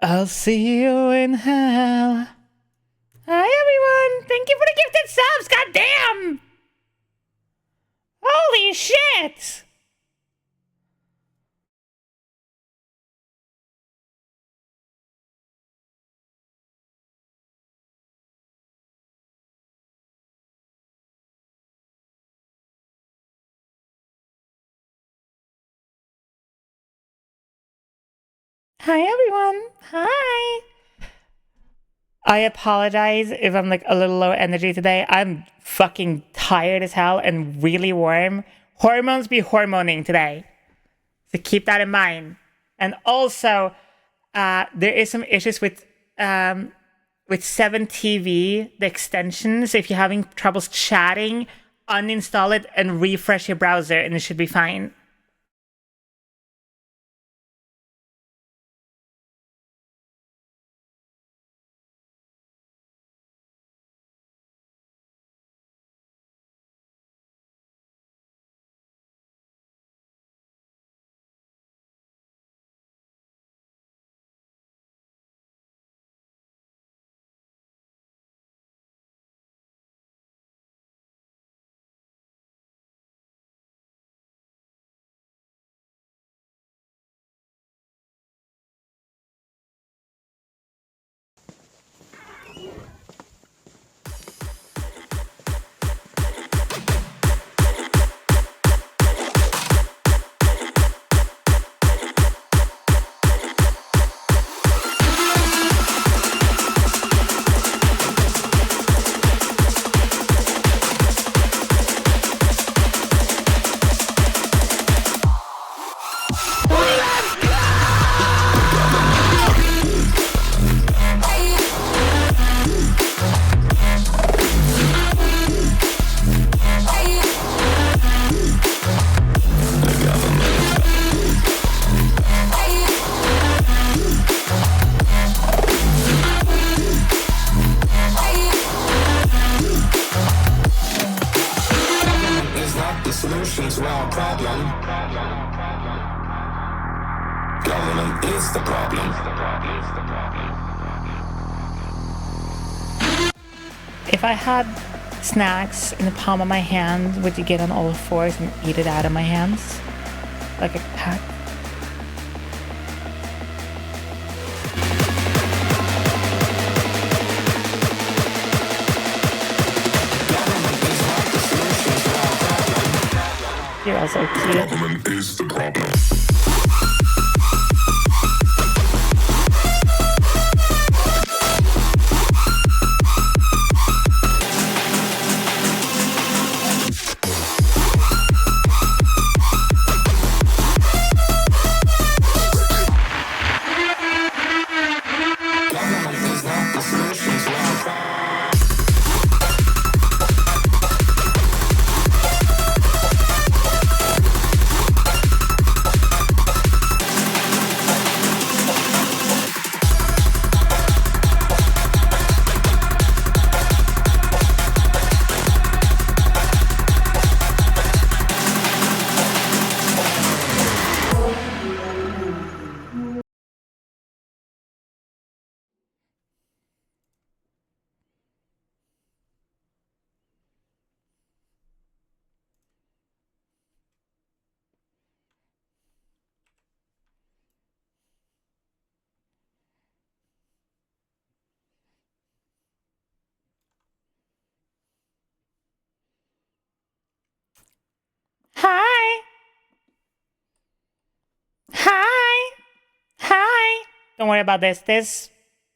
I'll see you in hell. Hi everyone! Thank you for the gifted subs, goddamn! Holy shit! Hi everyone! Hi! I apologize if I'm like a little low energy today. I'm fucking tired as hell and really warm. Hormones be hormoning today. So keep that in mind. And also, there is some issues with 7TV, the extension. So if you're having troubles chatting, uninstall it and refresh your browser and it should be fine. Solution to our problem. Government is the problem. If I had snacks in the palm of my hand, would you get on all fours and eat it out of my hands? Like a pack? You're also cute. Government is the problem. Hi. Hi. Hi. Don't worry about this. This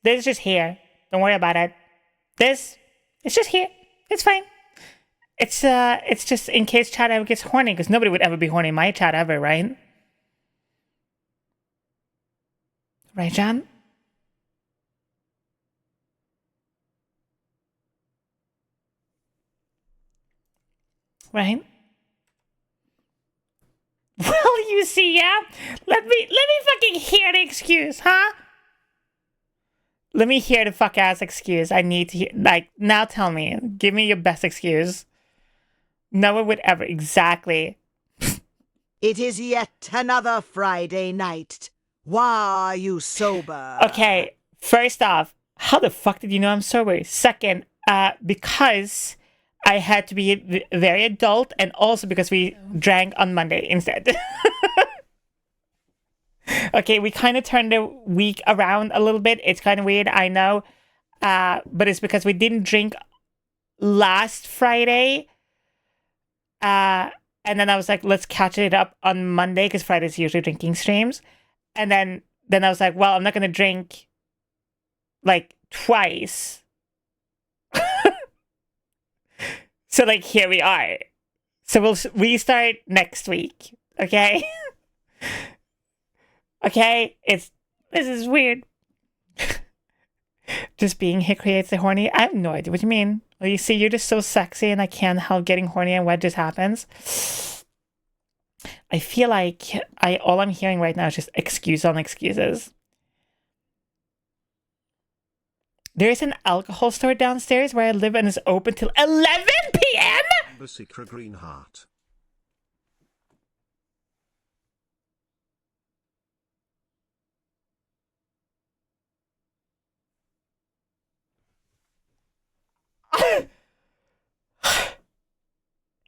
is just here. Don't worry about it. It's just here. It's fine. It's just in case chat ever gets horny, because nobody would ever be horny in my chat ever, right? Right, John? Right? Well, you see, yeah? Let me fucking hear the excuse, huh? Let me hear the fuck ass excuse. I need to hear, like, now tell me. Give me your best excuse. No one would ever, exactly. It is yet another Friday night. Why are you sober? Okay, first off, how the fuck did you know I'm sober? Second, because I had to be very adult, and also because we drank on Monday instead. Okay, we kind of turned the week around a little bit. It's kind of weird, I know. But it's because we didn't drink last Friday. And then I was like, let's catch it up on Monday because Friday's usually drinking streams. And then I was like, well, I'm not gonna drink like twice. So like here we are. So we'll restart next week. Okay. Okay. This is weird. Just being here creates the horny. I have no idea what you mean. Well, you see, you're just so sexy, and I can't help getting horny, and what just happens? I feel like all I'm hearing right now is just excuse on excuses. There is an alcohol store downstairs where I live, and it's open till 11 p.m. The Secret Green Heart.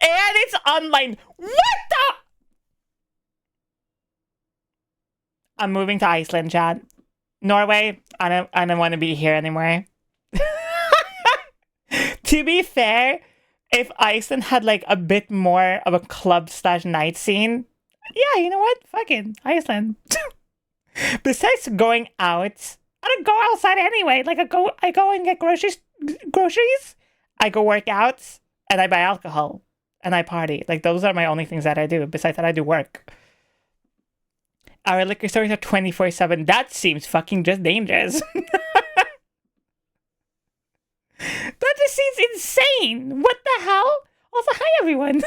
And it's online. What the? I'm moving to Iceland, Chad. Norway, I don't want to be here anymore. To be fair, if Iceland had like a bit more of a club/night scene, yeah, you know what? Fucking Iceland. Besides going out, I don't go outside anyway. Like I go and get groceries. I go work out, and I buy alcohol, and I party. Like those are my only things that I do. Besides that, I do work. Our liquor stores are 24/7. That seems fucking just dangerous. That just seems insane. What the hell? Also, hi everyone.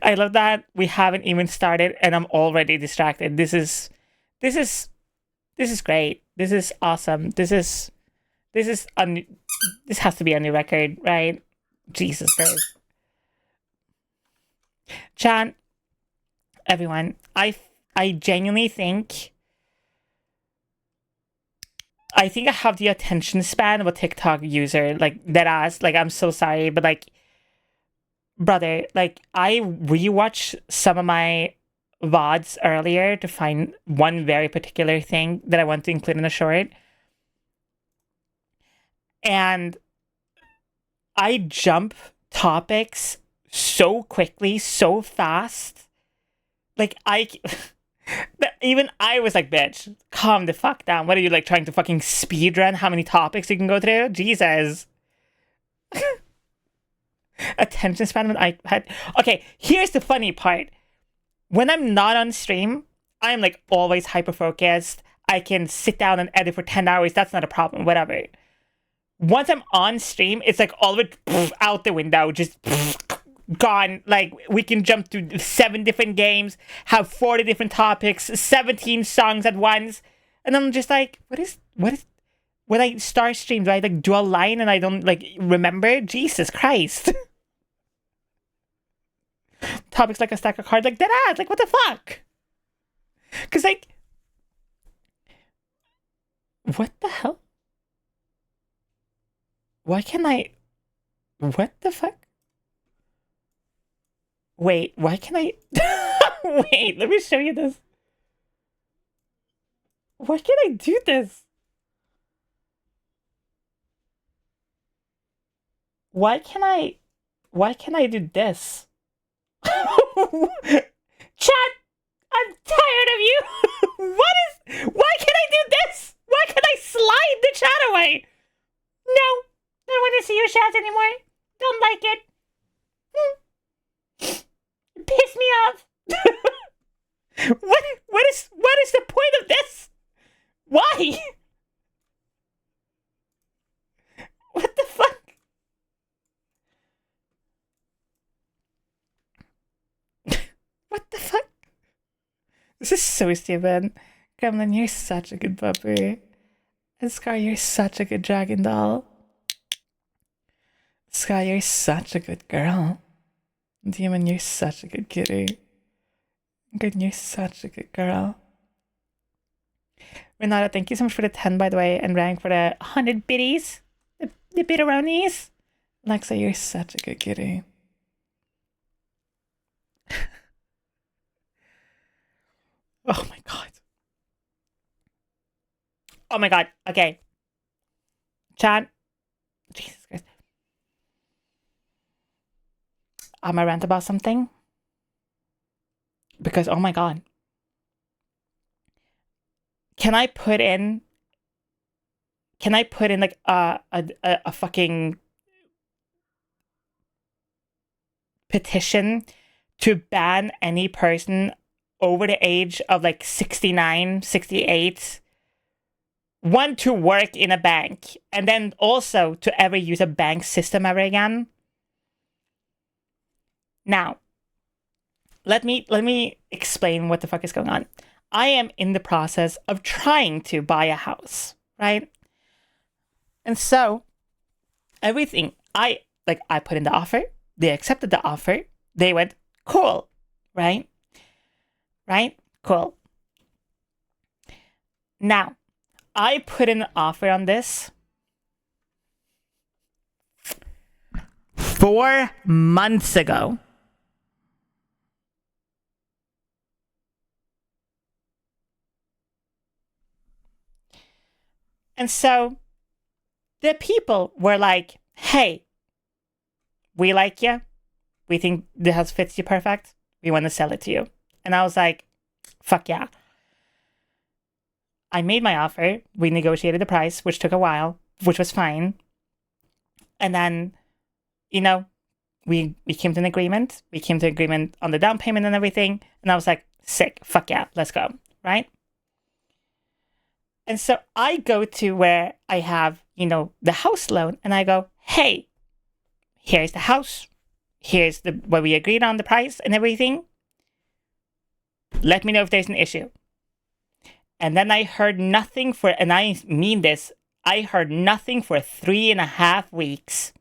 I love that we haven't even started and I'm already distracted. This is great. This is awesome. This has to be a new record, right? Jesus Christ. Chan, everyone, I genuinely think I have the attention span of a TikTok user, like that ass. Like, I'm so sorry, but like, brother, like I rewatched some of my VODs earlier to find one very particular thing that I want to include in a short. And I jump topics so quickly, so fast. Like even I was like, bitch, calm the fuck down. What are you like trying to fucking speedrun how many topics you can go through? Jesus. Attention span on iPad. Okay, here's the funny part. When I'm not on stream, I'm like always hyper focused. I can sit down and edit for 10 hours. That's not a problem, whatever. Once I'm on stream, it's like all of it out the window, just gone. Like, we can jump to 7 different games, have 40 different topics, 17 songs at once. And I'm just like, what is when I start stream, do I like do a line and I don't like remember? Jesus Christ. Topics like a stack of cards, like that ass, like what the fuck? Cause like, what the hell? Why can't I? What the fuck? Wait, why can I? Wait, let me show you this. Why can't I do this? Why can I do this? Chat, I'm tired of you. Why can't I do this? Why can't I slide the chat away? No, I don't want to see your chat anymore. Don't like it. Piss me off. What is the point of this? Why? What the fuck? What the fuck? This is so stupid. Gremlin, you're such a good puppy. And Scar, you're such a good dragon doll. Sky, you're such a good girl. Demon, you're such a good kitty. Good, you're such a good girl. Renata, thank you so much for the 10, by the way, and Rank for the 100 biddies. The bitteronies. Alexa, you're such a good kitty. Oh my god. Oh my god. Okay. Chat. Jesus Christ. I'm gonna rant about something. Because, oh my god. Can I put in like a fucking petition to ban any person over the age of like 69, 68, one, to work in a bank, and then also to ever use a bank system ever again? Now, let me explain what the fuck is going on. I am in the process of trying to buy a house, right? And so everything I put in the offer, they accepted the offer, they went, cool, right? Right? Cool. Now, I put in an offer on this 4 months ago. And so the people were like, hey, we like you. We think the house fits you perfect. We want to sell it to you. And I was like, fuck yeah. I made my offer. We negotiated the price, which took a while, which was fine. And then, you know, we came to an agreement. We came to an agreement on the down payment and everything. And I was like, sick. Fuck yeah. Let's go. Right? And so I go to where I have, the house loan, and I go, hey, here's the house. Here's what we agreed on, the price and everything. Let me know if there's an issue. And then I heard nothing and I mean this, I heard nothing for 3.5 weeks.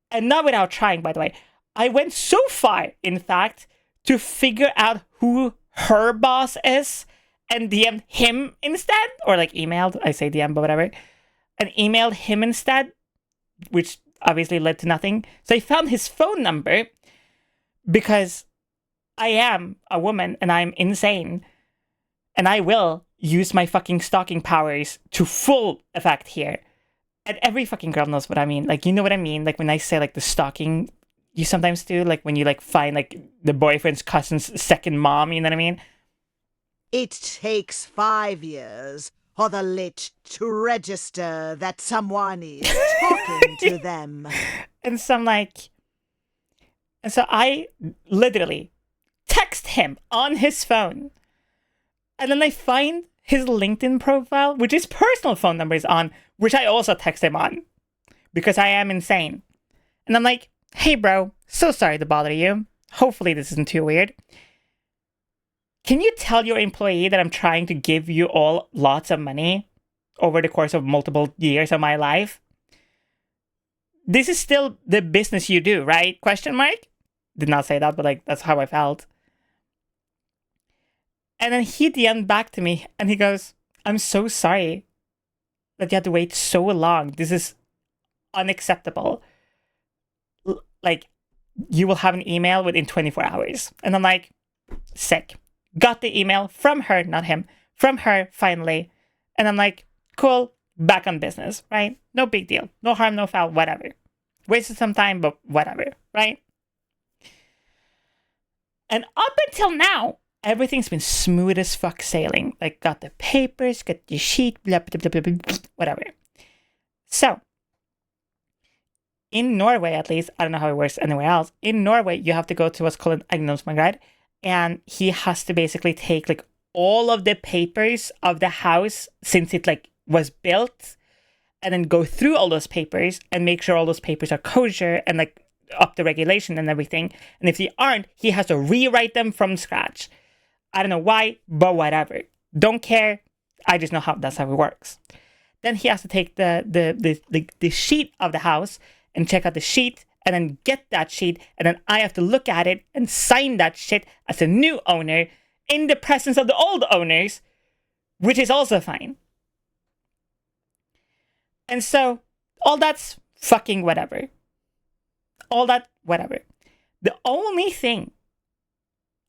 And not without trying, by the way. I went so far, in fact, to figure out who her boss is and DM'd him instead, or like emailed, I say DM, but whatever, and emailed him instead, which obviously led to nothing. So I found his phone number because I am a woman and I'm insane, and I will use my fucking stalking powers to full effect here. And every fucking girl knows what I mean. Like, you know what I mean? Like when I say like the stalking you sometimes do, like when you like find like the boyfriend's cousin's second mom, you know what I mean? It takes 5 years for the lit to register that someone is talking to them. And so I literally text him on his phone. And then I find his LinkedIn profile, which his personal phone number is on, which I also text him on because I am insane. And I'm like, hey bro, so sorry to bother you. Hopefully this isn't too weird. Can you tell your employee that I'm trying to give you all lots of money over the course of multiple years of my life? This is still the business you do, right? Question mark? Did not say that, but like that's how I felt. And then he DM'd back to me and he goes, I'm so sorry that you had to wait so long. This is unacceptable. Like, you will have an email within 24 hours. And I'm like, sick. Got the email from her, not him, from her finally. And I'm like, cool, back on business, right? No big deal. No harm, no foul, whatever. Wasted some time, but whatever, right? And up until now, everything's been smooth as fuck sailing. Like, got the papers, got the sheet, blah, blah, blah, blah, blah, whatever. So, in Norway, at least, I don't know how it works anywhere else. In Norway, you have to go to what's called an eiendomsmegler, and he has to basically take like all of the papers of the house since it like was built, and then go through all those papers and make sure all those papers are kosher and like up to regulation and everything. And if they aren't, he has to rewrite them from scratch. I don't know why, but whatever. Don't care. I just know that's how it works. Then he has to take the sheet of the house and check out the sheet, and then get that sheet, and then I have to look at it and sign that shit as a new owner in the presence of the old owners, which is also fine. And so, all that's fucking whatever. All that, whatever. The only thing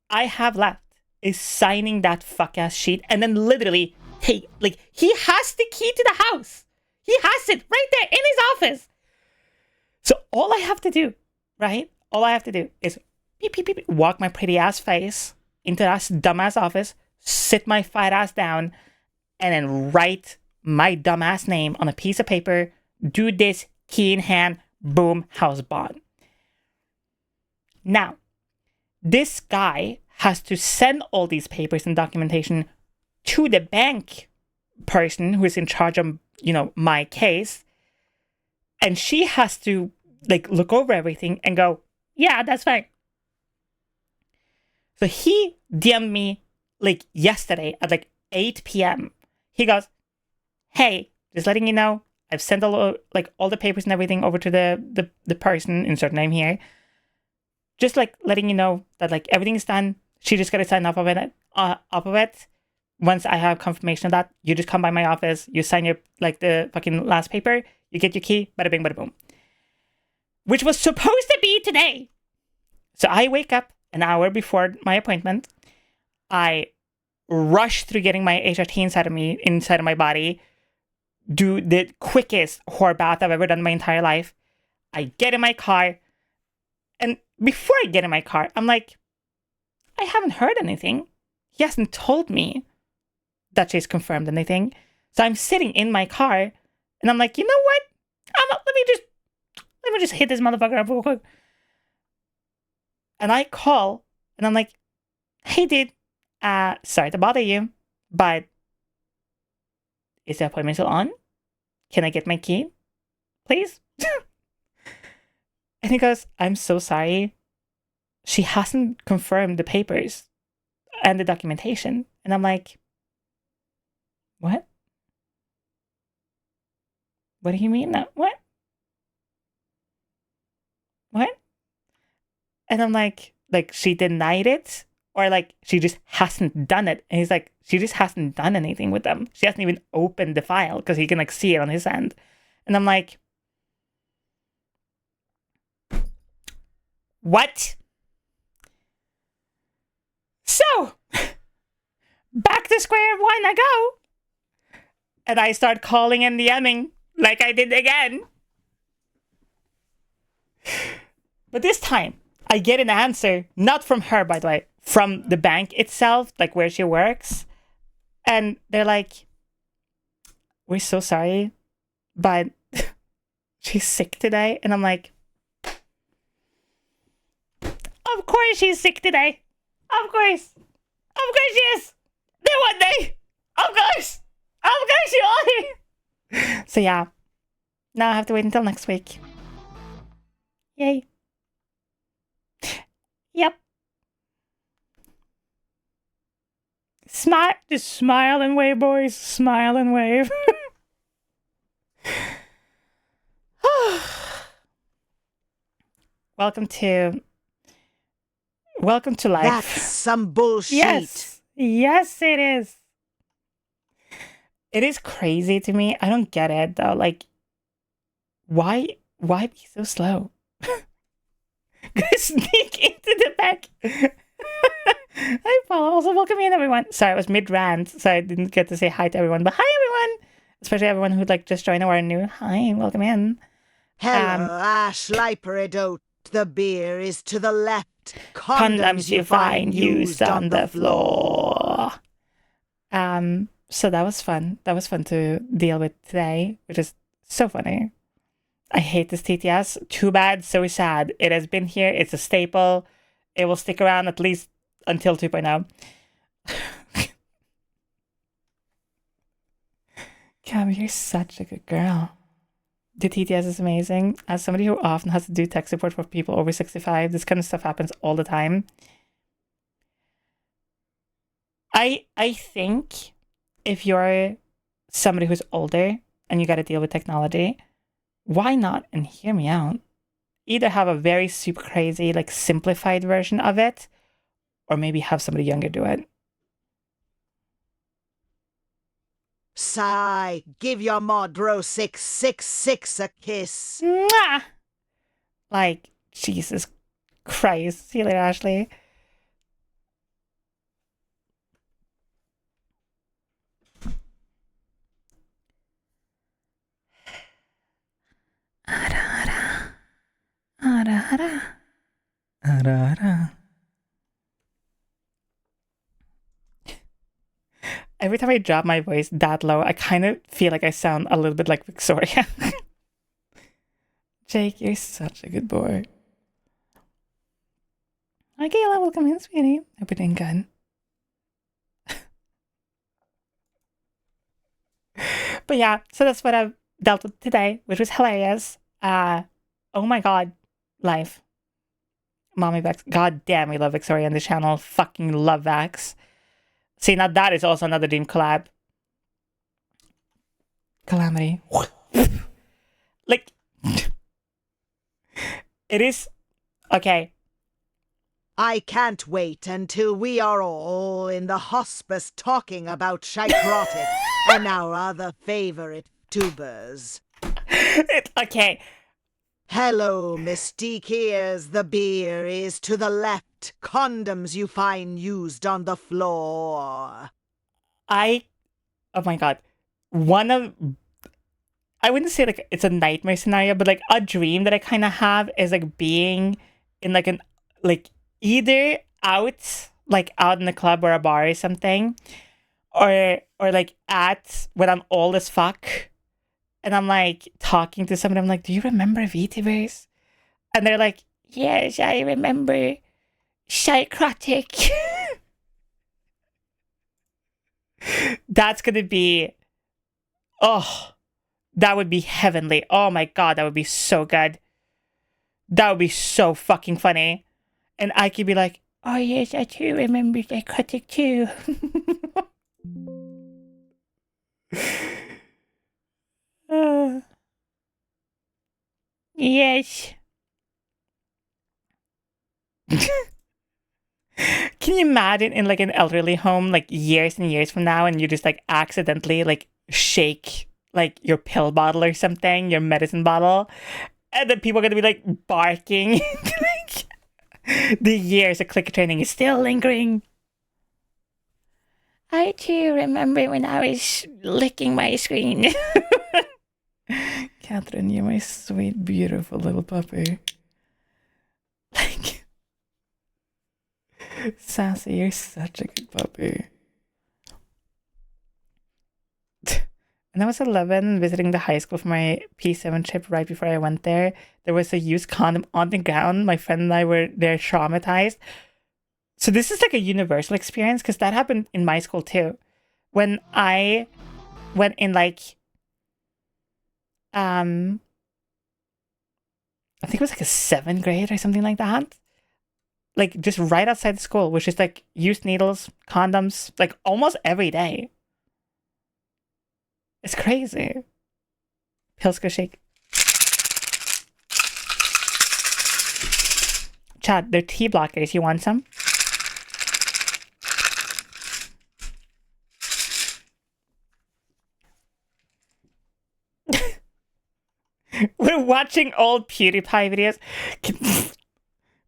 I have left is signing that fuck-ass sheet and then literally take, like, he has the key to the house. He has it right there in his office. So all I have to do, right? All I have to do is beep, beep, beep, walk my pretty ass face into that dumbass office, sit my fat ass down, and then write my dumbass name on a piece of paper, do this, key in hand, boom, house bought. Now, this guy has to send all these papers and documentation to the bank person who is in charge of, my case. And she has to, look over everything and go, yeah, that's fine. So he DM'd me, yesterday at, 8 p.m. He goes, hey, just letting you know, I've sent all the papers and everything over to the person, insert name here. Just letting you know that everything's done. She just got to sign off of it. Once I have confirmation of that, you just come by my office, you sign your the fucking last paper, you get your key, bada bing, bada boom. Which was supposed to be today. So I wake up an hour before my appointment. I rush through getting my HRT inside of my body, do the quickest whore bath I've ever done in my entire life. I get in my car, and before I get in my car, I'm like, I haven't heard anything. He hasn't told me that she's confirmed anything. So I'm sitting in my car, and I'm like, you know what? Let me just hit this motherfucker up real quick. And I call, and I'm like, hey, dude, sorry to bother you, but is the appointment still on? Can I get my key, please? And he goes, I'm so sorry. She hasn't confirmed the papers and the documentation. And I'm like, what? What do you mean that? What? And I'm like she denied it, or she just hasn't done it. And he's like, she just hasn't done anything with them. She hasn't even opened the file because he can see it on his end. And I'm like, what? So, back to square one I go. And I start calling and DMing like I did again. But this time, I get an answer, not from her, by the way, from the bank itself, where she works. And they're like, we're so sorry, but she's sick today. And I'm like, of course she's sick today. Of course she is. Then one day, of course she will. So yeah, now I have to wait until next week. Yay. Yep. Just smile and wave, boys. Smile and wave. Welcome to life. That's some bullshit. Yes, it is. It is crazy to me. I don't get it though. Why be so slow? Gonna sneak into the back. Hi, Paul. Also, welcome in, everyone. Sorry, it was mid-rant, so I didn't get to say hi to everyone. But hi, everyone. Especially everyone who'd just join or are new. Hi, welcome in. Hello, Ash Liperidot. The beer is to the left. Condoms you find used on the floor. So that was fun. That was fun to deal with today, which is so funny. I hate this TTS. Too bad, so sad. It has been here. It's a staple. It will stick around at least until 2.0. Cam, you're such a good girl. The TTS is amazing. As somebody who often has to do tech support for people over 65, this kind of stuff happens all the time. I think if you're somebody who's older and you got to deal with technology, why not, and hear me out, either have a very super crazy, simplified version of it, or maybe have somebody younger do it. Sigh, give your Modro 666 a kiss. Mwah! Like, Jesus Christ. See you later, Ashley. Every time I drop my voice that low, I kind of feel like I sound a little bit like Victoria. Jake, you're such a good boy. Hi, Kayla. Welcome in, sweetie. Hope you're doing good. But yeah, so that's what I've dealt with today, which was hilarious. Oh my god, life. Mommy Vex. God damn, we love Victoria on the channel. Fucking love Vex. See, now that is also another dream collab. Calamity. Like, it is. Okay. I can't wait until we are all in the hospice talking about Szycrotic and our other favorite tubers. Okay. Hello, Mystique ears. The beer is to the left. Condoms you find used on the floor. Oh my god. I wouldn't say like it's a nightmare scenario, but like a dream that I kind of have is like being in like either out in the club or a bar or something, or like when I'm old as fuck, and I'm like talking to somebody. I'm like, "Do you remember VTubers?" And they're like, "Yes, I remember Szycrotic." That's gonna be, oh, that would be heavenly. Oh my god, that would be so good. That would be so fucking funny. And I could be like, "Oh yes, I too remember Szycrotic too." Yes. Can you imagine in like an elderly home, like years and years from now, and you just like accidentally like shake like your pill bottle or something, your medicine bottle, and then people are gonna be like barking. Like, the years of clicker training is still lingering. I too remember when I was licking my screen. Catherine, you're my sweet, beautiful little puppy. Like, Sassy, you're such a good puppy. And I was 11, visiting the high school for my P7 trip. Right before I went there, there was a used condom on the ground. My friend and I were there traumatized. So this is like a universal experience because that happened in my school too. When I went in like, I think it was like a 7th grade or something like that. Like just right outside the school, which is like used needles, condoms, like almost every day. It's crazy. Pills go shake. Chad, they're tea blockers. You want some? We're watching old PewDiePie videos.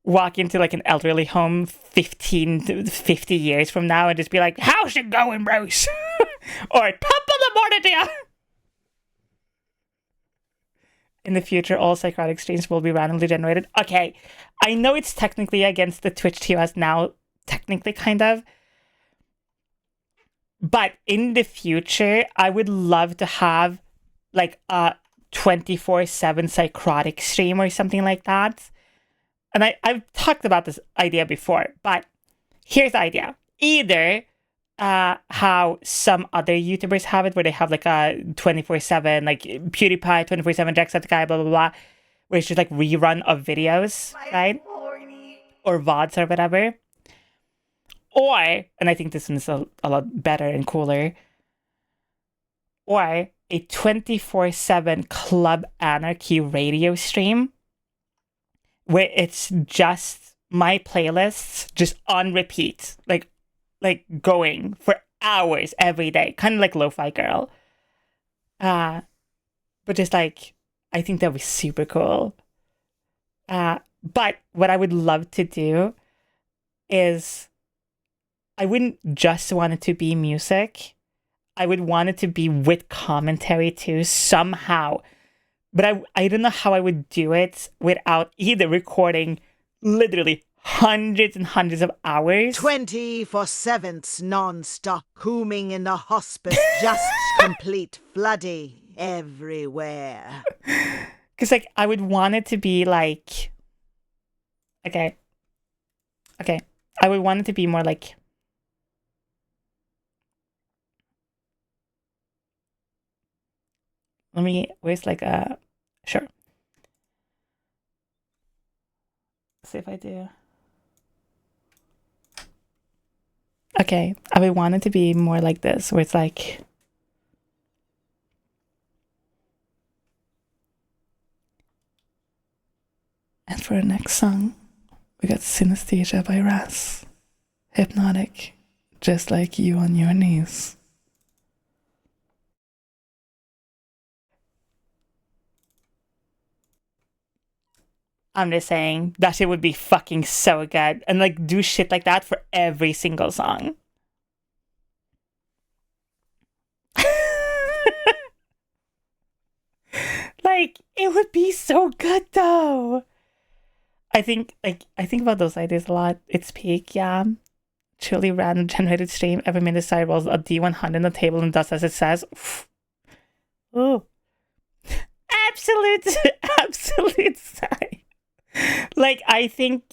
Walk into like an elderly home 15 to 50 years from now and just be like, "How's it going, bros?" Or, "Top of the morning to ya." In the future, all Szycrotic streams will be randomly generated. Okay, I know it's technically against the Twitch TOS now, technically kind of. But in the future, I would love to have like a 24/7 Szycrotic stream or something like that. And I've talked about this idea before, but here's the idea. Either how some other YouTubers have it, where they have like a 24/7, like PewDiePie, 24/7 Jacksepticeye, blah, blah, blah, where it's just like rerun of videos, right? Or VODs or whatever. Or, and I think this one is a lot better and cooler, or a 24/7 Club Anarchy radio stream where it's just my playlists just on repeat, like going for hours every day, kind of like Lo-Fi Girl. But just like, I think that would be super cool. But what I would love to do is I wouldn't just want it to be music. I would want it to be with commentary too, somehow. But I don't know how I would do it without either recording literally hundreds and hundreds of hours. 24/7 non-stop cooming in the hospice, just complete flooding everywhere. Because like I would want it to be like, okay, I would want it to be more like, where's like sure. See if I do. Okay, I would want it to be more like this, where it's like, and for the next song, we got Synesthesia by Ras. Hypnotic, just like you on your knees. I'm just saying, that shit would be fucking so good. And like do shit like that for every single song. Like, it would be so good though. I think about those ideas a lot. It's peak, yeah. Truly random generated stream. Every minute side rolls a D100 on the table and does as it says. Ooh. Absolute side. Like, I think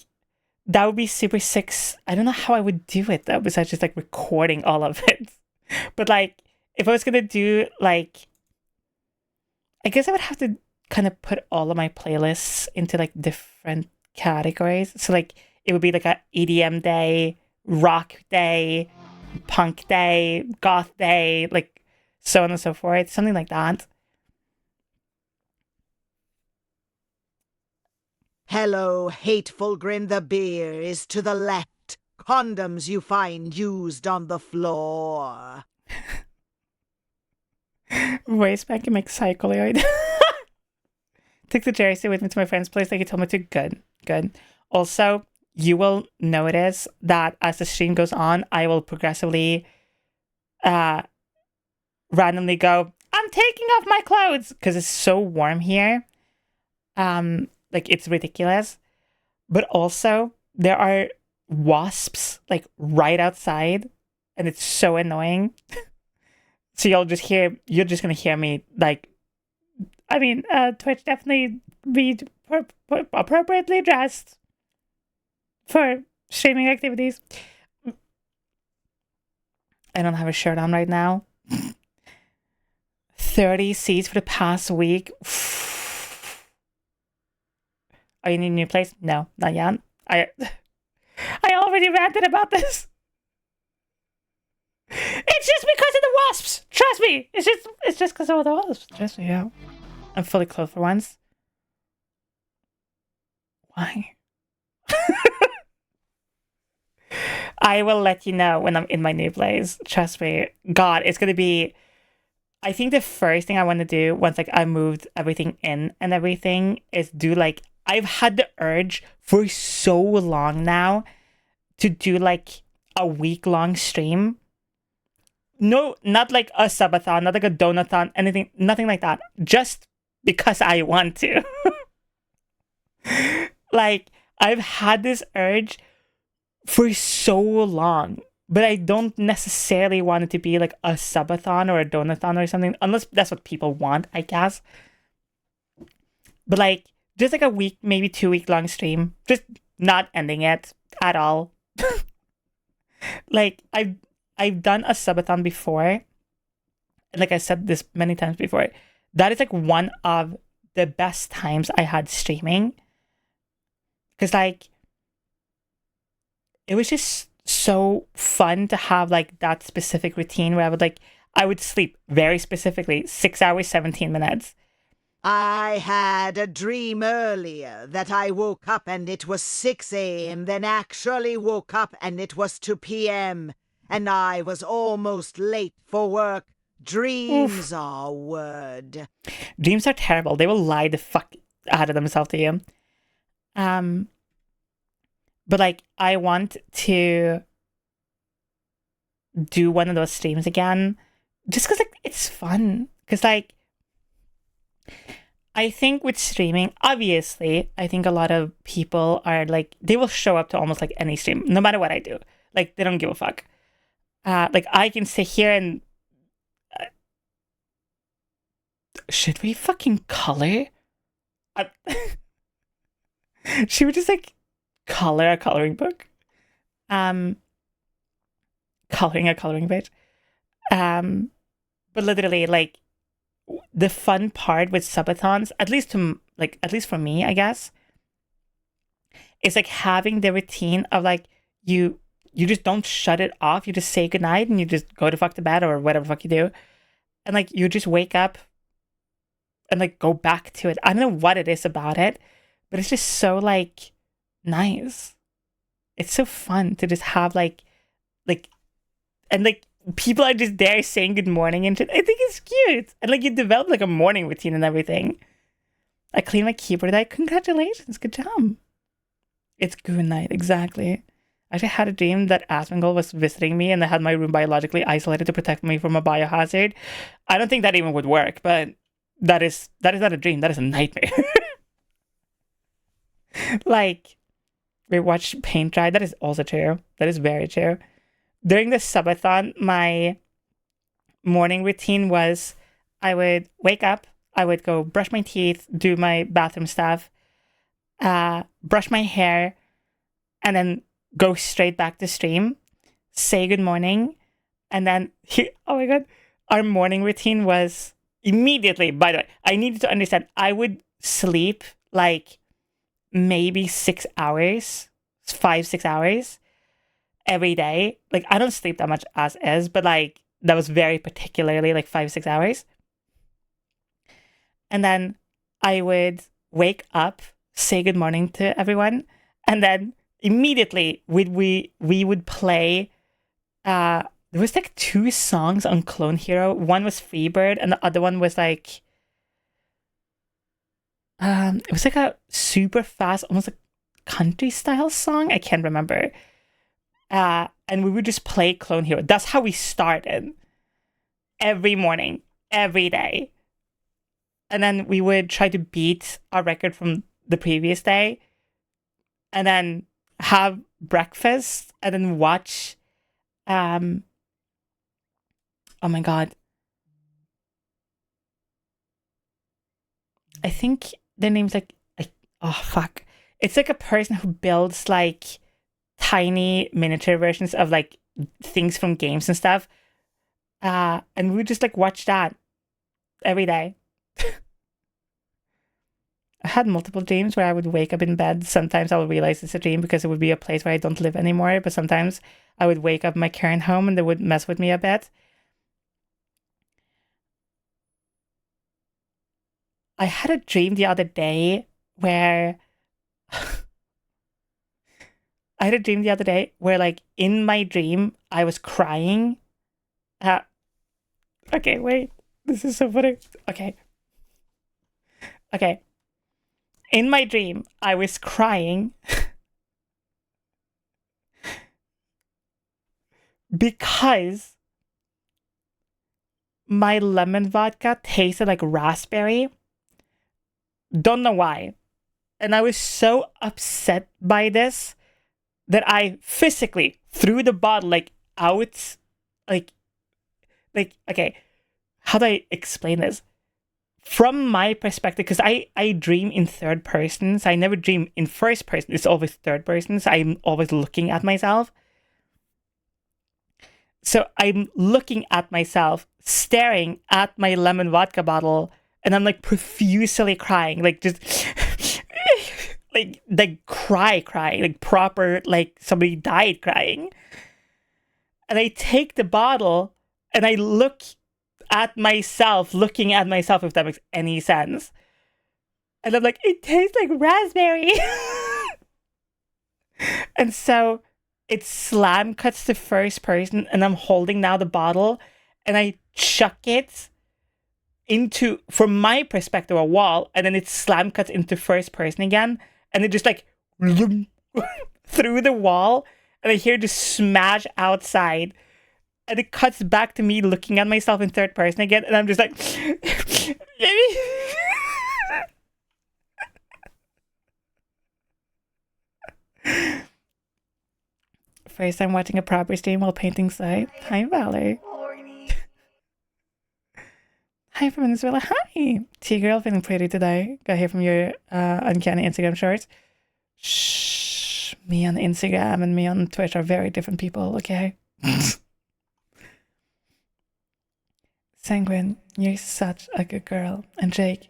that would be super sick. I don't know how I would do it though, besides just like recording all of it. But like, if I was gonna do like, I guess I would have to kind of put all of my playlists into like different categories. So like, it would be like a EDM day, rock day, punk day, goth day, like so on and so forth, something like that. Hello, hateful grin, the beer is to the left. Condoms you find used on the floor. Voice back and make cycloid. Took the jersey with me to my friend's place like he told me to. Good. Also, you will notice that as the stream goes on, I will progressively randomly go, I'm taking off my clothes because it's so warm here. Like it's ridiculous. But also there are wasps like right outside and it's so annoying. So you're just gonna hear me like, I mean, Twitch definitely be appropriately dressed for streaming activities. I don't have a shirt on right now. 30 seats for the past week. Are you in a new place? No, not yet. I already ranted about this. It's just because of the wasps. Trust me. It's just because of the wasps. Trust me, yeah. I'm fully clothed for once. Why? I will let you know when I'm in my new place. Trust me. God, it's gonna be. I think the first thing I want to do once like I moved everything in and everything is do like, I've had the urge for so long now to do like a week-long stream. No, not like a subathon, not like a donathon, anything, nothing like that. Just because I want to. Like, I've had this urge for so long, but I don't necessarily want it to be like a subathon or a donathon or something, unless that's what people want, I guess. But like, just like a week, maybe 2 week long stream, just not ending it at all. Like, I've done a subathon before, and like I said this many times before, that is like one of the best times I had streaming. Because like, it was just so fun to have like that specific routine where I would sleep very specifically 6 hours, 17 minutes. I had a dream earlier that I woke up and it was 6 a.m., then actually woke up and it was 2 p.m., and I was almost late for work Dreams are word. Dreams are terrible. They will lie the fuck out of themselves to you. But like, I want to do one of those streams again, just because like it's fun. Because like, I think with streaming, obviously, I think a lot of people are like, they will show up to almost like any stream, no matter what I do. Like, they don't give a fuck. Like, I can sit here and should we fucking color? Should we just like color a coloring book? Coloring a coloring page. But literally, like, the fun part with subathons, at least for me, I guess, is like having the routine of like you just don't shut it off. You just say goodnight and you just go to fuck to bed or whatever the fuck you do, and like you just wake up and like go back to it. I don't know what it is about it, but it's just so like nice. It's so fun to just have like and like people are just there saying good morning and shit. I think it's cute. And like you develop like a morning routine and everything. I clean my keyboard today. Congratulations, good job. It's good night, exactly. I actually had a dream that Asmongold was visiting me and I had my room biologically isolated to protect me from a biohazard. I don't think that even would work, but that is not a dream, that is a nightmare. Like, we watched paint dry. That is also true. That is very true. During the subathon, my morning routine was I would wake up, I would go brush my teeth, do my bathroom stuff, brush my hair, and then go straight back to stream, say good morning, and then, oh my god, our morning routine was immediately, by the way, I needed to understand, I would sleep like maybe 6 hours, 5-6 hours every day. Like, I don't sleep that much as is, but like that was very particularly like 5-6 hours. And then I would wake up, say good morning to everyone, and then immediately we would play there was like 2 songs on Clone Hero. One was Freebird and the other one was like it was like a super fast, almost like country style song. I can't remember. And we would just play Clone Hero. That's how we started. Every morning, every day. And then we would try to beat our record from the previous day. And then have breakfast. And then watch... oh my god. I think their name's like... oh, fuck. It's like a person who builds like tiny miniature versions of like things from games and stuff. And we would just like watch that every day. I had multiple dreams where I would wake up in bed. Sometimes I would realize it's a dream because it would be a place where I don't live anymore. But sometimes I would wake up in my current home and they would mess with me a bit. I had a dream the other day where like in my dream I was crying. Okay, wait. This is so funny. Okay. In my dream, I was crying because my lemon vodka tasted like raspberry. Don't know why. And I was so upset by this that I physically threw the bottle like out, like, okay, how do I explain this? From my perspective, because I dream in third person, so I never dream in first person. It's always third person, so I'm always looking at myself. So I'm looking at myself, staring at my lemon vodka bottle, and I'm like profusely crying, like just like cry, like proper, like somebody died crying. And I take the bottle and I look at myself, looking at myself, if that makes any sense. And I'm like, it tastes like raspberry. And so it slam cuts to first person and I'm holding now the bottle and I chuck it into, from my perspective, a wall, and then it slam cuts into first person again, and it just like through the wall, and I hear it just smash outside, and it cuts back to me looking at myself in third person again, and I'm just like, first time watching a proper stream while painting site. Hi, Valor. Hi from Venezuela. Hi. T-Girl, feeling pretty today. Got here from your uncanny Instagram shorts. Shh. Me on Instagram and me on Twitch are very different people, okay? Sanguine, you're such a good girl. And Jake.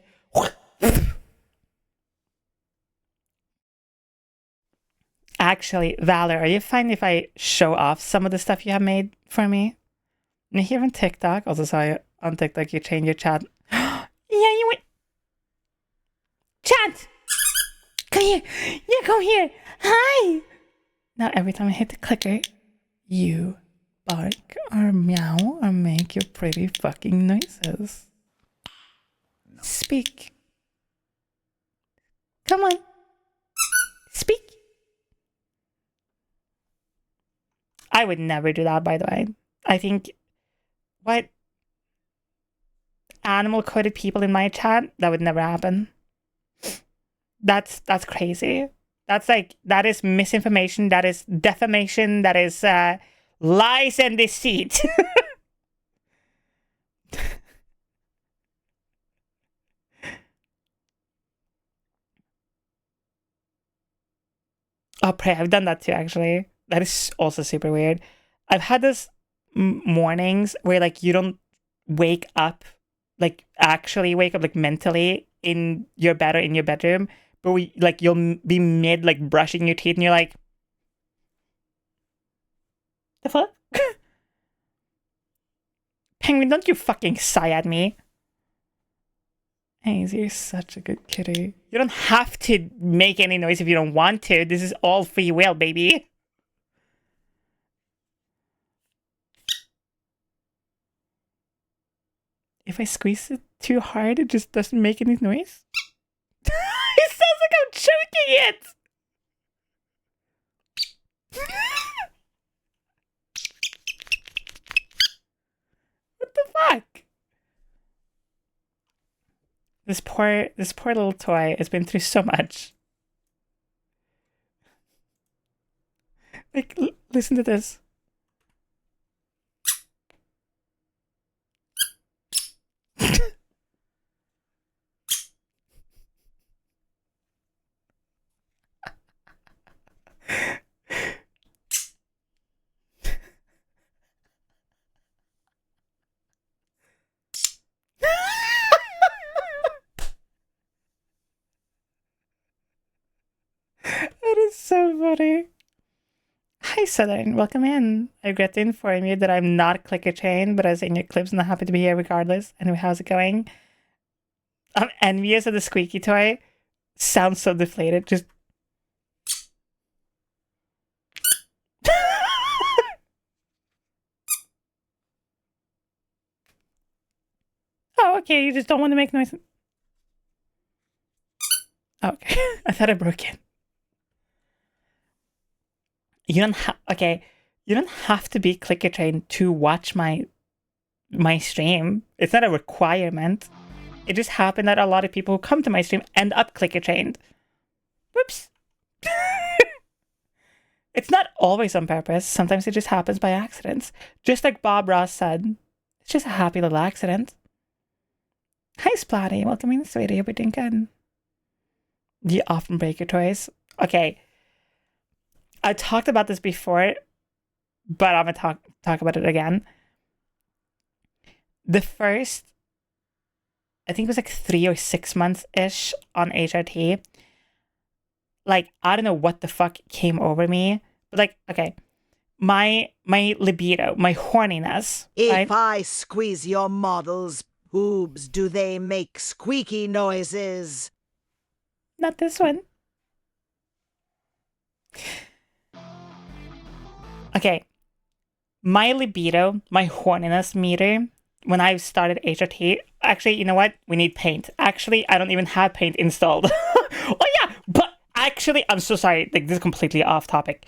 Actually, Valor, are you fine if I show off some of the stuff you have made for me? And here on TikTok, also saw you on TikTok, you changed your chat. Yeah, you went. Chat! Come here! Yeah, come here! Hi! Now, every time I hit the clicker, you bark or meow or make your pretty fucking noises. No. Speak. Come on. Speak. I would never do that, by the way. I think, what? Animal-coded people in my chat? That would never happen. That's crazy. That is misinformation. That is defamation. That is lies and deceit. Oh, pray. I've done that too, actually. That is also super weird. I've had this mornings where like you don't wake up, like actually wake up like mentally in your bed or in your bedroom, but you'll be mid like brushing your teeth and you're like, the fuck? Penguin, don't you fucking sigh at me. Hey, you're such a good kitty. You don't have to make any noise if you don't want to. This is all free will, baby. If I squeeze it too hard, it just doesn't make any noise. It sounds like I'm choking it. What the fuck? This poor little toy has been through so much. Like, listen to this. That is so funny. Hi, Southern. Welcome in. I regret to inform you that I'm not clicker chain, but as in your clips, and I'm happy to be here regardless. Anyway, how's it going? I'm envious of the squeaky toy. Sounds so deflated. Just. Oh, okay. You just don't want to make noise. Okay. I thought I broke it. You don't you don't have to be clicker trained to watch my stream. It's not a requirement. It just happened that a lot of people who come to my stream end up clicker trained. Whoops. It's not always on purpose. Sometimes it just happens by accident. Just like Bob Ross said, it's just a happy little accident. Hi, Splatty. Welcome in, sweetie. Hope you're doing good. You often break your toys. Okay. I talked about this before, but I'm gonna talk about it again. The first, I think it was like 3 or 6 months-ish on HRT. Like, I don't know what the fuck came over me, but like, okay, my libido, my horniness. If right? I squeeze your model's boobs, do they make squeaky noises? Not this one. Okay. My libido, my horniness meter when I started HRT, actually, you know what? We need Paint. Actually, I don't even have Paint installed. Oh yeah, but actually, I'm so sorry. Like, this is completely off topic.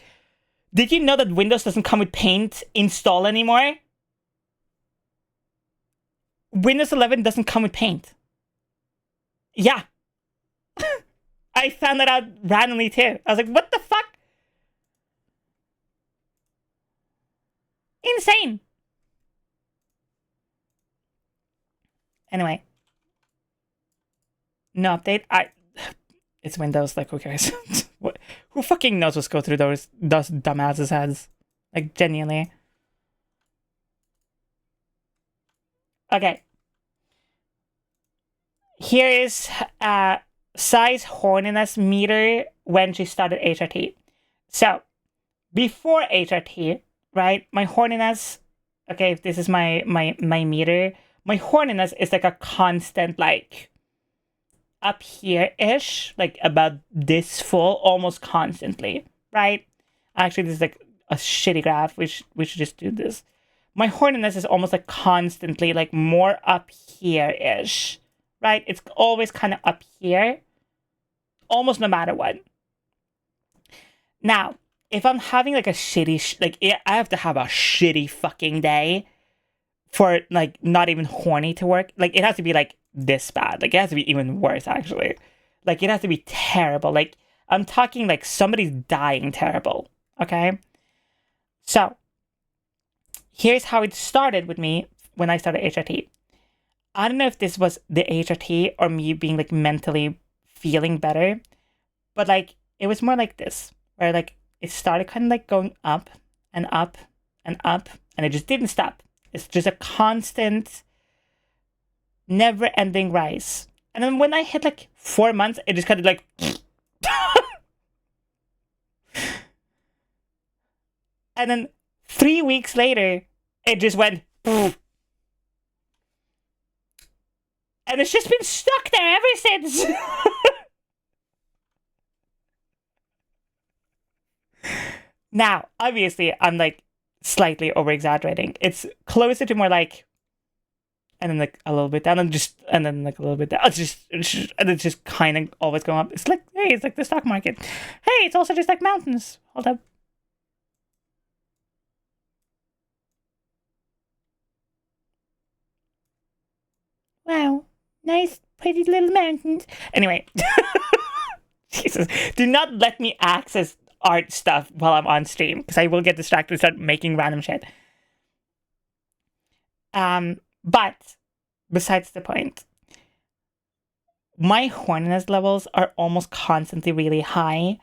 Did you know that Windows doesn't come with Paint installed anymore? Windows 11 doesn't come with Paint. Yeah. I found that out randomly too. I was like, what the fuck? Insane. Anyway. No update. It's Windows, like, who cares? Who fucking knows what's go through those dumbasses' heads? Like, genuinely. Okay. Here is size horniness meter when she started HRT. So, before HRT, right, my horniness, okay, this is my meter. My horniness is like a constant, like, up here-ish, like about this full, almost constantly, right? Actually, this is like a shitty graph. We should just do this. My horniness is almost like constantly, like more up here-ish, right? It's always kind of up here, almost no matter what. Now, if I'm having like a shitty, I have to have a shitty fucking day for like not even horny to work. Like, it has to be like this bad. Like, it has to be even worse, actually. Like, it has to be terrible. Like, I'm talking like somebody's dying terrible. Okay? So, here's how it started with me when I started HRT. I don't know if this was the HRT or me being like mentally feeling better, but like, it was more like this, where like it started kind of like going up and up and up, and it just didn't stop. It's just a constant, never-ending rise. And then when I hit like 4 months, it just kind of like... And then 3 weeks later, it just went... And it's just been stuck there ever since. Now, obviously, I'm like slightly over-exaggerating. It's closer to more like... And then like a little bit down, and then like a little bit down. And it's just kind of always going up. It's like, hey, it's like the stock market. Hey, it's also just like mountains. Hold up. Wow, nice, pretty little mountains. Anyway, Jesus, do not let me access art stuff while I'm on stream, because I will get distracted and start making random shit. But besides the point, my horniness levels are almost constantly really high.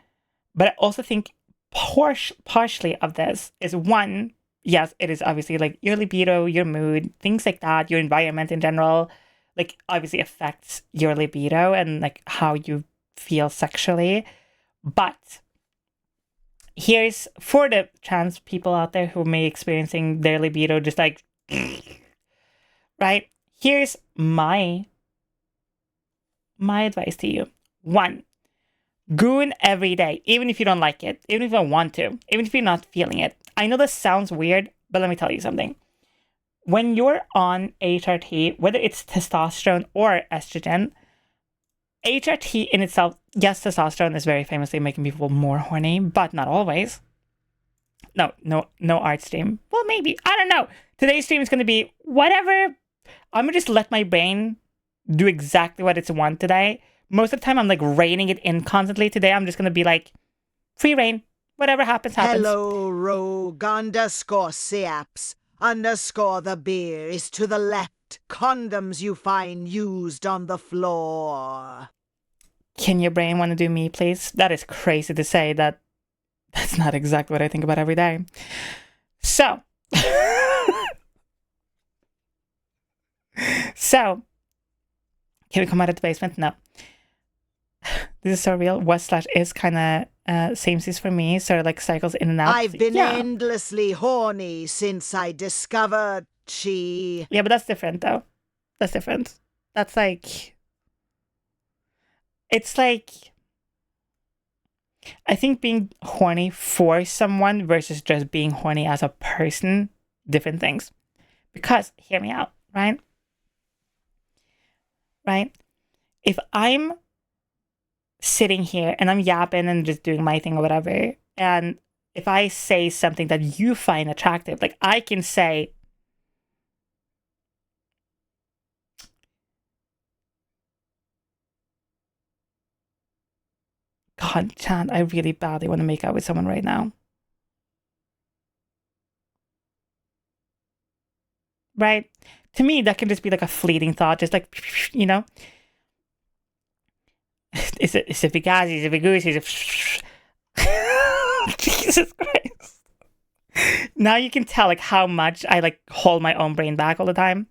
But I also think partially of this is, one, yes, it is obviously like your libido, your mood, things like that, your environment in general, like obviously affects your libido and like how you feel sexually. But here's for the trans people out there who may be experiencing their libido just like, right? Here's my advice to you. One, goon every day, even if you don't like it, even if you don't want to, even if you're not feeling it. I know this sounds weird, but let me tell you something. When you're on HRT, whether it's testosterone or estrogen, HRT in itself, yes, testosterone is very famously making people more horny, but not always. No art stream. Well, maybe. I don't know. Today's stream is going to be whatever. I'm going to just let my brain do exactly what it's want today. Most of the time, I'm like reining it in constantly. Today, I'm just going to be like, free reign. Whatever happens, happens. Hello, rogue underscore Siaps underscore the beer is to the left. Condoms you find used on the floor. Can your brain want to do me, please? That is crazy to say that. That's not exactly what I think about every day. So. So. Can we come out of the basement? No. This is so real. Was/is kind of same-seas for me. So like cycles in and out. I've been endlessly horny since I discovered she... Yeah, but that's different though. That's different. That's like... It's like... I think being horny for someone versus just being horny as a person, different things. Because, hear me out, right? Right? If I'm sitting here and I'm yapping and just doing my thing or whatever, and if I say something that you find attractive, like I can say, God, Chan, I really badly want to make out with someone right now. Right? To me, that can just be like a fleeting thought, just like, you know? It's a Vigazi, it's a Vigusi, it's a... Jesus Christ. Now you can tell like how much I like hold my own brain back all the time.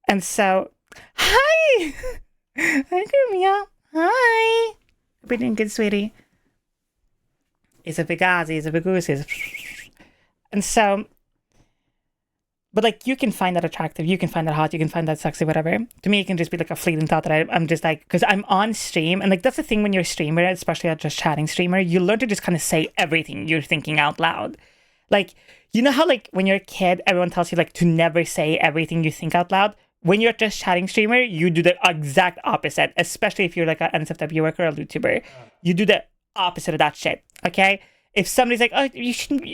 And so, hi! Hi, Gurmia. Hi! We're doing good, sweetie. It's a Vigazi, it's a Vigusi. And so, but like you can find that attractive, you can find that hot, you can find that sexy, whatever. To me, it can just be like a fleeting thought that I'm just like, because I'm on stream, and like that's the thing when you're a streamer, especially a just chatting streamer, you learn to just kind of say everything you're thinking out loud. Like, you know how like when you're a kid, everyone tells you like to never say everything you think out loud? When you're just chatting streamer, you do the exact opposite, especially if you're like an NSFW worker or a YouTuber. You do the opposite of that shit, okay? If somebody's like, oh, you shouldn't...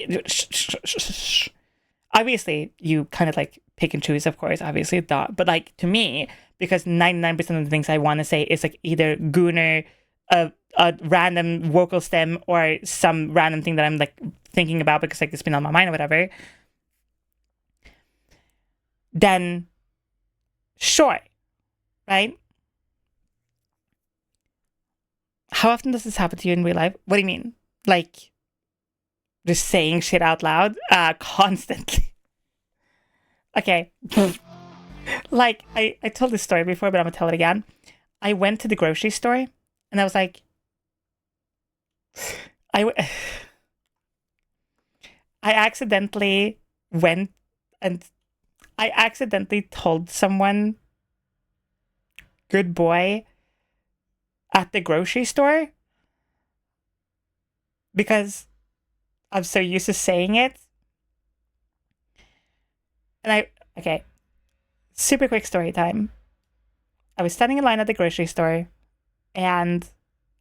Obviously, you kind of like pick and choose, of course, obviously, but like to me, because 99% of the things I want to say is like either gooner, a random vocal stem, or some random thing that I'm like thinking about because like it's been on my mind or whatever, then sure, right? How often does this happen to you in real life? What do you mean? Like, just saying shit out loud? Constantly. Okay. Like, I told this story before, but I'm gonna tell it again. I went to the grocery store, and I was like... I accidentally went, and I accidentally told someone, good boy, at the grocery store, because I'm so used to saying it. And okay, super quick story time. I was standing in line at the grocery store, and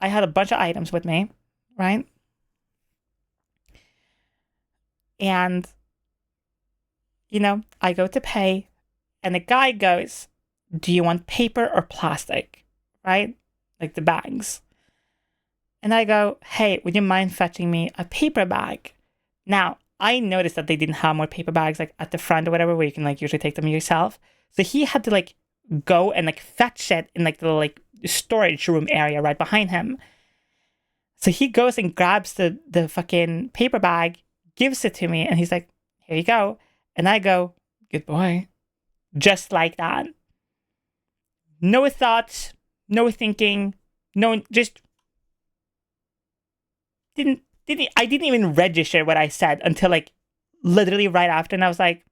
I had a bunch of items with me, right? And, you know, I go to pay, and the guy goes, do you want paper or plastic? Right? Like the bags. And I go, hey, would you mind fetching me a paper bag? Now, I noticed that they didn't have more paper bags like at the front or whatever, where you can like usually take them yourself. So he had to like go and like fetch it in like the like storage room area right behind him. So he goes and grabs the fucking paper bag, gives it to me, and he's like, here you go. And I go, good boy. Just like that. No thought, no thinking, no, just I didn't even register what I said until like literally right after, and I was like,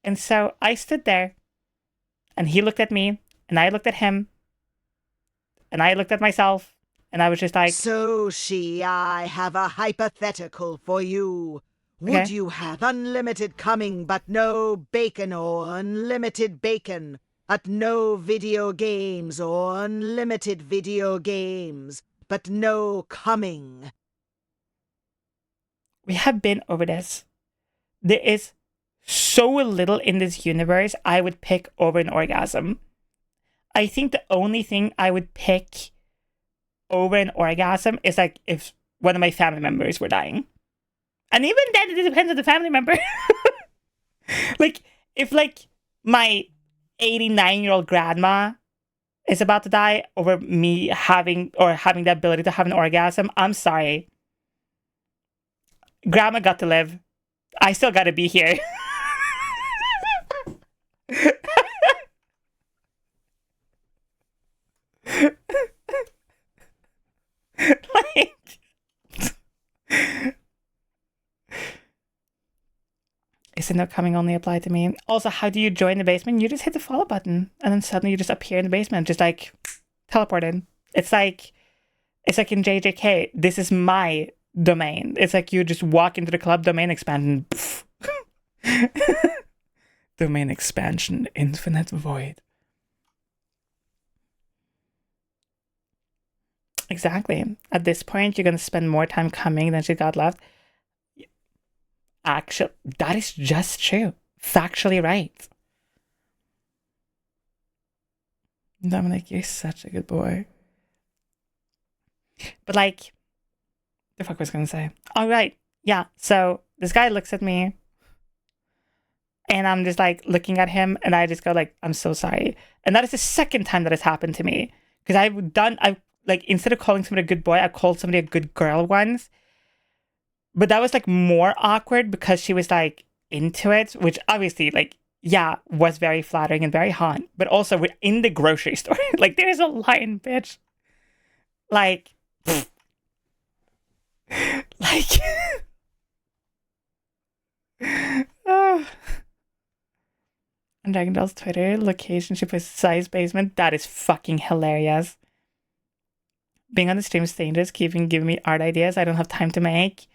and so I stood there, and he looked at me, and I looked at him, and I looked at myself, and I was just like, So, I have a hypothetical for you. Would okay. you have unlimited coming but no bacon, or unlimited bacon but no video games, or unlimited video games but no coming? We have been over this. There is so little in this universe I would pick over an orgasm. I think the only thing I would pick over an orgasm is like if one of my family members were dying. And even then, it depends on the family member. Like, if like my 89-year-old grandma is about to die over me having the ability to have an orgasm, I'm sorry. Grandma got to live. I still gotta be here. Like, is it no coming only apply to me? Also, how do you join the basement? You just hit the follow button, and then suddenly you just appear in the basement, just like teleported. It's like in JJK. This is my domain. It's like you just walk into the club, domain expansion. Domain expansion, infinite void. Exactly. At this point, you're going to spend more time coming than she got left. Actually, that is just true. Factually right. Dominic, you're such a good boy. But like, the fuck was I going to say? All right. Yeah. So this guy looks at me and I'm just like looking at him and I just go like, I'm so sorry. And that is the second time that has happened to me. Because I've like, instead of calling somebody a good boy, I called somebody a good girl once. But that was like more awkward because she was like into it, which obviously like, yeah, was very flattering and very hot. But also we're in the grocery store. Like there's a line, bitch. Like, like, oh. On Dragon Doll's Twitter, location she puts size basement. That is fucking hilarious. Being on the stream is dangerous. Giving me art ideas I don't have time to make.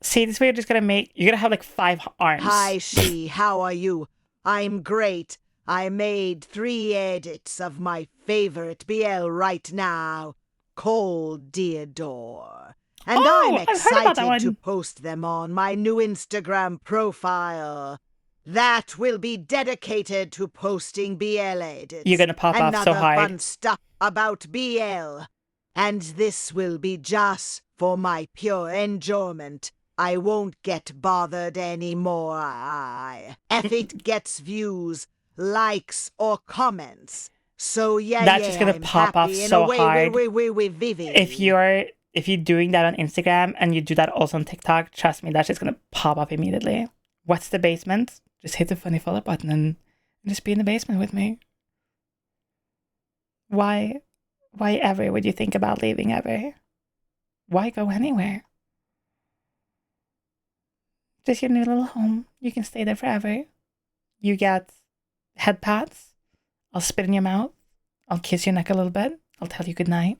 See, this way you're just gonna you're gonna have like 5 arms. Hi, She, how are you? I'm great. I made 3 edits of my favorite BL right now, called Deodore. And I'm excited to post them on my new Instagram profile. That will be dedicated to posting BL edits. You're gonna pop off so hard. Another fun stuff about BL. And this will be just for my pure enjoyment. I won't get bothered anymore. If it gets views, likes, or comments. So that's just gonna pop off so hard. If you're doing that on Instagram and you do that also on TikTok, trust me, that's just gonna pop up immediately. What's the basement? Just hit the funny follow button and just be in the basement with me. Why ever would you think about leaving ever? Why go anywhere? Just your new little home. You can stay there forever. You get head pats. I'll spit in your mouth. I'll kiss your neck a little bit. I'll tell you goodnight.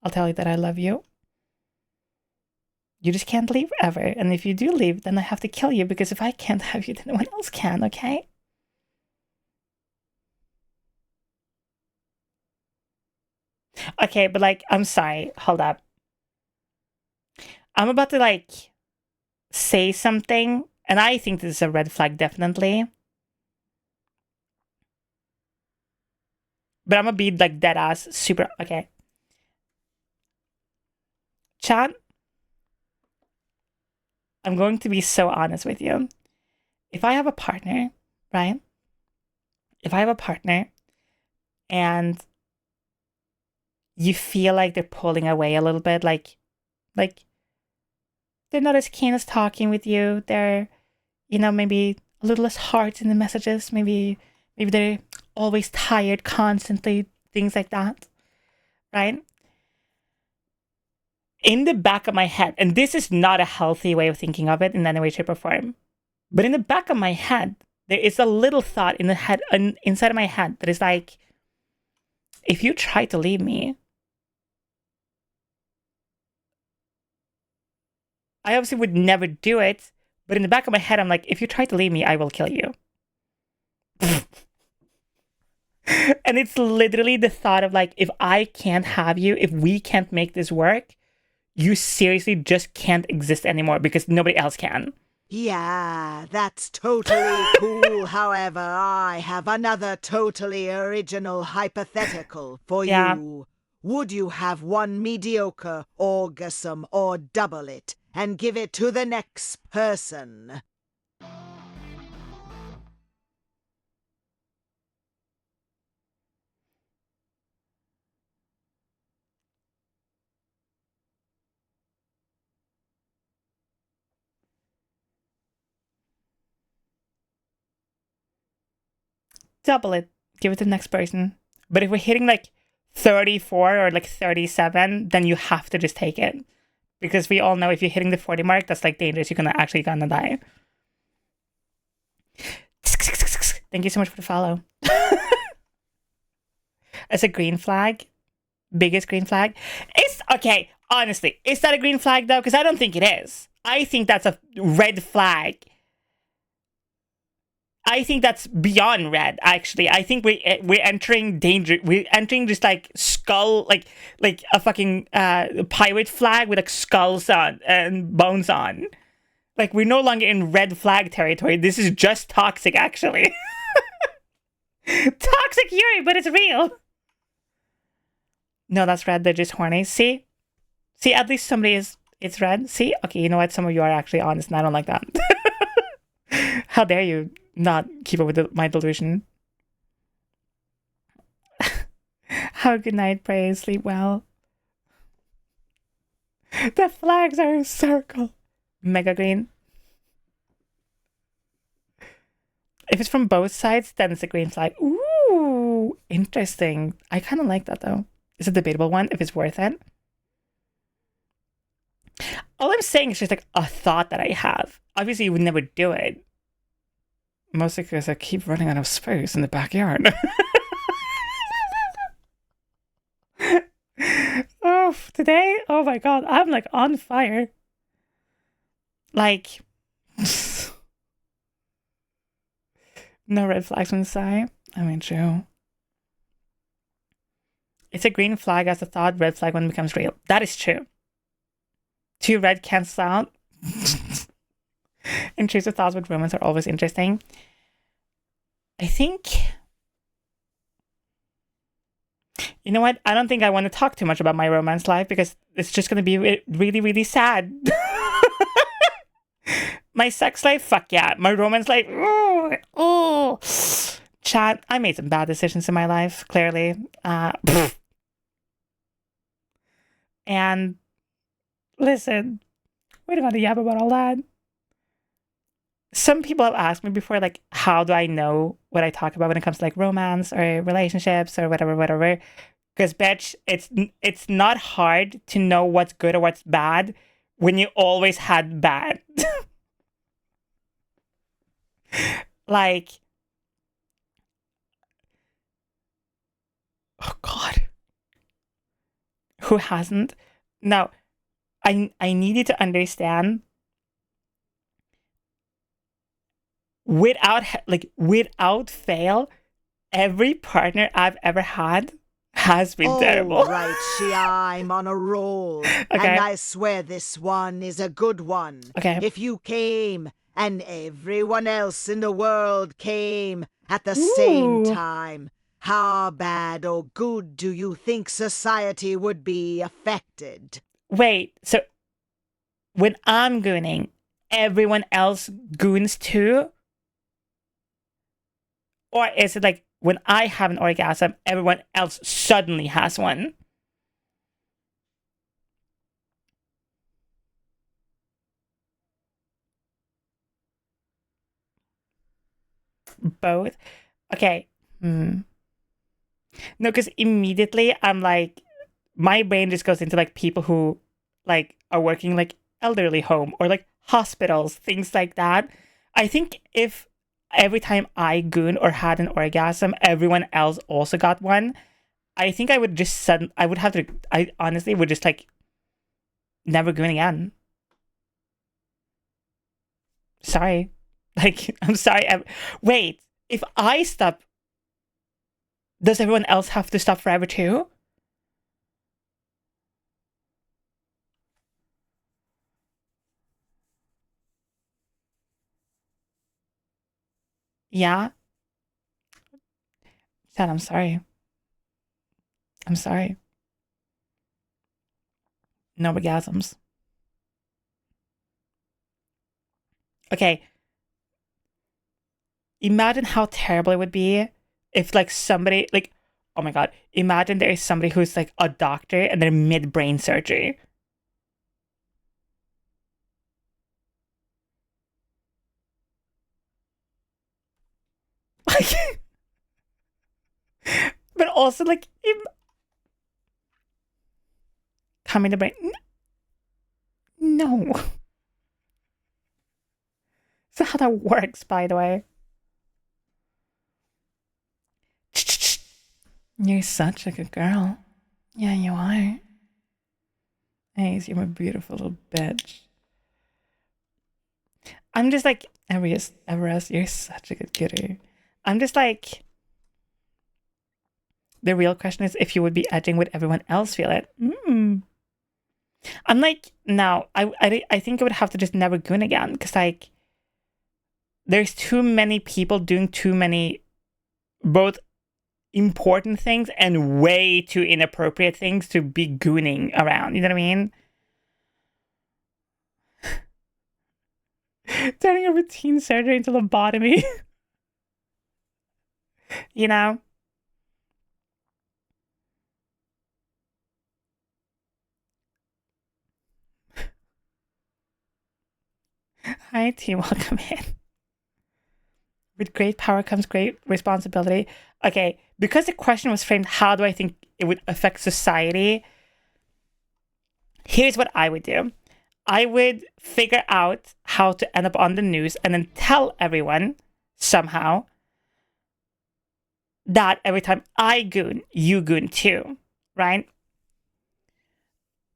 I'll tell you that I love you. You just can't leave ever. And if you do leave, then I have to kill you because if I can't have you, then no one else can, okay? Okay, but like, I'm sorry. Hold up. I'm about to like say something, and I think this is a red flag, definitely. But I'm gonna be like dead ass super. Okay. Chat, I'm going to be so honest with you. If I have a partner, right? If I have a partner and you feel like they're pulling away a little bit, like they're not as keen as talking with you. They're, maybe a little less heart in the messages. Maybe they're always tired constantly, things like that, right? In the back of my head, and this is not a healthy way of thinking of it in any way, shape, or form, but in the back of my head, there is a little thought inside of my head that is like, if you try to leave me, I obviously would never do it, but in the back of my head, I'm like, if you try to leave me, I will kill you. And it's literally the thought of like, if I can't have you, if we can't make this work, you seriously just can't exist anymore because nobody else can. Yeah, that's totally cool. However, I have another totally original hypothetical for you. Would you have one mediocre orgasm or double it and give it to the next person? Double it. Give it to the next person. But if we're hitting like 34 or like 37, then you have to just take it. Because we all know if you're hitting the 40 mark, that's like dangerous. You're gonna die. Thank you so much for the follow. As a green flag, biggest green flag. It's okay. Honestly, is that a green flag though? Because I don't think it is. I think that's a red flag. I think that's beyond red. Actually, I think we're entering danger. We're entering just like skull, like a fucking pirate flag with like skulls on and bones on. Like we're no longer in red flag territory. This is just toxic, actually. Toxic Yuri, but it's real. No, that's red. They're just horny. See, at least somebody is. It's red. See, okay, you know what? Some of you are actually honest, and I don't like that. How dare you not keep up with my delusion? Have a good night, pray, sleep well. The flags are a circle. Mega green. If it's from both sides, then it's a green flag. Ooh, interesting. I kind of like that though. It's a debatable one if it's worth it. All I'm saying is just like a thought that I have. Obviously, you would never do it. Mostly because I keep running out of space in the backyard. Oh, today, oh my god, I'm like on fire. Like, no red flags on the side. I mean, true. It's a green flag as a thought, red flag when it becomes real. That is true. 2 red cancel out. Intrusive thoughts with romance are always interesting. I think... You know what? I don't think I want to talk too much about my romance life because it's just going to be really, really sad. My sex life? Fuck yeah. My romance life? Oh. Chat, I made some bad decisions in my life, clearly. And listen, we don't got to yap about all that. Some people have asked me before, like, how do I know what I talk about when it comes to like romance or relationships or whatever. Because, bitch, it's not hard to know what's good or what's bad when you always had bad. Like, oh God, who hasn't? No, I need you to understand. Without fail, every partner I've ever had has been terrible. Right, I'm on a roll. Okay. And I swear this one is a good one. Okay. If you came and everyone else in the world came at the same time, how bad or good do you think society would be affected? Wait, so when I'm gooning, everyone else goons too? Or is it like when I have an orgasm, everyone else suddenly has one? Both? Okay. No, because immediately I'm like, my brain just goes into like people who like are working like elderly home or like hospitals, things like that. I think if every time I goon or had an orgasm, everyone else also got one, I think I would just I honestly would just like never goon again. Sorry. Like, I'm sorry. Wait, if I stop, does everyone else have to stop forever too? Yeah? Dad, I'm sorry. I'm sorry. No orgasms. Okay. Imagine how terrible it would be if like somebody like, oh my god, imagine there is somebody who's like a doctor and they're mid brain surgery. Like, but also like coming to brain. No. That's not how that works, by the way. You're such a good girl. Yeah, you are. Ace, you're my beautiful little bitch. I'm just like, Everest, you're such a good kidder. I'm just like, the real question is if you would be edging, would everyone else feel it? I'm like, no, I think I would have to just never goon again, because like, there's too many people doing too many both important things and way too inappropriate things to be gooning around. You know what I mean? Turning a routine surgery into lobotomy. You know? Hi, team. Welcome in. With great power comes great responsibility. Okay, because the question was framed, how do I think it would affect society? Here's what I would do. I would figure out how to end up on the news and then tell everyone somehow that every time I goon, you goon too, right?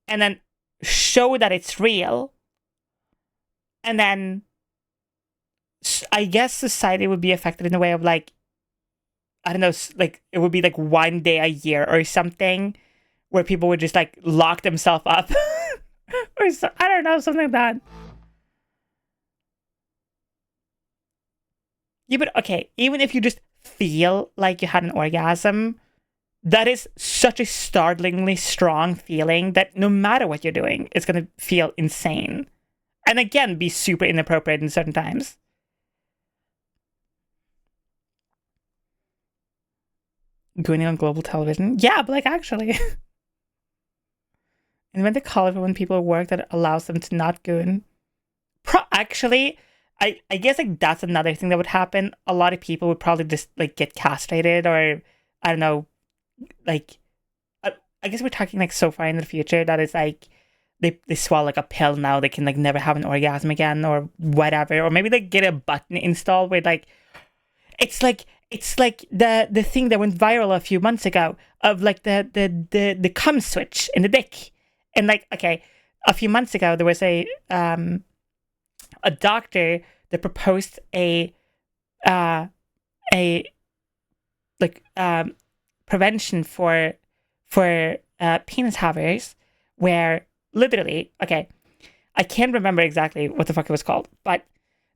And then show that it's real. And then I guess society would be affected in a way of like, I don't know, like it would be like one day a year or something where people would just like lock themselves up. Or so, I don't know, something like that. Yeah, but okay, even if you just feel like you had an orgasm, that is such a startlingly strong feeling that no matter what you're doing, it's going to feel insane. And again, be super inappropriate in certain times. Gooning on global television? Yeah, but like actually. Invent a color for when people work that allows them to not goon. Actually, I guess like that's another thing that would happen. A lot of people would probably just like get castrated, or I don't know, like I guess we're talking like so far in the future that it's like they swallow like a pill now, they can like never have an orgasm again or whatever, or maybe they get a button installed where like it's like the thing that went viral a few months ago of like the cum switch in the dick. And like, okay, a few months ago there was a doctor that proposed a prevention for penis havers, where literally, okay, I can't remember exactly what the fuck it was called, but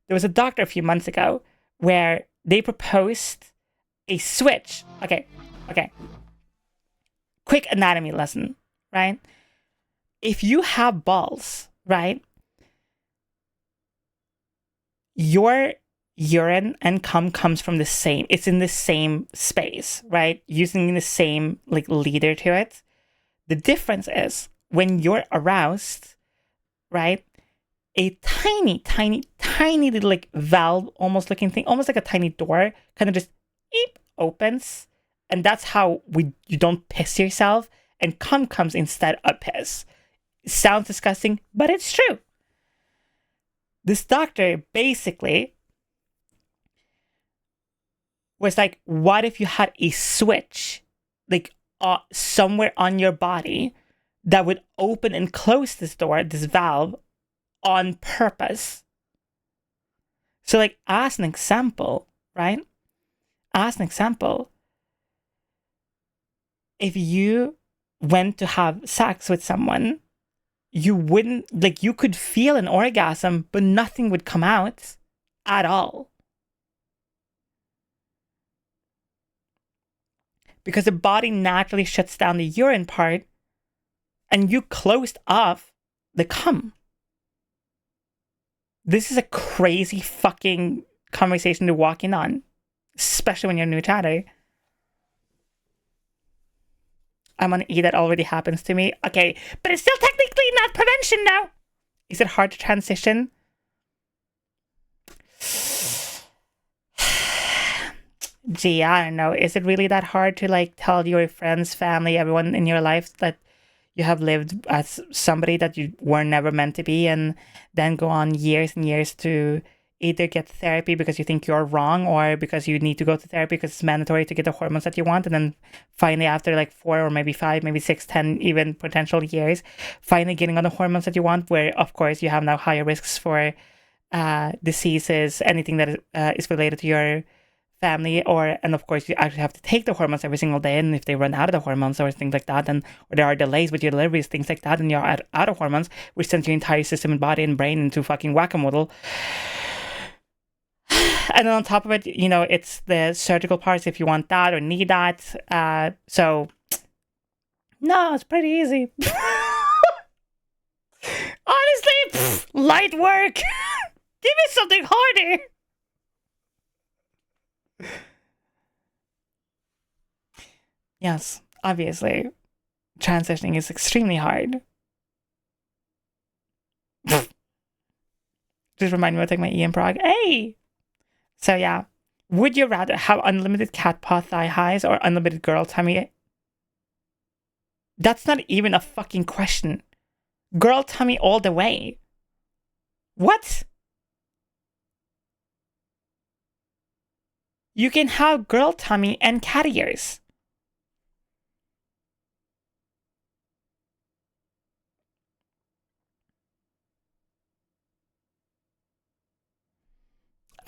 there was a doctor a few months ago where they proposed a switch. Okay. Quick anatomy lesson, right? If you have balls, right, your urine and cum comes from the same, it's in the same space, right? Using the same like leader to it. The difference is when you're aroused, right, a tiny little like valve almost looking thing, almost like a tiny door, kind of just opens, and that's how you don't piss yourself, and cum comes instead of piss. It sounds disgusting, but it's true. This doctor basically was like, what if you had a switch like somewhere on your body that would open and close this door, this valve, on purpose? So like, as an example, right? As an example, if you went to have sex with someone, you wouldn't, like, you could feel an orgasm, but nothing would come out at all. Because the body naturally shuts down the urine part and you closed off the cum. This is a crazy fucking conversation to walk in on, especially when you're a new chatter. I'm on E, that already happens to me. Okay, but it's still technically not prevention now. Is it hard to transition? Gee, I don't know. Is it really that hard to like tell your friends, family, everyone in your life that you have lived as somebody that you were never meant to be, and then go on years and years to either get therapy because you think you're wrong or because you need to go to therapy because it's mandatory to get the hormones that you want. And then finally, after like 4 or maybe 5, maybe 6, 10, even potential years, finally getting on the hormones that you want, where of course you have now higher risks for diseases, anything that is related to your family, and of course you actually have to take the hormones every single day, and if they run out of the hormones or things like that, or there are delays with your deliveries, things like that, and you're out of hormones, which sends your entire system and body and brain into fucking whack-a-mole. And then on top of it, it's the surgical parts if you want that or need that. So no, it's pretty easy. Honestly, light work. Give me something harder. Yes, obviously, transitioning is extremely hard. Just remind me to take my E in Prague. Hey! So yeah, would you rather have unlimited cat paw thigh highs or unlimited girl tummy? That's not even a fucking question. Girl tummy all the way. What? You can have girl tummy and cat ears.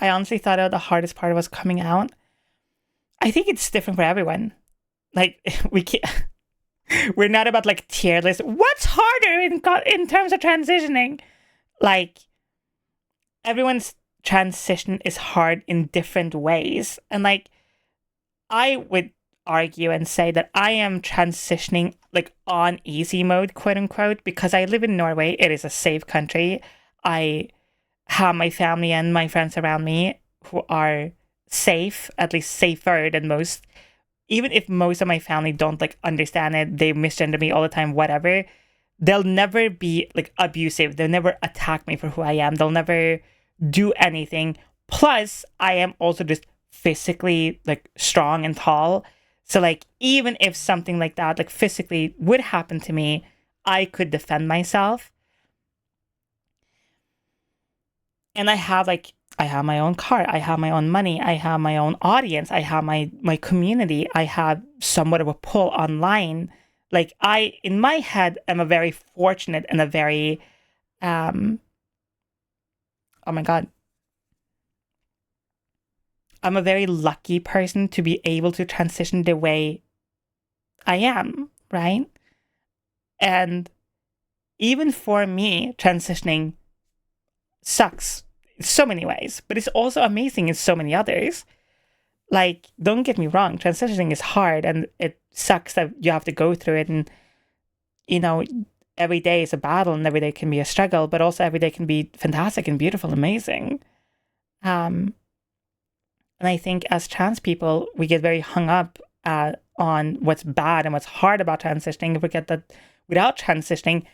I honestly thought the hardest part was coming out. I think it's different for everyone. Like, we can't... We're not about like tier list. What's harder in terms of transitioning? Like, everyone's transition is hard in different ways. And like, I would argue and say that I am transitioning like on easy mode, quote unquote, because I live in Norway. It is a safe country. I have my family and my friends around me who are safe, at least safer than most. Even if most of my family don't like understand it, they misgender me all the time, whatever, they'll never be like abusive. They'll never attack me for who I am. They'll never do anything. Plus, I am also just physically like strong and tall. So like, even if something like that, like physically would happen to me, I could defend myself. And I have my own car, I have my own money, I have my own audience, I have my community, I have somewhat of a pull online. Like, I, in my head, am a very fortunate and a very, oh my God. I'm a very lucky person to be able to transition the way I am, right? And even for me, transitioning sucks in so many ways, but it's also amazing in so many others. Like, don't get me wrong, transitioning is hard and it sucks that you have to go through it, and every day is a battle and every day can be a struggle, but also every day can be fantastic and beautiful, amazing. And I think as trans people, we get very hung up on what's bad and what's hard about transitioning. We forget that without transitioning,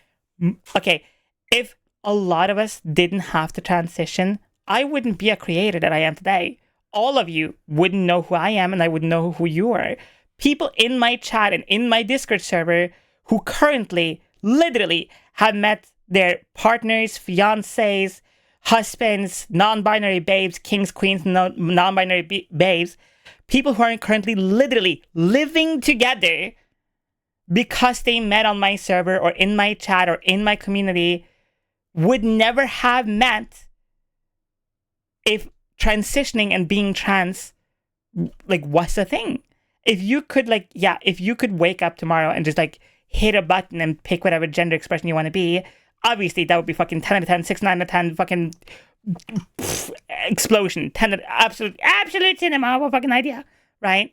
okay, if a lot of us didn't have to transition, I wouldn't be a creator that I am today. All of you wouldn't know who I am, and I wouldn't know who you are. People in my chat and in my Discord server who currently, literally, have met their partners, fiancés, husbands, non-binary babes, kings, queens, non-binary babes, people who are currently literally living together because they met on my server or in my chat or in my community, would never have met if transitioning and being trans like was a thing. If you could if you could wake up tomorrow and just like hit a button and pick whatever gender expression you want to be, obviously that would be fucking 10 out of 10, 6, 9 out of 10, fucking explosion, 10 out of absolute cinema, what fucking idea, right?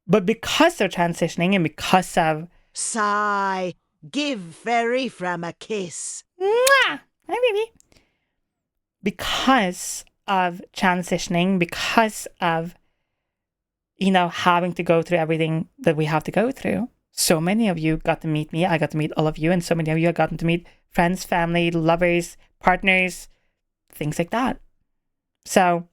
But because of transitioning and because of Sigh, give fairy from a kiss. Mwah! Hi, baby. Because of transitioning, because of, having to go through everything that we have to go through, so many of you got to meet me. I got to meet all of you, and so many of you have gotten to meet friends, family, lovers, partners, things like that. So,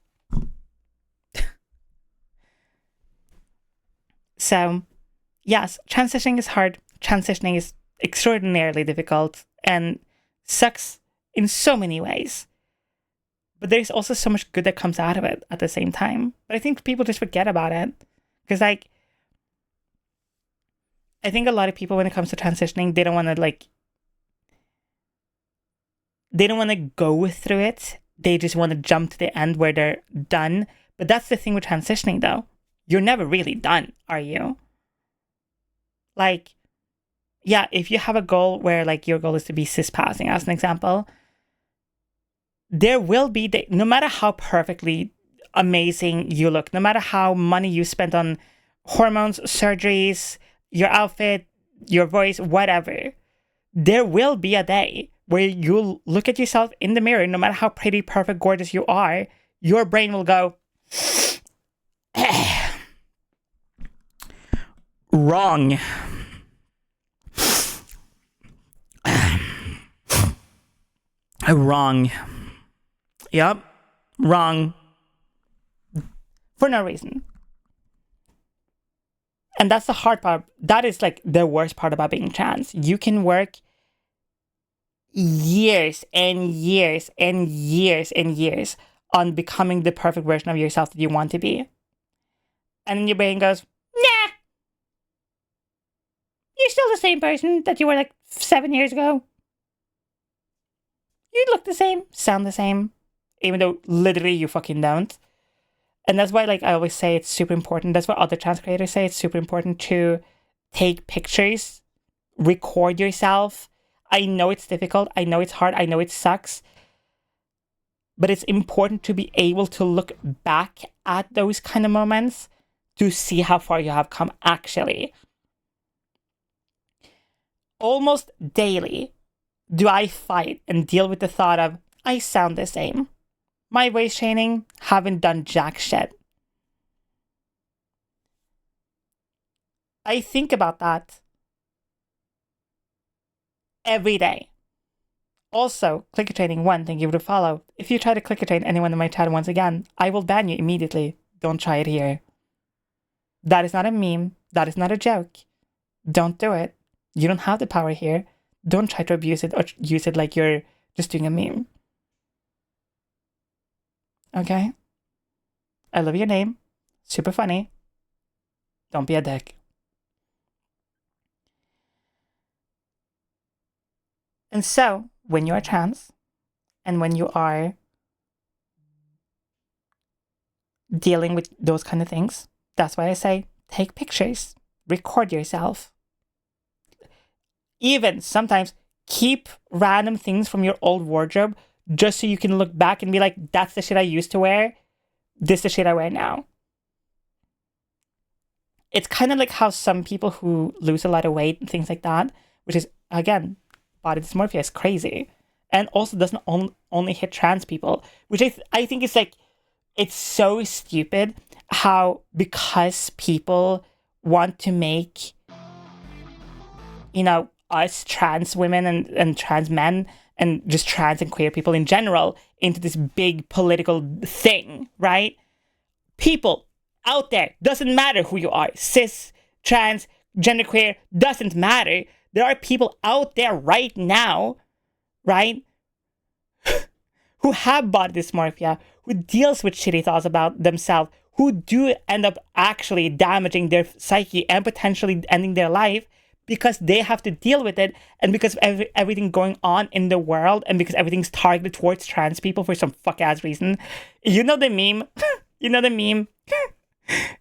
yes, transitioning is hard. Transitioning is extraordinarily difficult and sucks in so many ways. But there's also so much good that comes out of it at the same time. But I think people just forget about it. Because, like, I think a lot of people, when it comes to transitioning, they don't want to, like, they don't want to go through it. They just want to jump to the end where they're done. But that's the thing with transitioning, though. You're never really done, are you? Like, yeah, if you have a goal where, like, your goal is to be cis-passing, as an example, there will be, no matter how perfectly amazing you look, no matter how money you spent on hormones, surgeries, your outfit, your voice, whatever, there will be a day where you'll look at yourself in the mirror, no matter how pretty, perfect, gorgeous you are, your brain will go, wrong. Wrong. Yep. Wrong. For no reason. And that's the hard part. That is like the worst part about being trans. You can work years and years and years and years on becoming the perfect version of yourself that you want to be. And then your brain goes, nah. You're still the same person that you were like 7 years ago. You look the same, sound the same, even though literally you fucking don't. And that's why, like, I always say it's super important. That's what other trans creators say. It's super important to take pictures, record yourself. I know it's difficult. I know it's hard. I know it sucks. But it's important to be able to look back at those kind of moments to see how far you have come actually. Almost daily do I fight and deal with the thought of, I sound the same. My voice training, haven't done jack shit. I think about that every day. Also, clicker training 1, thank you for the follow. If you try to clicker train anyone in my chat once again, I will ban you immediately. Don't try it here. That is not a meme. That is not a joke. Don't do it. You don't have the power here. Don't try to abuse it or use it like you're just doing a meme. Okay? I love your name. Super funny. Don't be a dick. And so, when you are trans, and when you are dealing with those kind of things, that's why I say, take pictures, record yourself. Even sometimes keep random things from your old wardrobe just so you can look back and be like, that's the shit I used to wear. This is the shit I wear now. It's kind of like how some people who lose a lot of weight and things like that, which is, again, body dysmorphia is crazy. And also doesn't only hit trans people, which I think is like, it's so stupid how because people want to make, you know, us trans women and trans men and just trans and queer people in general into this big political thing, right? People out there, doesn't matter who you are, cis, trans, genderqueer, doesn't matter. There are people out there right now, right, who have body dysmorphia, who deals with shitty thoughts about themselves, who do end up actually damaging their psyche and potentially ending their life because they have to deal with it, and because of everything going on in the world, and because everything's targeted towards trans people for some fuck-ass reason. You know the meme? You know the meme?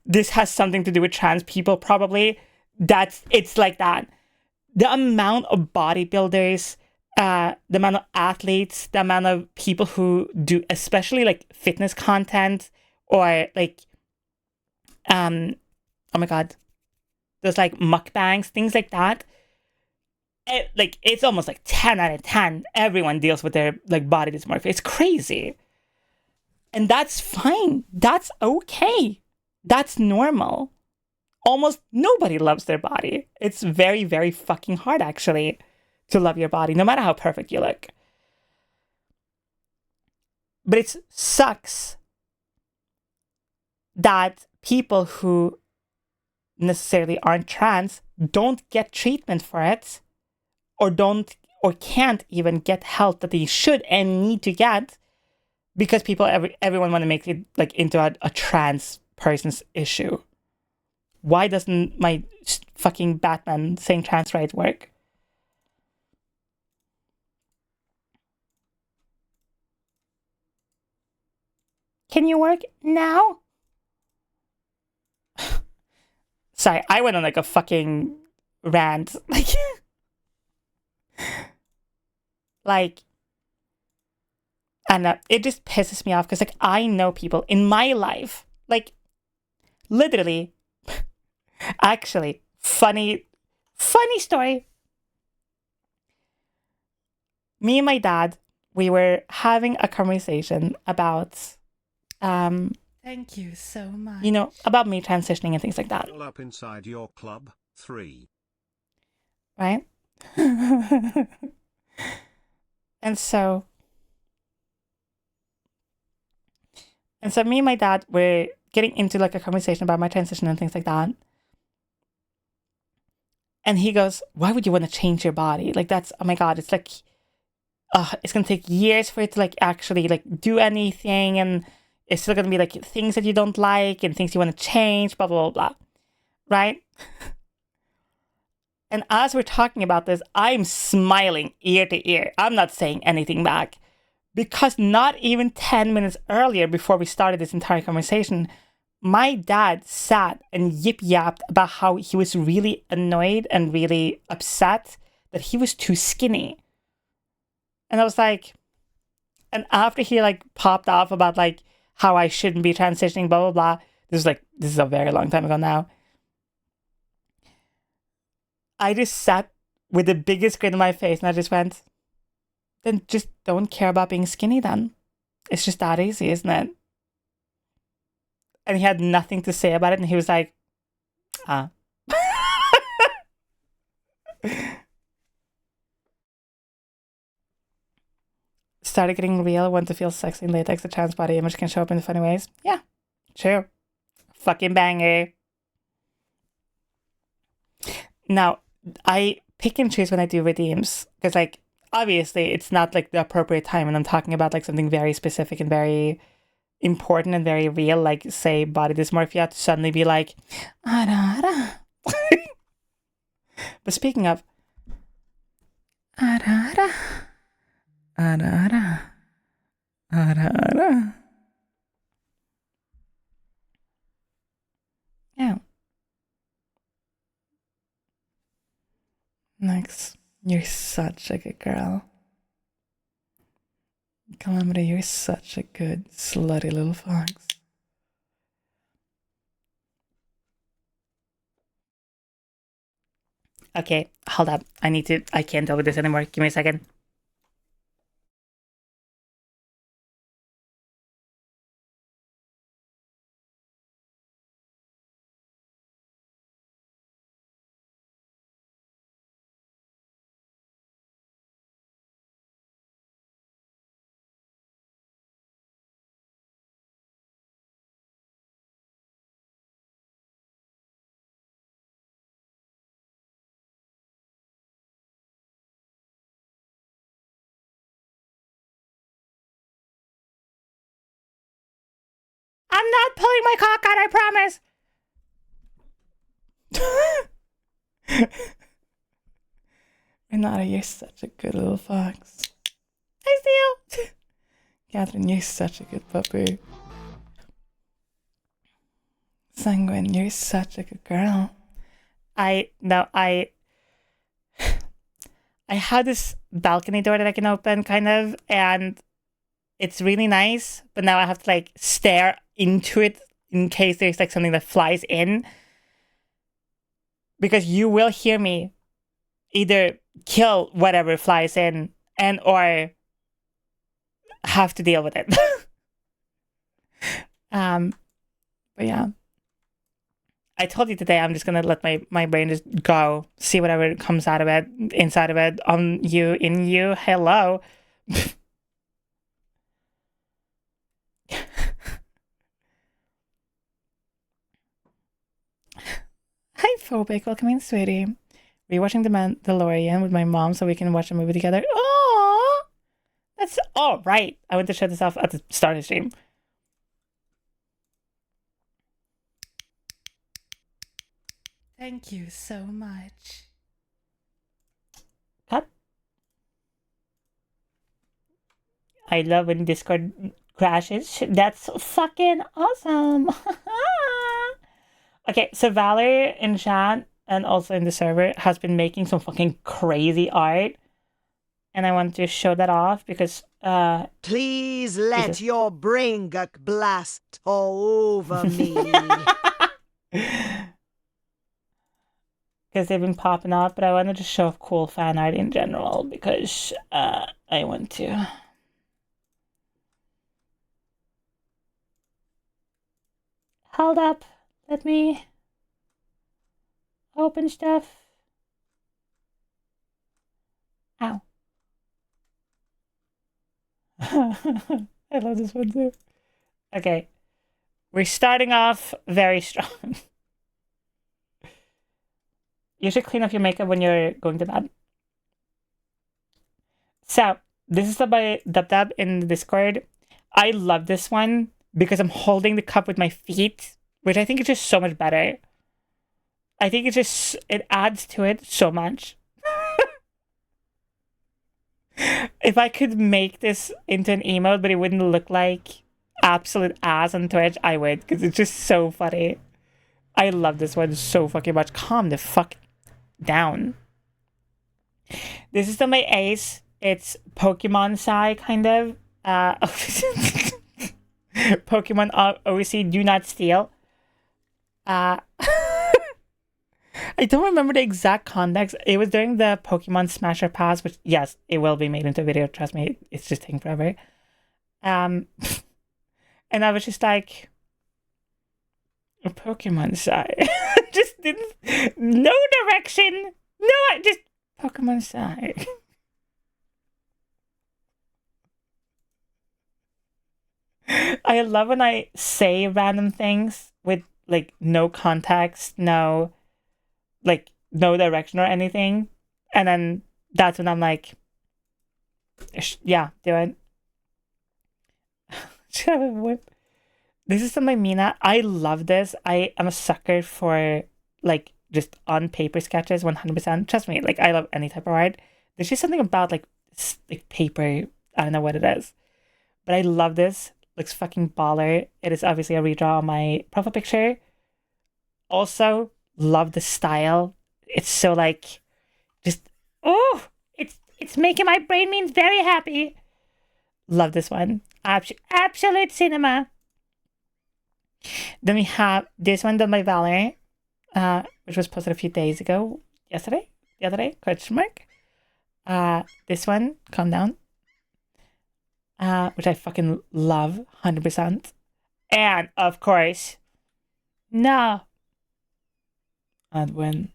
This has something to do with trans people, probably. It's like that. The amount of bodybuilders, the amount of athletes, the amount of people who do, especially like fitness content, or like, oh my god, those like mukbangs, things like that. It's almost like 10 out of 10. Everyone deals with their like body dysmorphia. It's crazy. And that's fine. That's okay. That's normal. Almost nobody loves their body. It's very, very fucking hard, actually, to love your body, no matter how perfect you look. But it sucks that people who necessarily aren't trans don't get treatment for it, or can't even get help that they should and need to get, because everyone want to make it like into a trans person's issue. Why doesn't my fucking Batman saying trans rights work? Can you work now? Sorry, I went on like a fucking rant. Like, and it just pisses me off because like I know people in my life, like literally, actually, funny story. Me and my dad, we were having a conversation about Thank you so much. you know, about me transitioning and things like that. All up inside your club. 3. Right? And so me and my dad were getting into like a conversation about my transition and things like that. And he goes, why would you want to change your body? Like that's, oh my God, it's like, it's going to take years for it to like actually like do anything. And it's still going to be like things that you don't like and things you want to change, blah, blah, blah, blah. Right? And as we're talking about this, I'm smiling ear to ear. I'm not saying anything back. Because not even 10 minutes earlier, before we started this entire conversation, my dad sat and yip-yapped about how he was really annoyed and really upset that he was too skinny. And I was like, and after he like popped off about like how I shouldn't be transitioning, blah, blah, blah. This is a very long time ago now. I just sat with the biggest grin on my face and I just went, then just don't care about being skinny then. It's just that easy, isn't it? And he had nothing to say about it and he was like, ah. Started getting real, want to feel sexy in latex, the trans body image can show up in funny ways. Yeah, true. Fucking banger. Now, I pick and choose when I do redeems because, like, obviously it's not like the appropriate time when I'm talking about like something very specific and very important and very real, like say body dysmorphia, to suddenly be like, ara, ara. But speaking of, ara, ara, ara, ara, ara, ara. Yeah. Next, you're such a good girl. Calamity, you're such a good, slutty little fox. Okay, hold up. I can't deal with this anymore. Give me a second. I'm not pulling my cock out, I promise. Renata, you're such a good little fox. Hi, Seal. Catherine, you're such a good puppy. Sanguine, you're such a good girl. I have this balcony door that I can open, kind of, and it's really nice, but now I have to like stare into it in case there's like something that flies in. Because you will hear me either kill whatever flies in and or have to deal with it. But yeah. I told you today I'm just gonna let my brain just go, see whatever comes out of it, inside of it, on you, in you. Hello. Hi, Phobic. Welcome in, sweetie. Rewatching The Mandalorian with my mom so we can watch a movie together. Oh, That's all right. I went to shut this off at the start of the stream. Thank you so much. Cut. I love when Discord crashes. That's fucking awesome. Okay, so Valor in chat and also in the server has been making some fucking crazy art. And I want to show that off because Please let Jesus. your brain guk blast all over me. Because they've been popping up, but I wanted to show off cool fan art in general because I want to. Hold up. Let me open stuff. Ow. I love this one too. Okay. We're starting off very strong. You should clean up your makeup when you're going to bed. So, this is by Dub in the Discord. I love this one because I'm holding the cup with my feet, which I think is just so much better. I think it adds to it so much. If I could make this into an emote, but it wouldn't look like absolute ass on Twitch, I would, because it's just so funny. I love this one so fucking much. Calm the fuck down. This is the my ace. It's Pokemon Sai, kind of. Pokemon OC Do Not Steal. I don't remember the exact context. It was during the Pokemon Smasher Pass, which, yes, it will be made into a video. Trust me, it's just taking forever. And I was just like, a Pokemon Sai. Just didn't, no direction. No, just Pokemon Sai. I love when I say random things with like no context, no direction or anything, and then that's when I'm like, yeah, do it. Should have a whip. This is something Mina. I love this. I am a sucker for like just on paper sketches, 100%. Trust me, like I love any type of art. There's just something about like paper. I don't know what it is, but I love this. Looks fucking baller. It is obviously a redraw on my profile picture. Also, love the style. It's so like, just it's making my brain means very happy. Love this one. Absolute cinema. Then we have this one done by Valor, which was posted a few days ago. The other day, question mark. This one, calm down. Which I fucking love, 100%. And, of course, no. Adwin.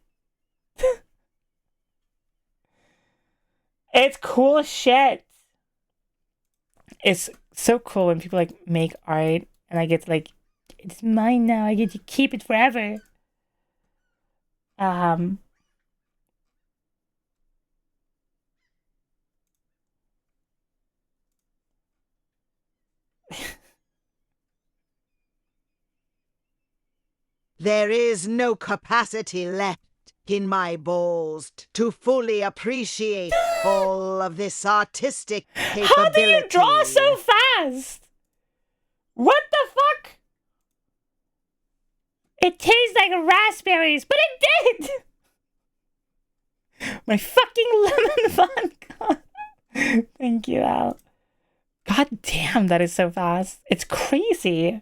It's cool as shit. It's so cool when people like make art and I get to like, it's mine now. I get to keep it forever. There is no capacity left in my balls to fully appreciate all of this artistic capability. How do you draw so fast? What the fuck? It tastes like raspberries, but it did! My fucking lemon vodka. Thank you, Al. God damn, that is so fast. It's crazy.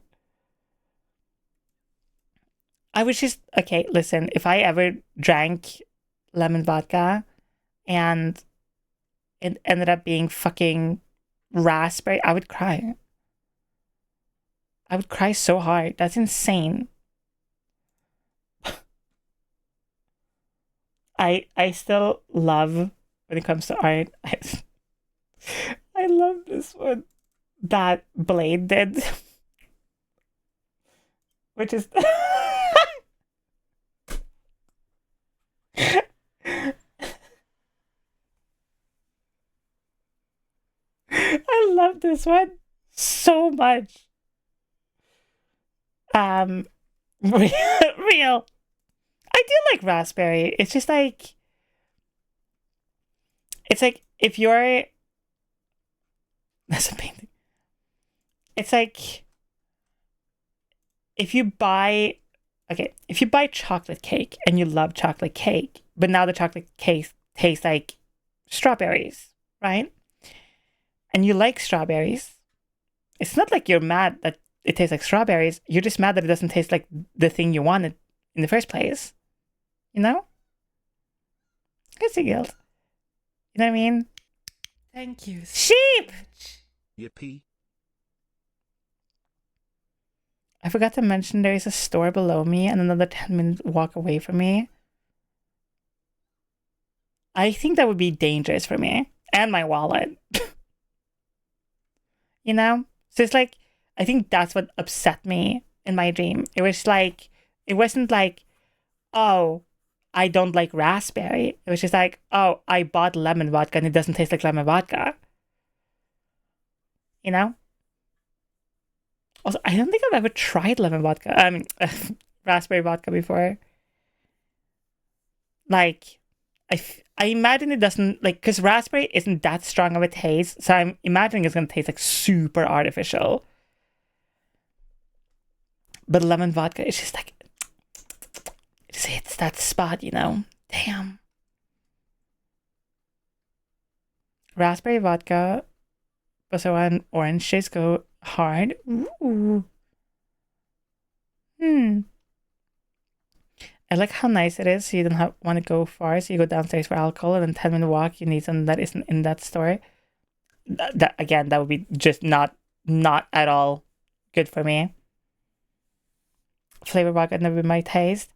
I was just, okay, listen, if I ever drank lemon vodka and it ended up being fucking raspberry, I would cry. I would cry so hard. That's insane. I still love when it comes to art. I love this one that Blade did, which is love this one so much. Real. I do like raspberry. It's just like, it's like if you're, that's amazing. It's like if you buy, okay, if you buy chocolate cake and you love chocolate cake, but now the chocolate cake tastes like strawberries, right? And you like strawberries. It's not like you're mad that it tastes like strawberries. You're just mad that it doesn't taste like the thing you wanted in the first place. You know? It's a guilt. You know what I mean? Thank you. Sheep! Yippee. I forgot to mention there is a store below me and another 10-minute walk away from me. I think that would be dangerous for me and my wallet. You know? So it's like, I think that's what upset me in my dream. It was like, it wasn't like, oh, I don't like raspberry. It was just like, oh, I bought lemon vodka and it doesn't taste like lemon vodka. You know? Also, I don't think I've ever tried lemon vodka. I mean, raspberry vodka before. Like, I imagine it doesn't, like, because raspberry isn't that strong of a taste, so I'm imagining it's going to taste, like, super artificial. But lemon vodka is just, like, it just hits that spot, you know? Damn. Raspberry vodka, so on orange juice go hard. Ooh. I like how nice it is. So you don't want to go far. So you go downstairs for alcohol, and then 10-minute walk. You need something that isn't in that store. That again, that would be just not at all good for me. Flavor vodka never been my taste.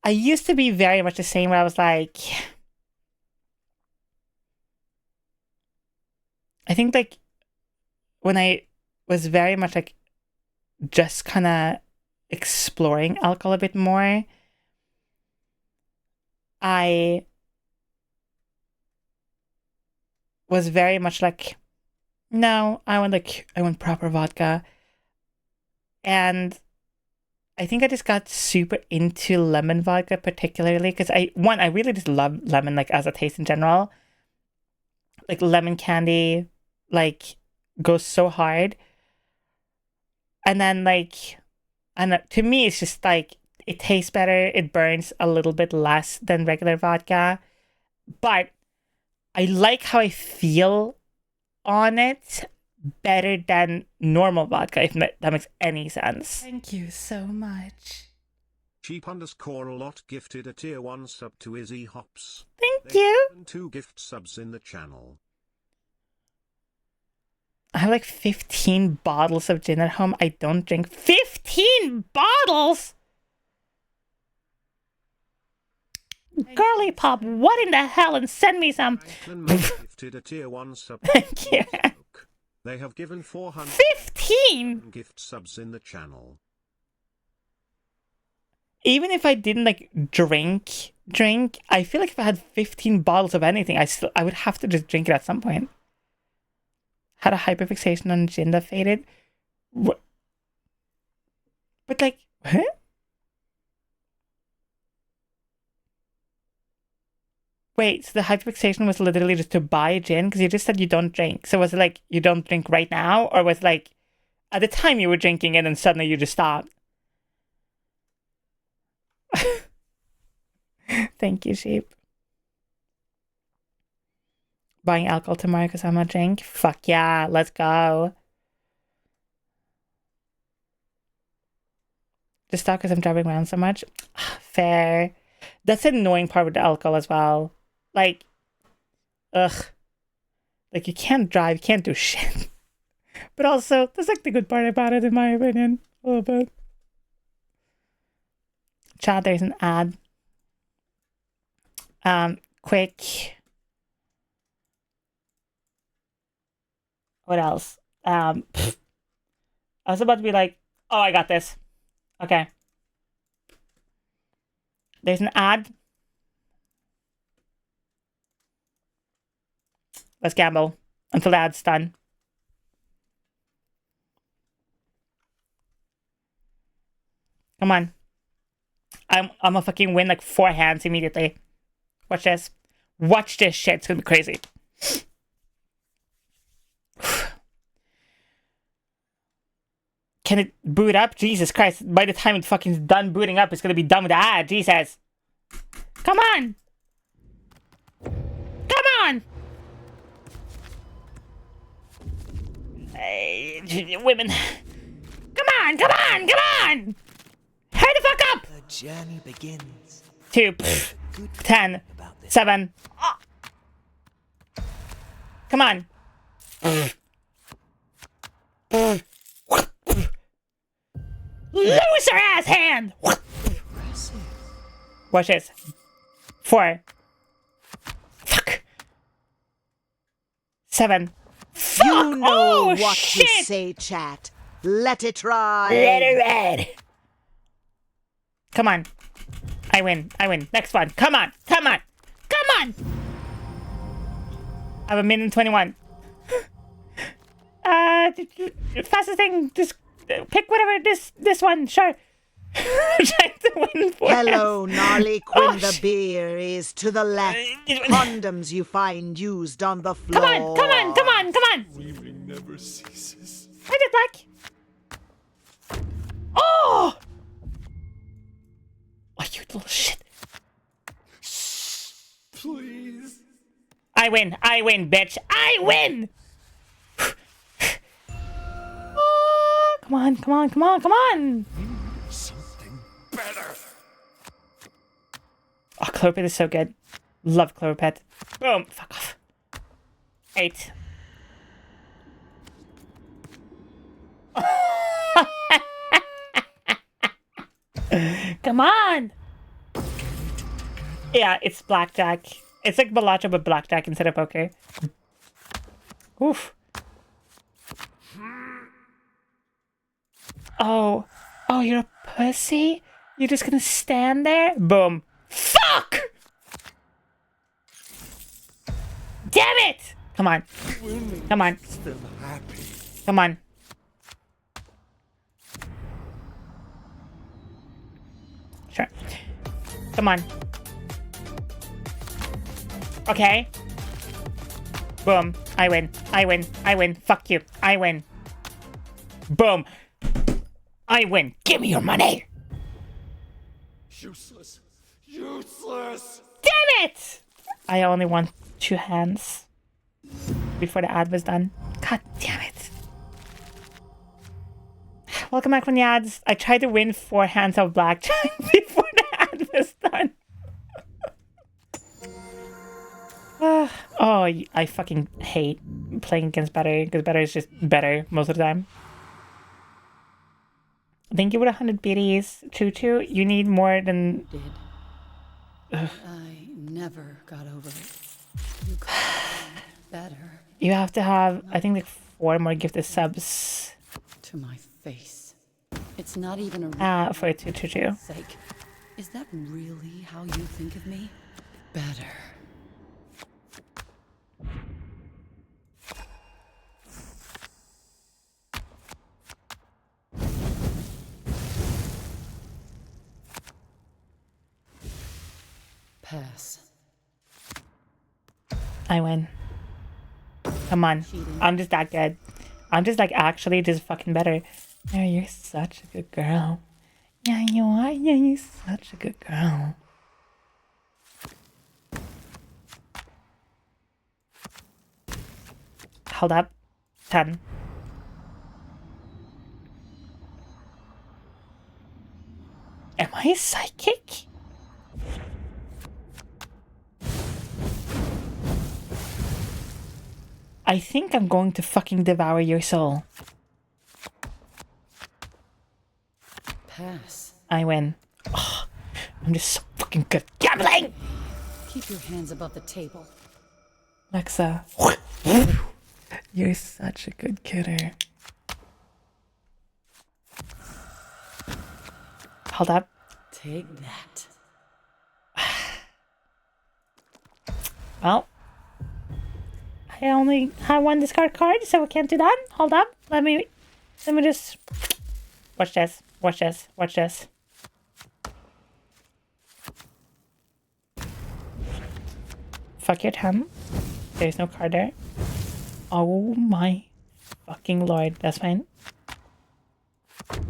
I used to be very much the same. Where I was like, I think like when I was very much like just kind of exploring alcohol a bit more, I was very much like, no, I want proper vodka. And I think I just got super into lemon vodka particularly because I really just love lemon like as a taste in general. Like lemon candy like goes so hard. And then like, and to me it's just like it tastes better, it burns a little bit less than regular vodka. But I like how I feel on it better than normal vodka, if that makes any sense. Thank you so much. Cheap_a_lot gifted a tier 1 sub to Izzy Hops. Thank you. 2 gift subs in the channel. I have like 15 bottles of gin at home. I don't drink 15 bottles! Girly Pop, what in the hell? And send me some. Gifted a tier 1 sub. Thank you. They have given 15 gift subs in the channel. Even if I didn't like drink, I feel like if I had 15 bottles of anything, I would have to just drink it at some point. Had a hyperfixation on gin that faded. What? But like, huh? Wait, so the hyperfixation was literally just to buy gin? Because you just said you don't drink. So was it like you don't drink right now? Or was it like at the time you were drinking and then suddenly you just stopped? Thank you, sheep. Buying alcohol tomorrow because I'm a drink? Fuck yeah, let's go. Just stop because I'm driving around so much. Fair. That's the annoying part with the alcohol as well. Like, ugh. Like, you can't drive, you can't do shit. But also, that's like the good part about it, in my opinion. A little bit. Chat, there's an ad. Quick. What else? I was about to be like, oh, I got this. Okay. There's an ad. Let's gamble until the ad's done. Come on. I'm gonna fucking win like 4 hands immediately. Watch this. Watch this shit. It's gonna be crazy. Can it boot up? Jesus Christ. By the time it fucking done booting up, it's gonna be done with the ad. Jesus. Come on. Come on. Women. Come on, come on, come on. Hurry the fuck up. The journey begins. 2, 10, 7. Come on. Lose her ass hand. Watch this. 4. Fuck. 7. Fuck. You know Oh, what shit. you say, chat. Let it ride. Let her ride. Come on. I win. I win. Next one. Come on. Come on. Come on. I have 1,021,000. Fastest thing. Just pick whatever. This one. Sure. I'm trying to win 4 Hello, hands. Gnarly Quinn Oh, the beer is to the left. Condoms you find used on the floor. Come on. Come on. Come on. Come on. Weaving never ceases. I did black. Oh! Oh, you little shit. Please. I win, bitch. I win! Oh, come on, come on, come on, come on! Something better. Oh, Cloverpet is so good. Love Cloverpet. Boom, fuck off. 8. Come on! Yeah, it's blackjack. It's like bellagio but blackjack instead of poker. Oof. Oh. Oh, you're a pussy? You're just gonna stand there? Boom. Fuck! Damn it! Come on. Come on. Still happy. Come on. Sure. Come on. Okay. Boom. I win. I win. I win. Fuck you. I win. Boom. I win. Give me your money. Useless. Useless. Damn it! I only won 2 hands before the ad was done. God damn it. Welcome back from the ads. I tried to win 4 hands of blackjack before the ad was done. Oh, I fucking hate playing against better because better is just better most of the time. Thank you with 100 biddies. Choo-choo, you need more than... Did. I never got over it. You could have been better You have to have, I think, like 4 more gifted subs to my face. It's not even a for it to choo-choo. sake. Is that really how you think of me? Better. Pass. I win. Come on. I'm just that good. I'm just like actually just fucking better. Yeah, you're such a good girl. Yeah, you are. Yeah, you're such a good girl. Hold up. 10. Am I psychic? I think I'm going to fucking devour your soul. Pass. I win. Oh, I'm just so fucking good at gambling! Keep your hands above the table. Alexa. You're such a good kidder. Hold up. Take that. Well, I only have 1 discard card, so I can't do that. Hold up. Let me just watch this. Watch this. Watch this. Fuck your 10. There's no card there. Oh my fucking lord. That's fine. Put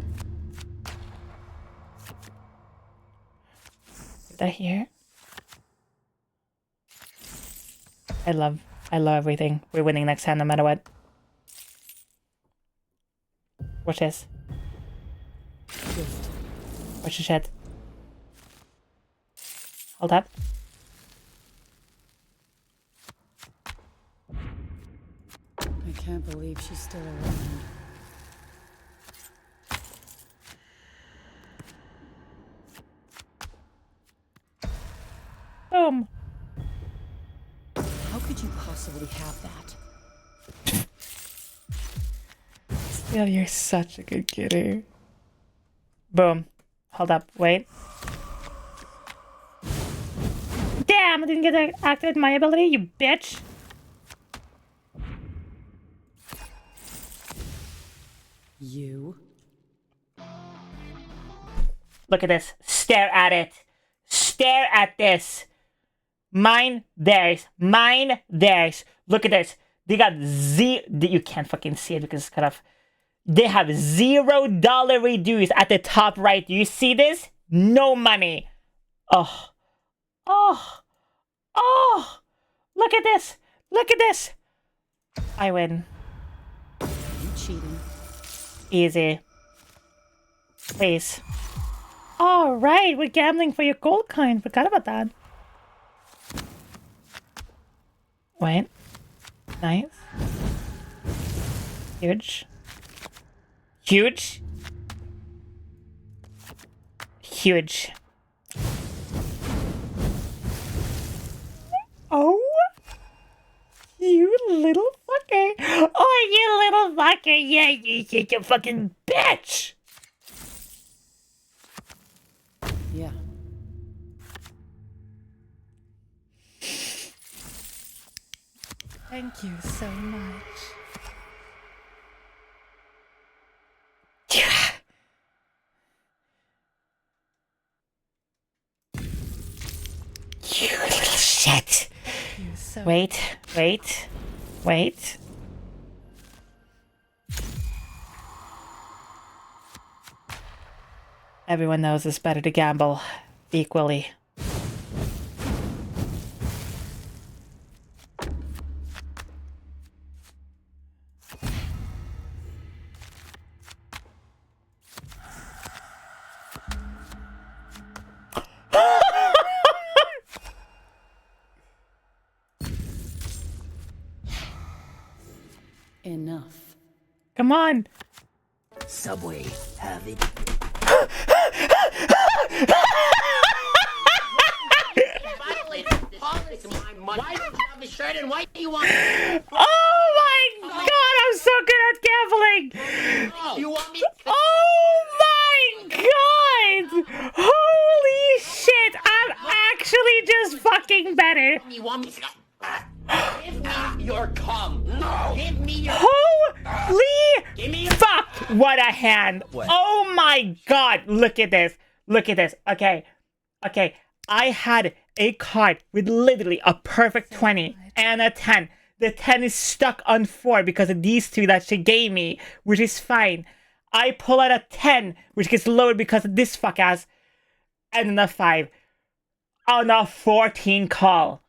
that here. I love everything. We're winning next hand no matter what. Watch this. Watch the shit. Hold up. I can't believe she's still around. Boom. How could you possibly have that? Yeah, you're such a good kidder. Boom. Hold up. Wait. Damn! I didn't get to activate my ability, you bitch! You? Look at this. Stare at it. Stare at this. Mine, theirs. Mine, theirs. Look at this. They got you can't fucking see it because it's cut off. They have $0 reduce at the top right. Do you see this? No money. Oh. Oh. Oh. Look at this. Look at this. I win. You cheating. Easy. Please. All right, we're gambling for your gold coin. Forgot about that. Wait. Nice. Huge. Huge. Huge. Oh. You little fucker. Oh, you little fucker. Yeah, you fucking bitch. Yeah. Thank you so much. You little shit. You so Wait. Everyone knows it's better to gamble equally. Enough. Come on. Subway, have it. Why don't you have a shirt and why do you want Oh my god, I'm so good at gambling! you want me Oh my god! Holy shit, I'm actually just fucking better. you want me to give me your cum. No. Give me your Holy give me your fuck! What a hand! Oh my god! Look at this! Look at this! Okay. I had a card with literally a perfect 20 and a 10. The 10 is stuck on 4 because of these two that she gave me, which is fine. I pull out a 10, which gets lowered because of this fuck ass, and then a 5 on a 14 call.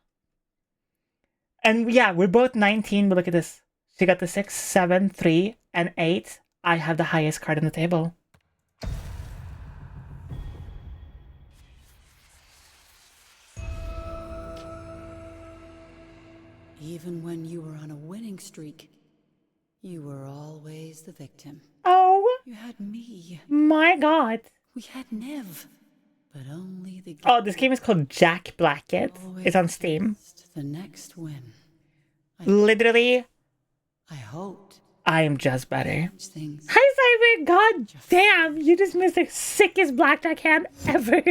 And yeah, we're both 19, but look at this. She got the 6, 7, 3, and 8. I have the highest card on the table. Even when you were on a winning streak, you were always the victim. Oh You had me. my god. We had Nev. But only the Oh, this game is called Jack Blackett. It's on Steam. the next win. Literally, I hoped I am just better. things. Hi, Simon! God damn! You just missed the sickest blackjack hand ever.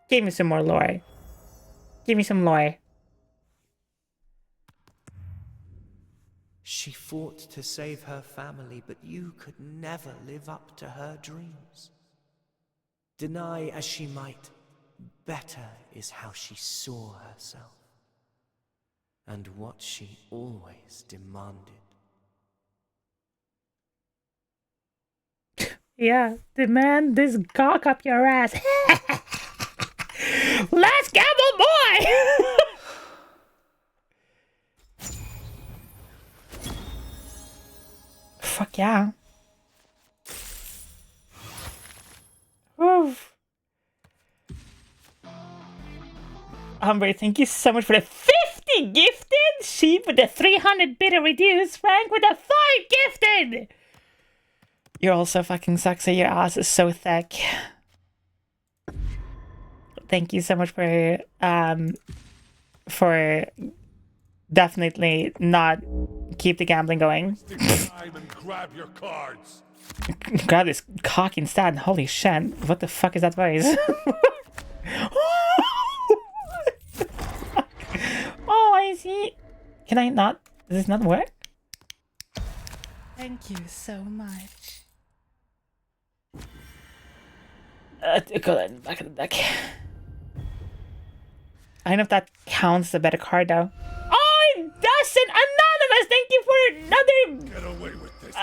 Give me some more lore. Give me some lore. She fought to save her family, but you could never live up to her dreams. Deny as she might, better is how she saw herself, and what she always demanded. Yeah, demand this cock up your ass. Let's gamble, boy! Fuck yeah. Oof. Amber, thank you so much for the 50 gifted. Sheep with the 300 bit of reduced. Frank with the 5 gifted. You're also fucking sexy. Your ass is so thick. Thank you so much for definitely not keep the gambling going. Take time and grab your cards. Grab this cock instead. Holy shit. What the fuck is that voice? Oh, I see. Can I not? Does this not work? Thank you so much. Go in the back of the deck. I don't know if that counts as a better card though. Oh, it doesn't! Anonymous! Thank you for another Get away with this.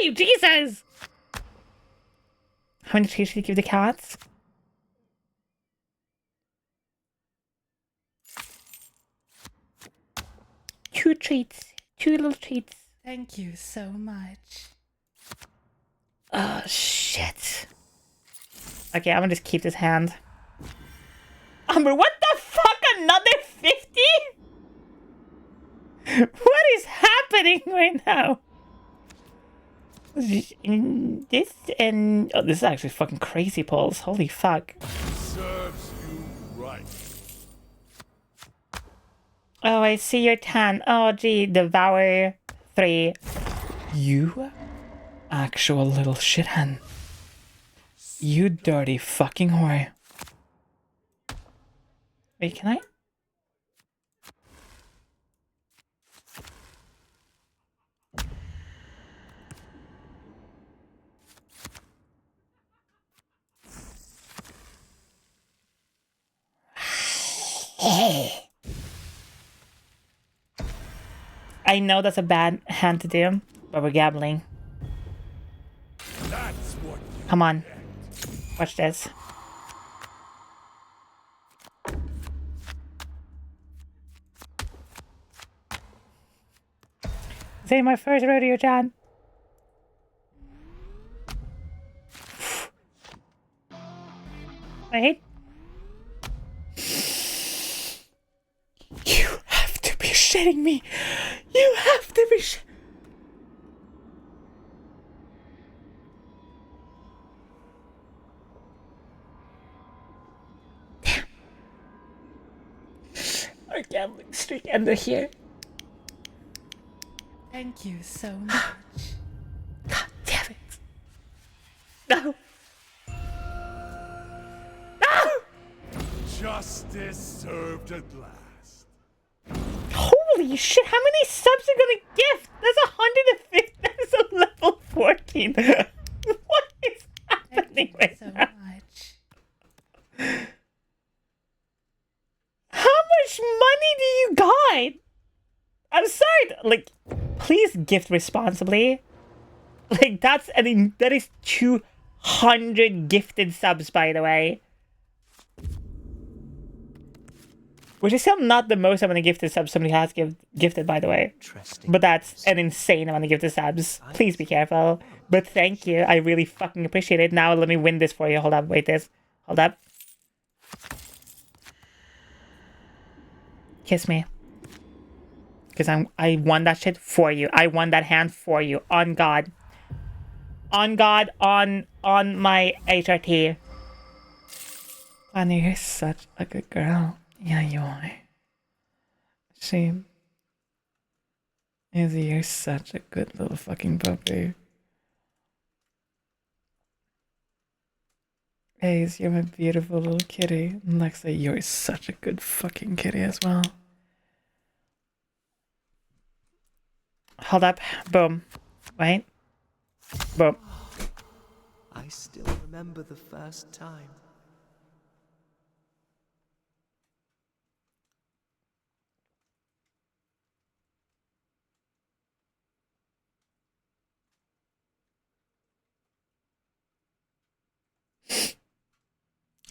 5! Jesus! How many treats should you give the cats? Two treats. 2 little treats. Thank you so much. Oh, shit. Okay, I'm gonna just keep this hand. Amber, what the fuck? Another 50? What is happening right now? This and... Oh, this is actually fucking crazy pulls. Holy fuck. Serves you right. Oh, I see your tan. Oh, gee. Devour 3. You actual little shithand. You dirty fucking whore. Wait, can I? I know that's a bad hand to do, but we're gambling. That's what you Come on. Watch this. This ain't my first rodeo, John. Wait. You have to be shitting me. You have to be Damn. Our gambling streak ended here. Thank you so much. God damn it. No. No! Justice served at last. Holy shit, how many subs are gonna gift? That's 150. That's a level 14. What is happening right So now? much. How much money do you got? I'm sorry. Like, please gift responsibly. Like, that is 200 gifted subs, by the way. Which is still not the most amount of gifted subs somebody has gifted, by the way. Interesting. But that's an insane amount of gifted subs. Please be careful. But thank you. I really fucking appreciate it. Now let me win this for you. Hold up. Wait this. Hold up. Kiss me. Because I won that shit for you. I won that hand for you. On God. On God. On my HRT. Annie, you're such a good girl. Yeah, you are. Shame. Izzy, you're such a good little fucking puppy. Ace, you're my beautiful little kitty. And Lexa, you're such a good fucking kitty as well. Hold up. Boom. Wait. Boom. I still remember remember the first time.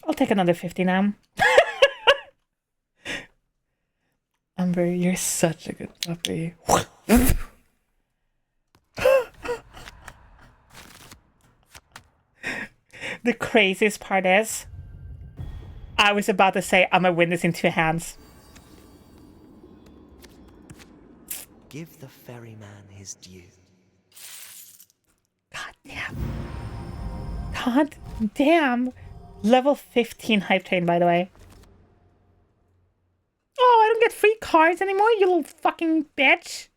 I'll take another 50 now. Amber, you're such a good puppy. The craziest part is, I was about to say I'm a win this in 2 hands. Give the ferryman his due. God damn. God damn. Level 15 hype train, by the way. Oh, I don't get free cards anymore, you little fucking bitch.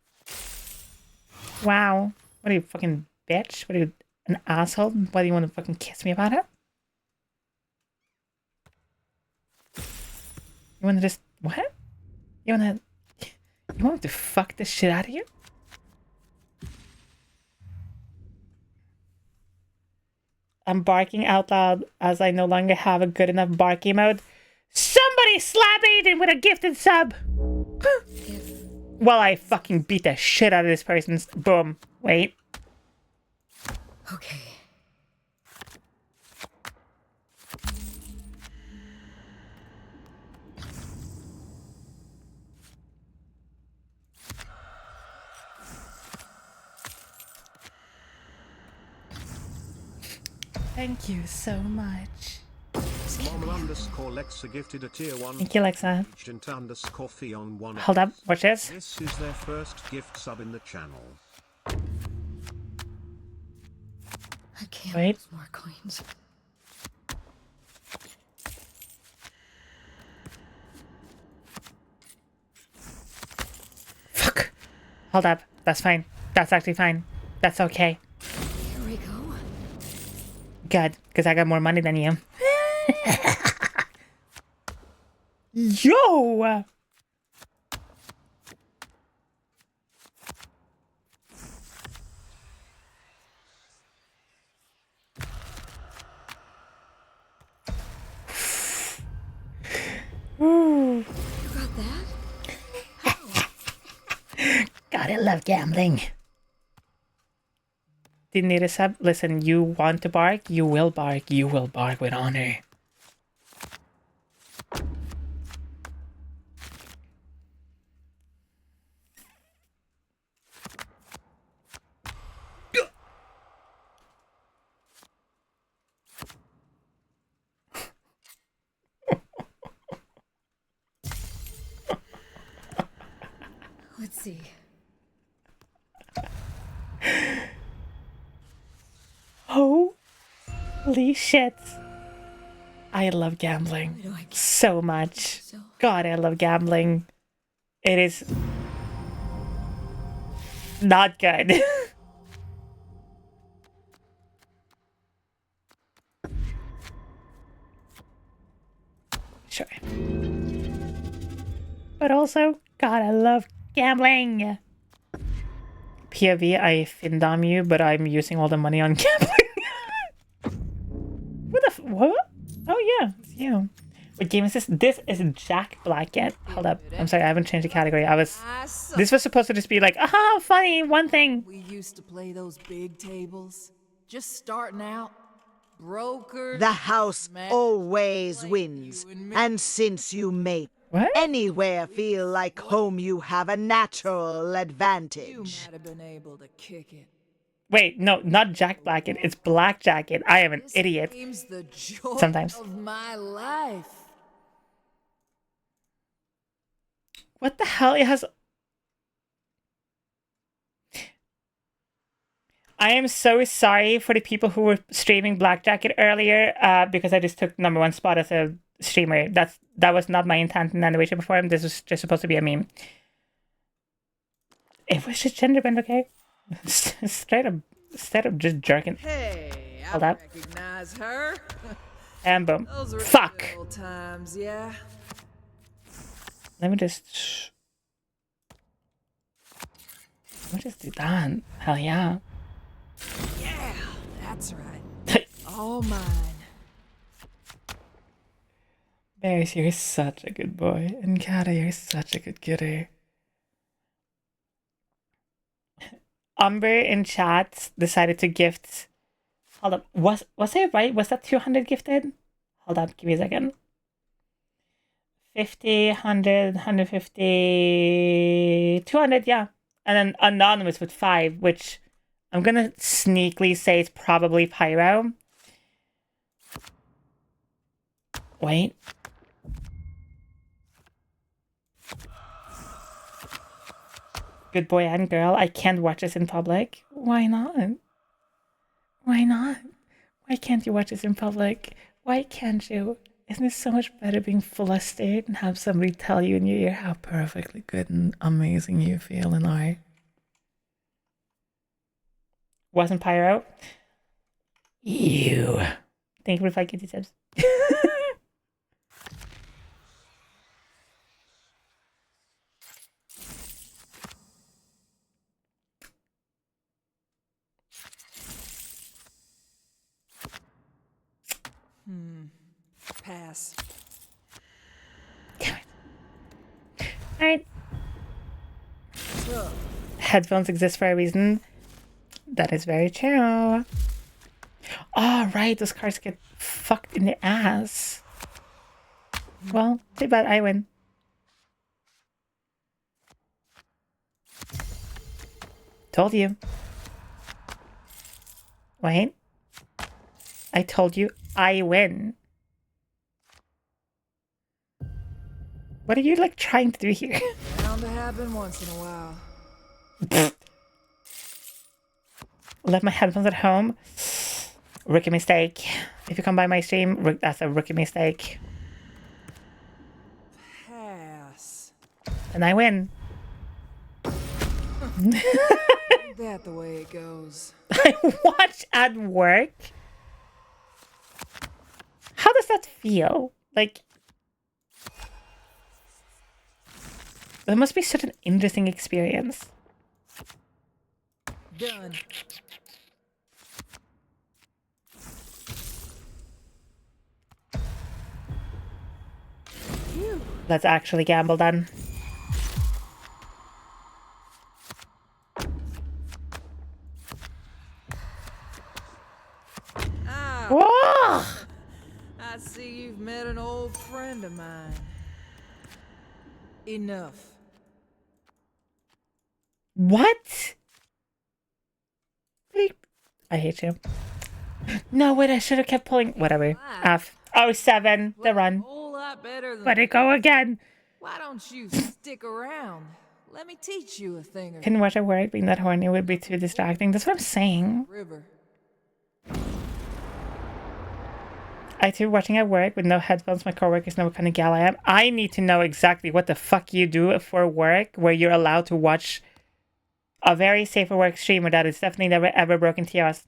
Wow. What are you, fucking bitch? What are you, an asshole? Why do you want to fucking kiss me about it? You want to just... What? You want me to fuck the shit out of you? I'm barking out loud as I no longer have a good enough bark mode. Somebody slap Aiden with a gifted sub! While I fucking beat the shit out of this person's... Boom. Wait. Okay. Thank you so much. Mom_Lexa gifted a tier 1. Thank you, Lexa. _Fee on 1. Hold up. Watch this. This is their first gift sub in the channel. I can't Wait. lose more coins. Fuck. Hold up. That's fine. That's actually fine. That's okay. Here we go. Good, because I got more money than you. Yo! Ooh. You got that? Gotta love gambling. Didn't need a sub? Listen, you want to bark? You will bark. You will bark with honor. Let's see. Holy shit. I love gambling so much. God, I love gambling. It is not good. Sure. But also, God, I love gambling. POV, I findom you, but I'm using all the money on gambling. What? Oh yeah, it's you. What game is this? This is Jack Blackett. Hold up. I'm sorry, I haven't changed the category. This was supposed to just be like, aha, funny, one thing. We used to play those big tables. Just starting out. Broker. The house always wins. And since you make anywhere feel like home, you have a natural advantage. You might have been able to kick it. Wait, no, not Jack Blackett. It's Black Jacket. I am an idiot. The joy Sometimes. of my life. What the hell? It has... I am so sorry for the people who were streaming Black Jacket earlier, because I just took #1 spot as a streamer. That was not my intent in any way, shape, or form. This was just supposed to be a meme. It was just gender bend, okay? Straight up just jerking. Hey, Hold I up. recognize her. And boom. Those were Fuck! good old times, yeah. Let me just do that. Hell yeah. Yeah, that's right. All mine. Barris, you're such a good boy. And Kata, you're such a good kitty. Umber in chat decided to gift. Hold up. Was it right? Was that 200 gifted? Hold up. Give me a second. 50, 100, 150, 200, yeah. And then Anonymous with 5, which I'm gonna sneakily say it's probably Pyro. Wait. Good boy and girl, I can't watch this in public. Why not? Why not? Why can't you watch this in public? Why can't you? Isn't it so much better being flustered and have somebody tell you in your ear how perfectly good and amazing you feel and are? Wasn't Pyro? You. Thank you for 5 kitty tips. Pass. Damn it. Alright. Look. Headphones exist for a reason. That is very true. Oh, right. Those cards get fucked in the ass. Well, too bad I win. Told you. Wait. I told you I win. What are you like trying to do here? Bound to happen once in a while. Left my headphones at home. Rookie mistake. If you come by my stream, that's a rookie mistake. Pass. And I win. Ain't that the way it goes? I watch at work. How does that feel? Like, that must be such an interesting experience. Done. Let's actually gamble then. Ah, Whoa! I see you've met an old friend of mine. Enough. What? I hate you. No, wait, I should have kept pulling. Whatever. F. Oh, 7. The A run. whole lot better than. Let it go again. Why don't you stick around? Let me teach you a thing or Can watch at work being that horny would be too distracting. That's what I'm saying. river. I too watching at work with no headphones. My coworkers know what kind of gal I am. I need to know exactly what the fuck you do for work where you're allowed to watch a very safe for work streamer that is definitely never ever broken TOS.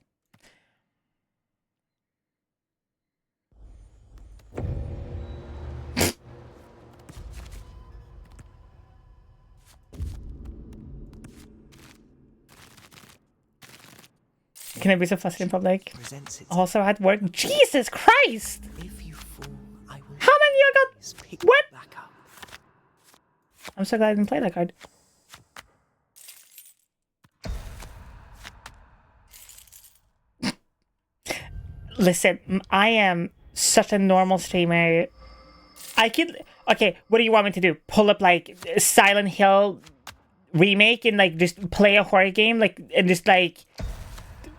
Can I be so flustered in public? Presents its Also at work? Jesus Christ! If you fall, I will How many you got? always pick What? you back up. I'm so glad I didn't play that card. Listen, I am such a normal streamer. I could... Okay, what do you want me to do? Pull up, like, Silent Hill remake and, like, just play a horror game? Like, and just, like,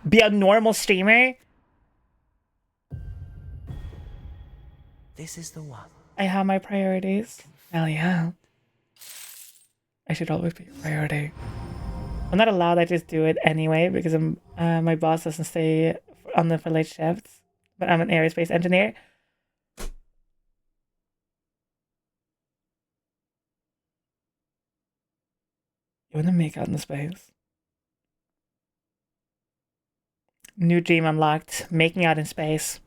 be a normal streamer? This is the one. I have my priorities. Hell yeah. I should always be a priority. I'm not allowed, I just do it anyway because I'm my boss doesn't stay on the for late shifts. But I'm an aerospace engineer. You wanna make out in the space? New dream unlocked. Making out in space.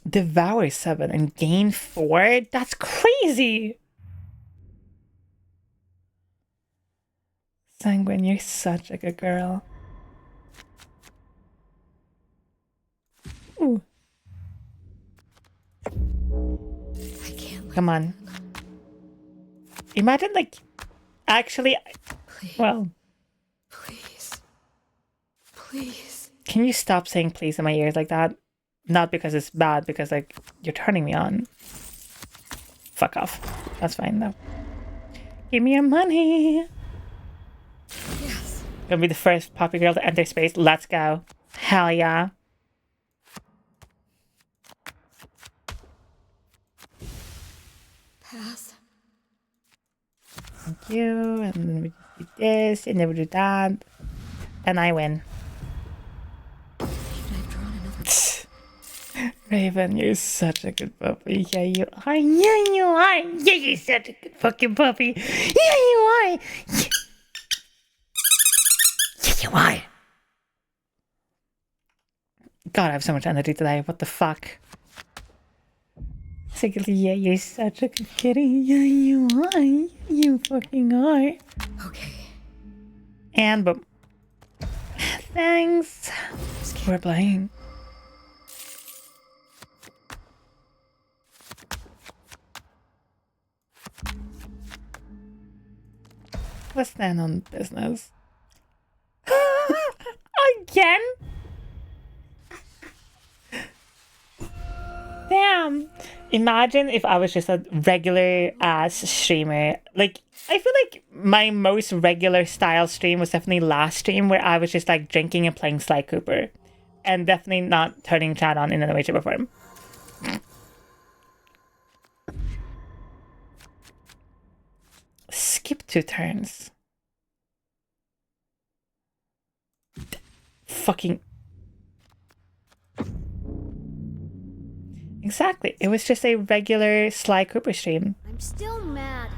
Devour 7 and gain 4? That's crazy! Sanguine, you're such a good girl. Ooh. I can't let Come on. Imagine, like, actually, Please. well, Please. Please. can you stop saying please in my ears like that? Not because it's bad, because, like, you're turning me on. Fuck off. That's fine, though. Give me your money. Yes. Gonna be the first poppy girl to enter space. Let's go. Hell yeah. Pass. Thank you. And then we do this, and then we do that. And I win. Should I have drawn another? Raven, you're such a good puppy. Yeah, you are. Yeah, you are. Yeah, you're such a good fucking puppy. Yeah, you are. Yeah, yeah you are. God, I have so much energy today. What the fuck? Secretly, yeah, you're such a good kitty. Yeah, you are. You fucking are. Okay. And boom. Thanks. We're playing. Let's stand on business. Again? Damn. Imagine if I was just a regular ass streamer. Like, I feel like my most regular style stream was definitely last stream where I was just like drinking and playing Sly Cooper. And definitely not turning chat on in any way, shape, or form. Skip 2 turns. Fucking. Exactly. It was just a regular Sly Cooper stream. I'm still mad.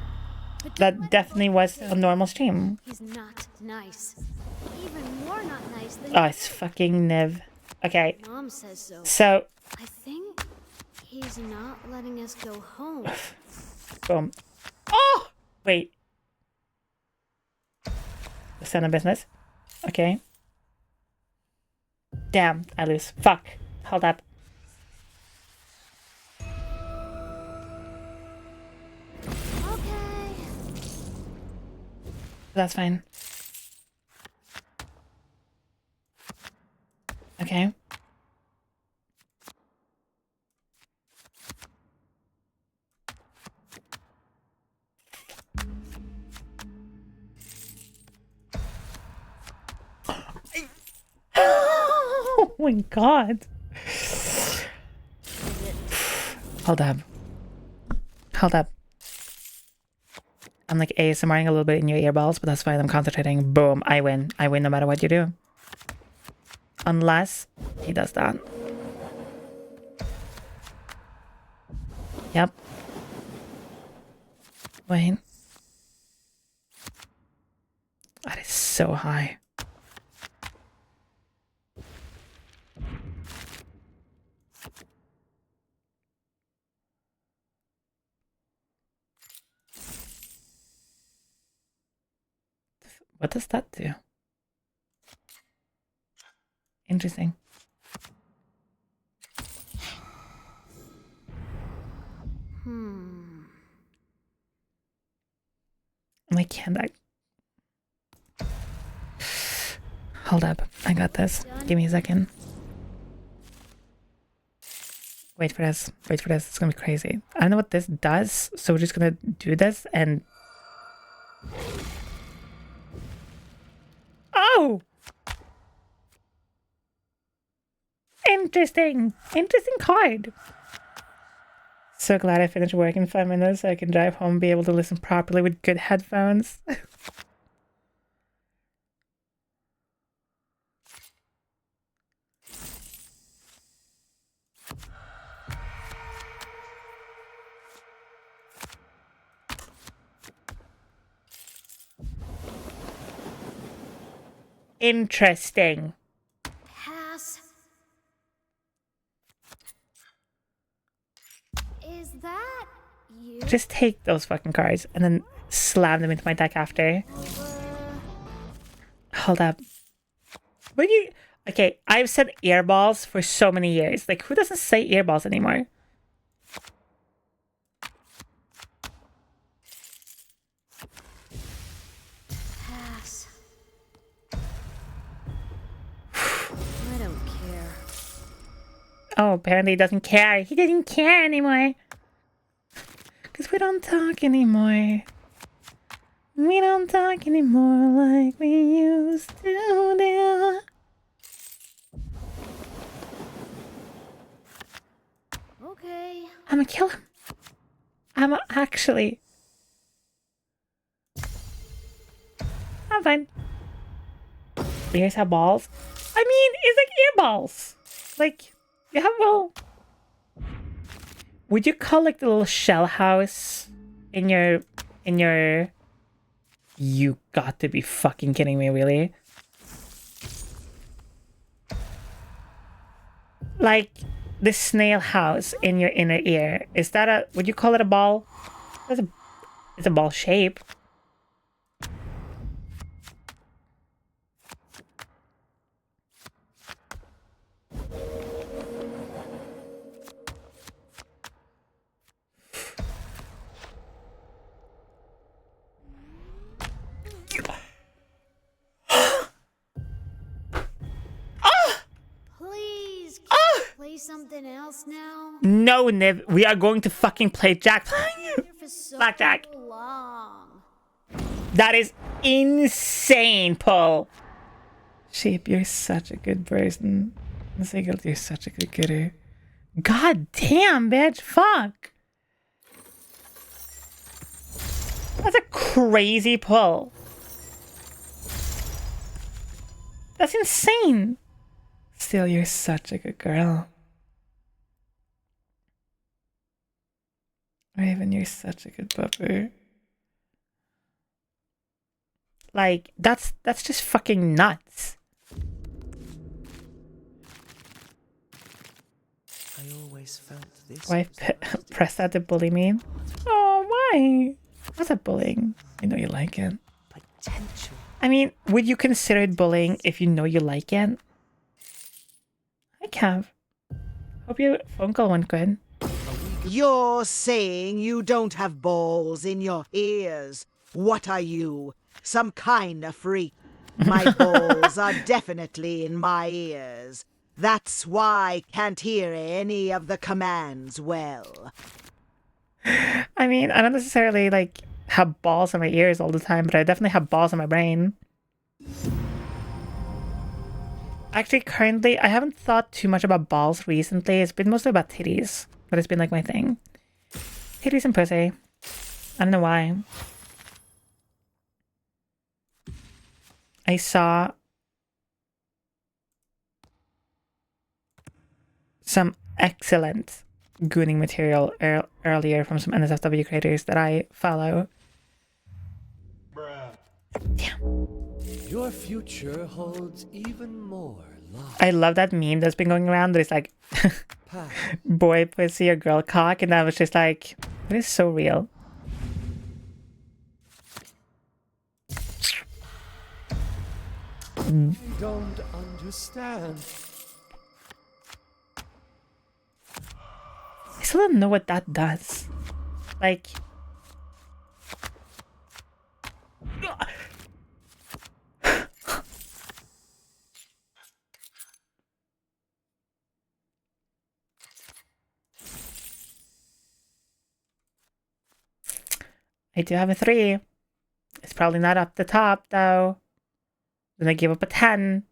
But don't That let definitely Bob was think a normal stream. He's not nice. Even more not nice than Oh, it's fucking Niv. Okay, Mom says so. so, I think he's not letting us go home. boom. Oh! Wait. The center business. Okay. Damn, I lose. Fuck. Hold up. Okay. That's fine. Okay. Oh my god. Hold up. Hold up. I'm like ASMRing a little bit in your earballs, but that's fine. I'm concentrating. Boom. I win. I win no matter what you do. Unless he does that. Yep. Wait. That is so high. What does that do? Interesting. Like, can't I? Hold up. I got this. Give me a second. Wait for this. Wait for this. It's gonna be crazy. I don't know what this does, so we're just gonna do this and... Oh! Interesting. Interesting card. So glad I finished work in 5 minutes so I can drive home and be able to listen properly with good headphones. Interesting. Pass. Is that you? Just take those fucking cards and then slam them into my deck after. Over Hold up. What do you... Okay, I've said earballs for so many years. Like, who doesn't say earballs anymore? Pass. I don't care. Oh, apparently he doesn't care. He doesn't care anymore. Because we don't talk anymore. We don't talk anymore like we used to do. Okay. I'm gonna kill him. I'm actually... I'm fine. Ears have balls. I mean, it's like earballs. Like, you have, well... Would you call like the little shell house in your... You got to be fucking kidding me, really? Like, the snail house in your inner ear. Is that a... Would you call it a ball? It's a ball shape. Please, play something else now. No, Niv, we are going to fucking play Jack. Here for so Blackjack. long. That is insane, Paul. Sheep, you're such a good person. Seagull, you're such a good kidder. God damn, bitch. Fuck. That's a crazy pull. That's insane. Still, you're such a good girl. Raven, you're such a good pupper. Like, that's just fucking nuts. I always felt this. Why press that to bully me? Oh, why? What's that bullying? I know you like it. Potential. I mean, would you consider it bullying if you know you like it? Hi, Cav. Hope your phone call went good. You're saying you don't have balls in your ears. What are you? Some kind of freak. My balls are definitely in my ears. That's why I can't hear any of the commands well. I mean, I don't necessarily, like, have balls in my ears all the time, but I definitely have balls in my brain. Actually, currently, I haven't thought too much about balls recently. It's been mostly about titties. But it's been, like, my thing. Titties and pussy. I don't know why. I saw some excellent gooning material earlier from some NSFW creators that I follow. Damn. Your future holds even more love. I love that meme that's been going around that is like boy pussy or girl cock, and I was just like, it is so real. I don't understand. I still don't know what that does. Like, I do have a 3. It's probably not up the top though. Then I give up a 10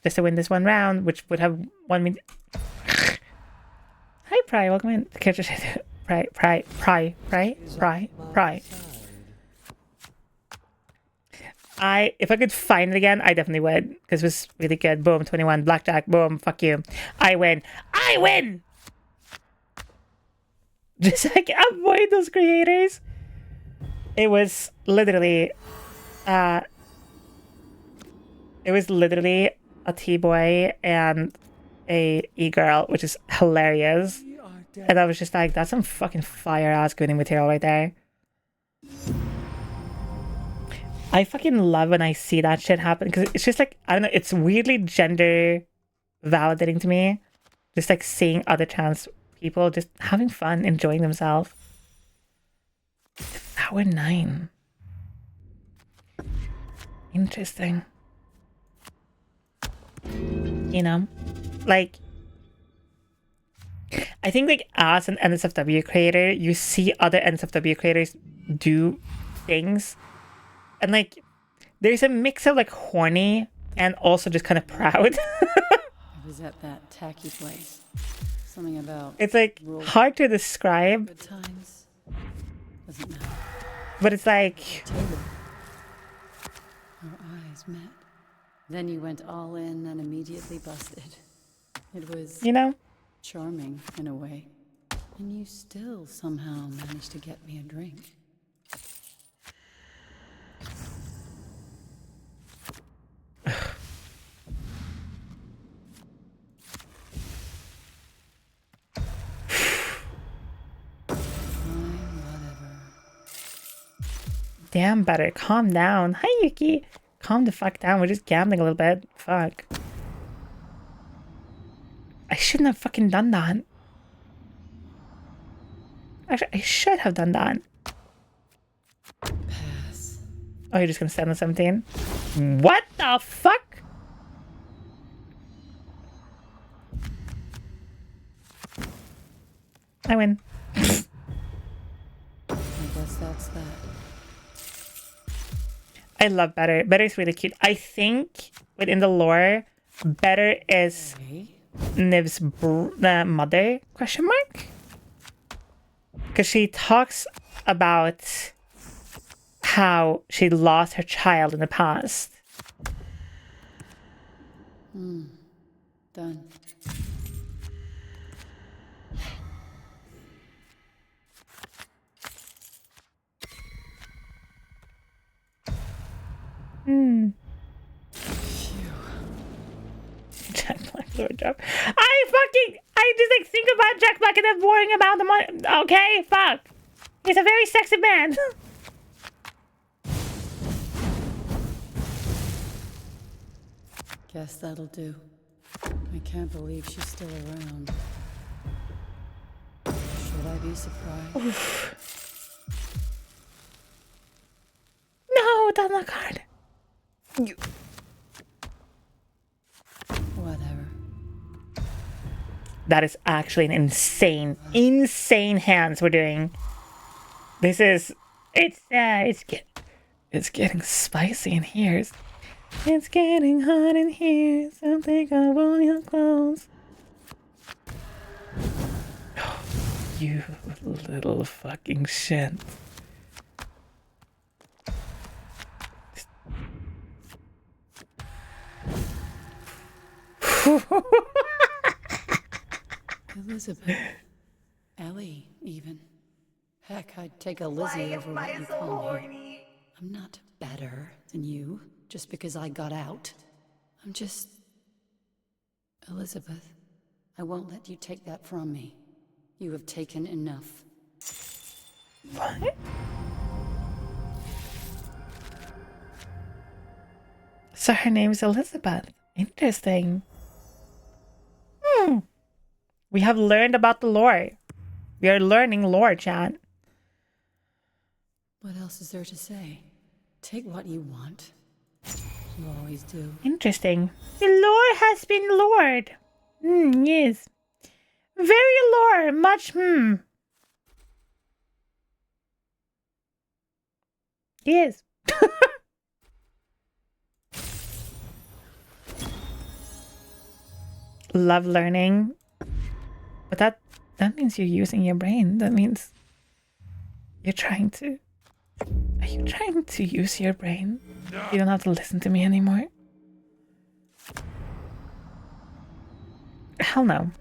just to win this one round, which would have won me. Hi, Pry. Welcome in. The character said, Pry. If I could find it again, I definitely would, because it was really good. Boom, 21, blackjack, boom, fuck you. I win. Just like avoid those creators. It was literally a T-boy and a e-girl, which is hilarious. And I was just like, that's some fucking fire-ass gooning material right there. I fucking love when I see that shit happen because it's just like, I don't know, it's weirdly gender validating to me. Just like seeing other trans people just having fun, enjoying themselves. Hour 9. Interesting. You know, like, I think like as an NSFW creator, you see other NSFW creators do things, and like there's a mix of like horny and also just kind of proud. I was at that tacky place. Something about It's like hard to describe, good times. Doesn't matter. but it's like Table. Our eyes met. Then you went all in and immediately busted. It was, you know, charming in a way. And you still somehow managed to get me a drink. damn, better calm down. Hi Yuki, calm the fuck down. We're just gambling a little bit. Fuck. I shouldn't have fucking done that. Actually, I should have done that. Pass. Oh, you're just gonna stand on 17? What the fuck? I win. I guess that's that. I love Better. Better is really cute. I think within the lore, Better is Niv's mother, question mark? Because she talks about how she lost her child in the past. Done. Jack Black, Lord job. I just like think about Jack Black and I'm worrying about the money. Okay, fuck. He's a very sexy man. Guess that'll do. I can't believe she's still around. Should I be surprised? No, that's not card. You. Whatever. That is actually an insane hands we're doing. This is, it's getting spicy in here. It's getting hot in here. Something I want your clothes. You little fucking shit. Elizabeth. Ellie, even. Heck, I'd take a Lizzie over what you call me. I'm not better than you just because I got out. I'm just... Elizabeth, I won't let you take that from me. You have taken enough. What? So her name's Elizabeth. Interesting. We have learned about the lore. We are learning lore, chat. What else is there to say? Take what you want. You always do. Interesting. The lore has been lored. Yes. Very lore. Much, Yes. Love learning. But that means you're using your brain. That means you're trying to... Are you trying to use your brain? You don't have to listen to me anymore. Hell no.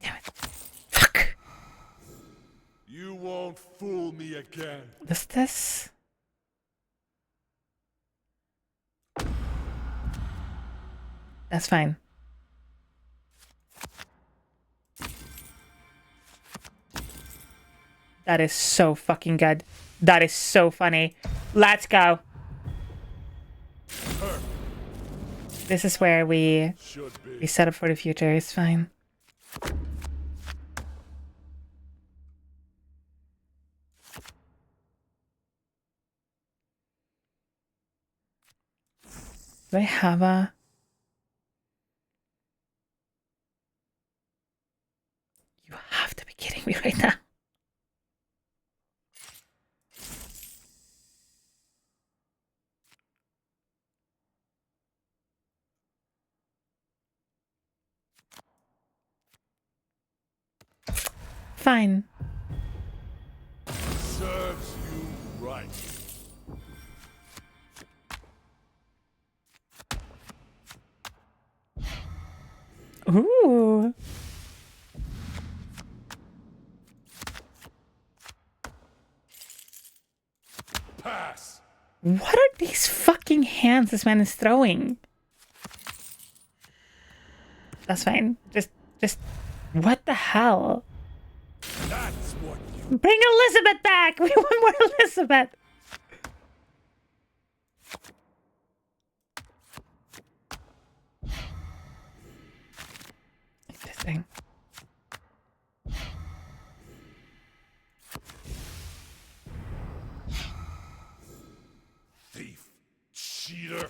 Damn it. Fuck. You won't fool me again. Does this... That's fine. That is so fucking good. That is so funny. Let's go. This is where we set up for the future. It's fine. Do I have a... You have to be kidding me right now. Fine. Serves you right. Ooh. Pass. What are these fucking hands this man is throwing? That's fine. Just, what the hell? That's what you... Bring Elizabeth back! We want more Elizabeth! Interesting. Thief. Cheater.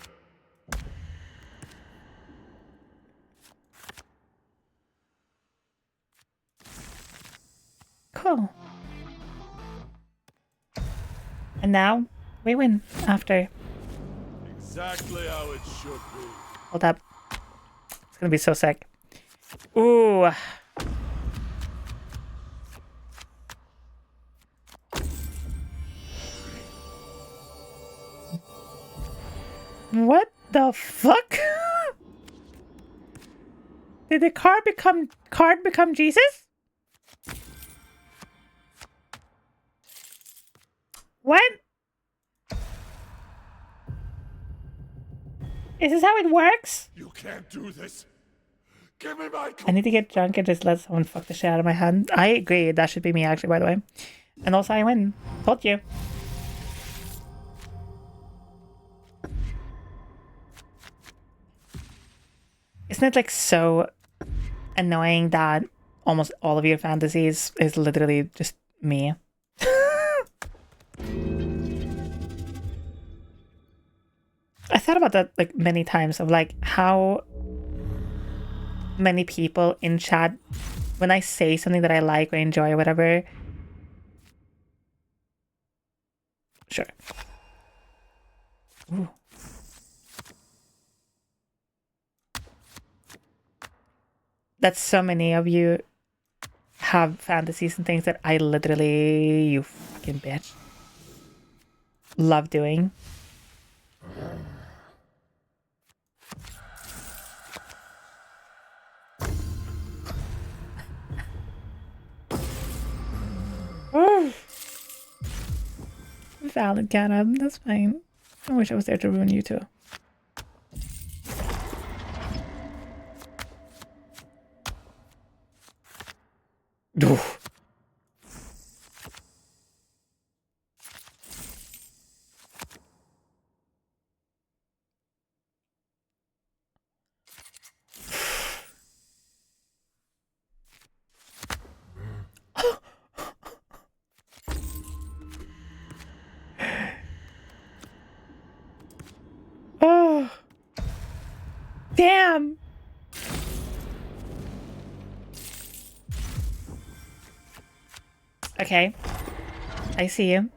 Cool. And now we win after. Exactly how it should be. Hold up. It's gonna be so sick. Ooh. What the fuck? Did the card become Jesus? What? Is this how it works? You can't do this. Give me my... I need to get drunk and just let someone fuck the shit out of my hand. I agree. That should be me, actually, by the way. And also, I win. Told you. Isn't it, like, so annoying that almost all of your fantasies is literally just me? I thought about that, like, many times of, like, how many people in chat, when I say something that I like or enjoy or whatever... Sure. Ooh. That so many of you have fantasies and things that I literally, you fucking bitch, love doing. Valid, Canna. That's fine. I wish I was there to ruin you too. Oof. Oh. Damn. Okay. I see you.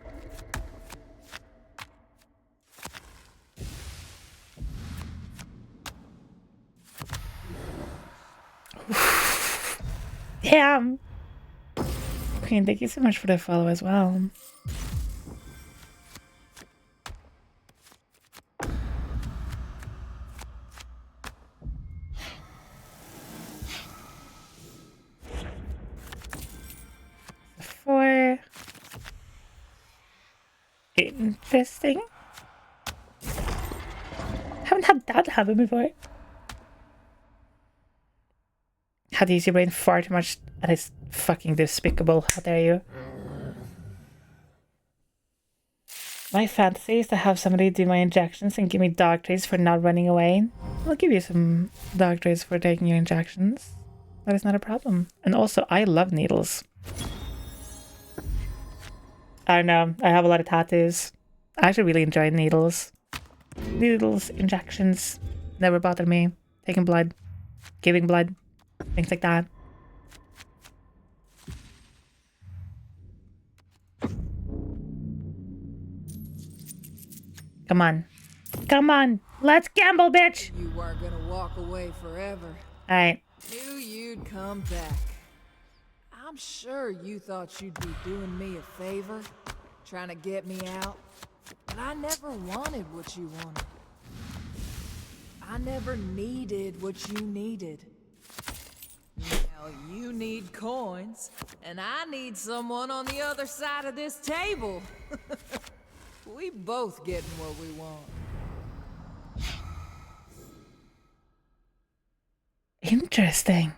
Damn. Queen, thank you so much for the follow as well. Interesting. Haven't had that happen before. How do you use your brain far too much? That is fucking despicable. How dare you? My fantasy is to have somebody do my injections and give me dog treats for not running away. I'll give you some dog treats for taking your injections. That is not a problem. And also, I love needles. I don't know. I have a lot of tattoos. I actually really enjoy needles. Needles, injections, never bothered me. Taking blood, giving blood, things like that. Come on. Come on. Let's gamble, bitch. You weren't gonna walk away forever. Alright. Knew you'd come back. I'm sure you thought you'd be doing me a favor, trying to get me out. But I never wanted what you wanted. I never needed what you needed. Now you need coins, and I need someone on the other side of this table. We both getting what we want. Interesting.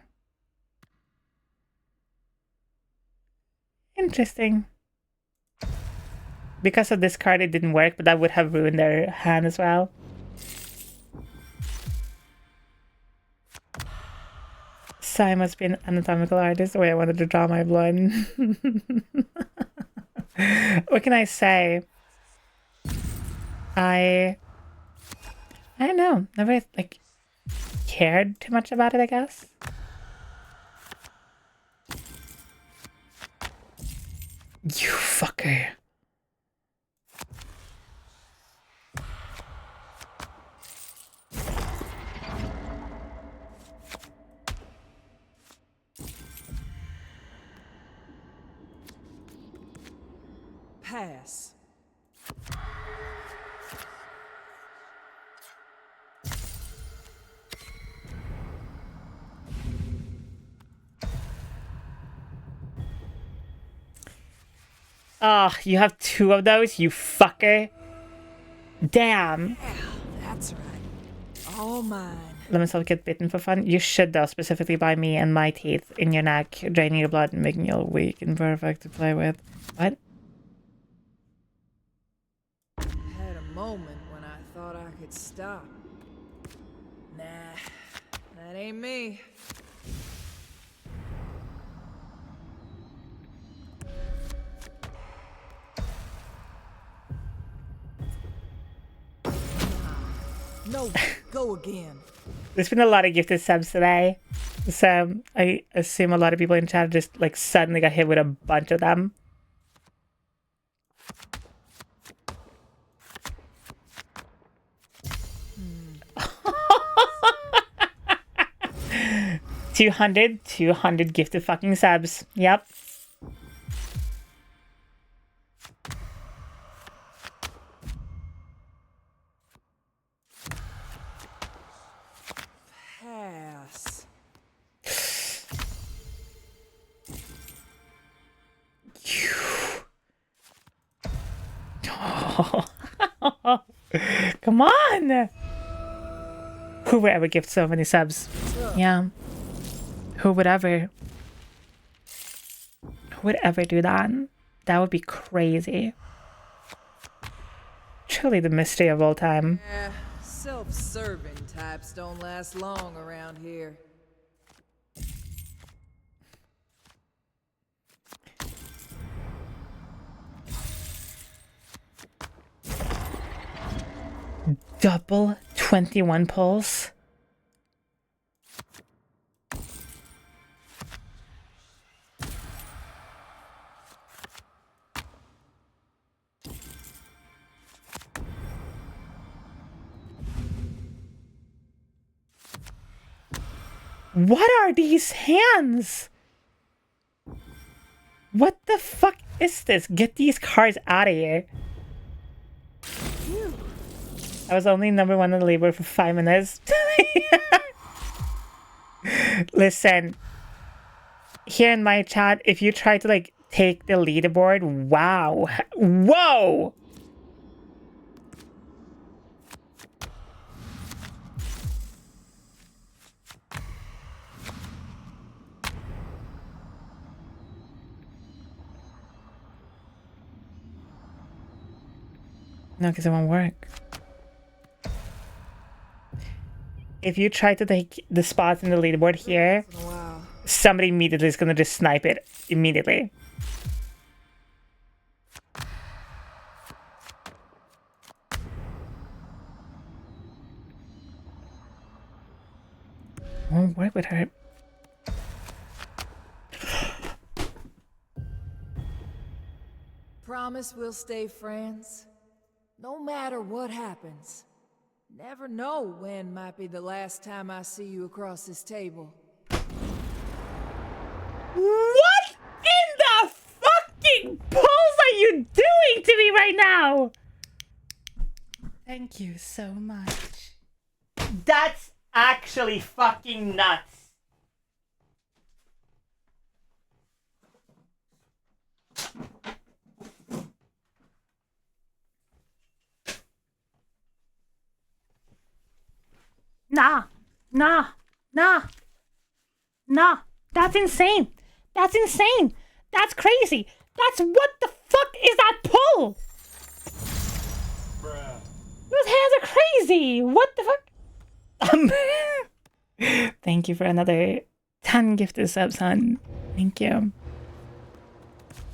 Interesting. Because of this card, it didn't work, but that would have ruined their hand as well. Sai must be an anatomical artist. The way I wanted to draw my blood. What can I say? I don't know. Never like cared too much about it, I guess. You fucker. Pass. Oh, you have 2 of those, you fucker. Damn. Yeah, that's right. All mine. Let myself get bitten for fun. You should, though, specifically by me and my teeth in your neck, draining your blood and making you all weak and perfect to play with. What? Had a moment when I thought I could stop. Nah, that ain't me. No, go again. There's been a lot of gifted subs today. So I assume a lot of people in chat just like suddenly got hit with a bunch of them. $200 gifted fucking subs. Yep. Pass. Come on! Who would ever gift so many subs? Yeah. Who would ever do that? That would be crazy. Truly the mystery of all time. Yeah, self-serving types don't last long around here. Double 21 pulls. What are these hands? What the fuck is this? Get these cards out of here. I was only number 1 on the leaderboard for 5 minutes. Listen, here in my chat, if you try to like take the leaderboard, wow. Whoa! No, because it won't work. If you try to take the spots in the leaderboard here, somebody immediately is gonna just snipe it immediately. Won't work with her. Promise we'll stay friends? No matter what happens. Never know when might be the last time I see you across this table. What in the fucking balls are you doing to me right now? Thank you so much. That's actually fucking nuts. Nah. That's insane. That's insane. That's crazy. That's what the fuck is that pull? Bruh. Those hands are crazy. What the fuck? Thank you for another 10 gifted subs, hon. Thank you.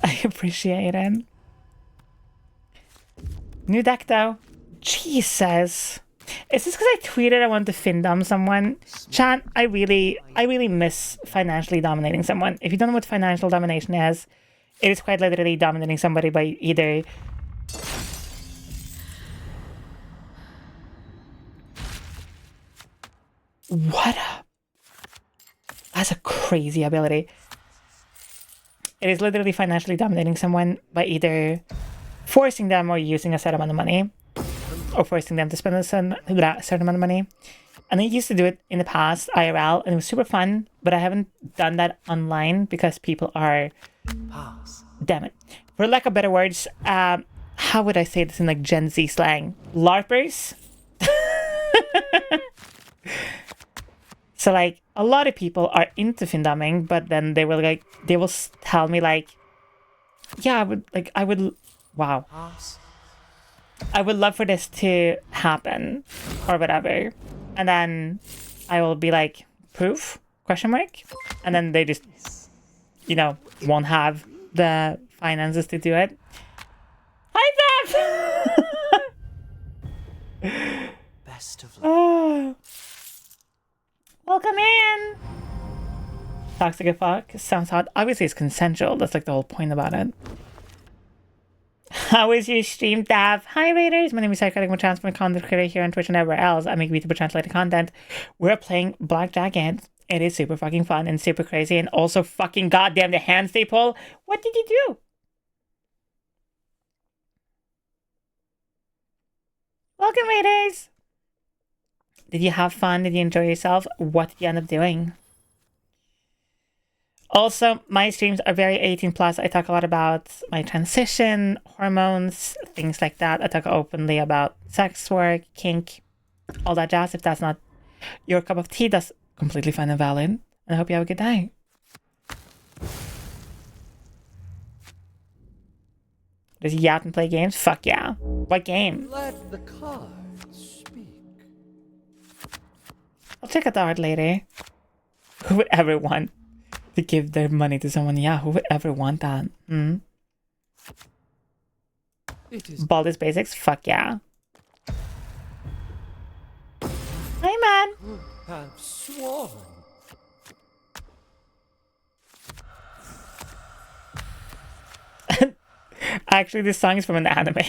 I appreciate it. New deck though. Jesus. Is this because I tweeted I wanted to fin dom someone? Chan, I really miss financially dominating someone. If you don't know what financial domination is, it is quite literally dominating somebody by either that's a crazy ability. It is literally financially dominating someone by either forcing them or using a certain amount of money, or forcing them to spend a certain amount of money. And I used to do it in the past, IRL, and it was super fun, but I haven't done that online because people are... Pass. Damn it. For lack of better words, how would I say this in like Gen Z slang? LARPers? So like, a lot of people are into findoming, but then they will tell me like, yeah, I would, wow. Pass. I would love for this to happen, or whatever. And then I will be like, proof? Question mark? And then they just, you know, won't have the finances to do it. Hi, Beth! Best of luck. Oh. Welcome in! Toxic as fuck. Sounds hot. Obviously, it's consensual. That's like the whole point about it. How is your stream, Dav? Hi, Raiders. My name is Szycrotic. I'm a transformer content creator here on Twitch and everywhere else. I make VTuber translated content. We're playing Blackjack and it is super fucking fun and super crazy. And also fucking goddamn the hands they pull. What did you do? Welcome, Raiders. Did you have fun? Did you enjoy yourself? What did you end up doing? Also, my streams are very 18 plus. I talk a lot about my transition, hormones, things like that. I talk openly about sex work, kink, all that jazz. If that's not your cup of tea, that's completely fine and valid. And I hope you have a good day. Does he out and play games? Fuck yeah. What game? Let the cards speak. I'll check it out later. Who would ever want to give their money to someone? Yeah, who would ever want that? Baldur's Basics? Fuck yeah. Hey, man. Have sworn. Actually, this song is from an anime.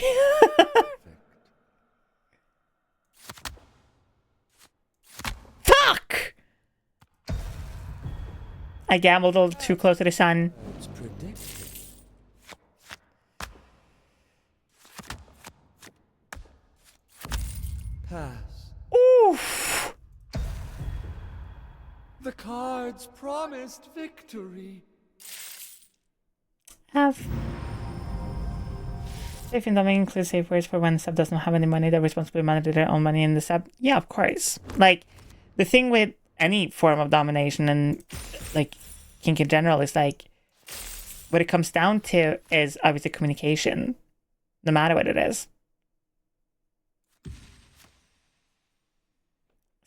Fuck! I gambled a little too close to the sun. It's predicted. Pass. Oof! The cards promised victory. Have. If incoming includes safe words for when the sub doesn't have any money, they're responsible to manage their own money in the sub. Yeah, of course. Like, the thing with any form of domination and, like, kink in general is, like, what it comes down to is obviously communication, no matter what it is.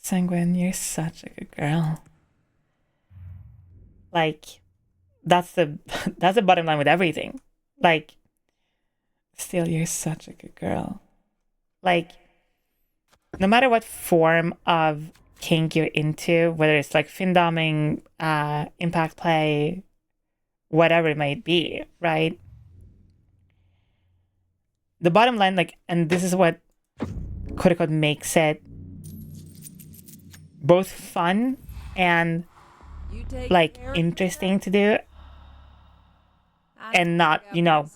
Sanguine, you're such a good girl. Like, that's the that's the bottom line with everything. Like, still, you're such a good girl. Like, no matter what form of kink you're into, whether it's like findoming, impact play, whatever it might be, right? The bottom line, like, and this is what quote unquote makes it both fun and like interesting to do, and not, you know,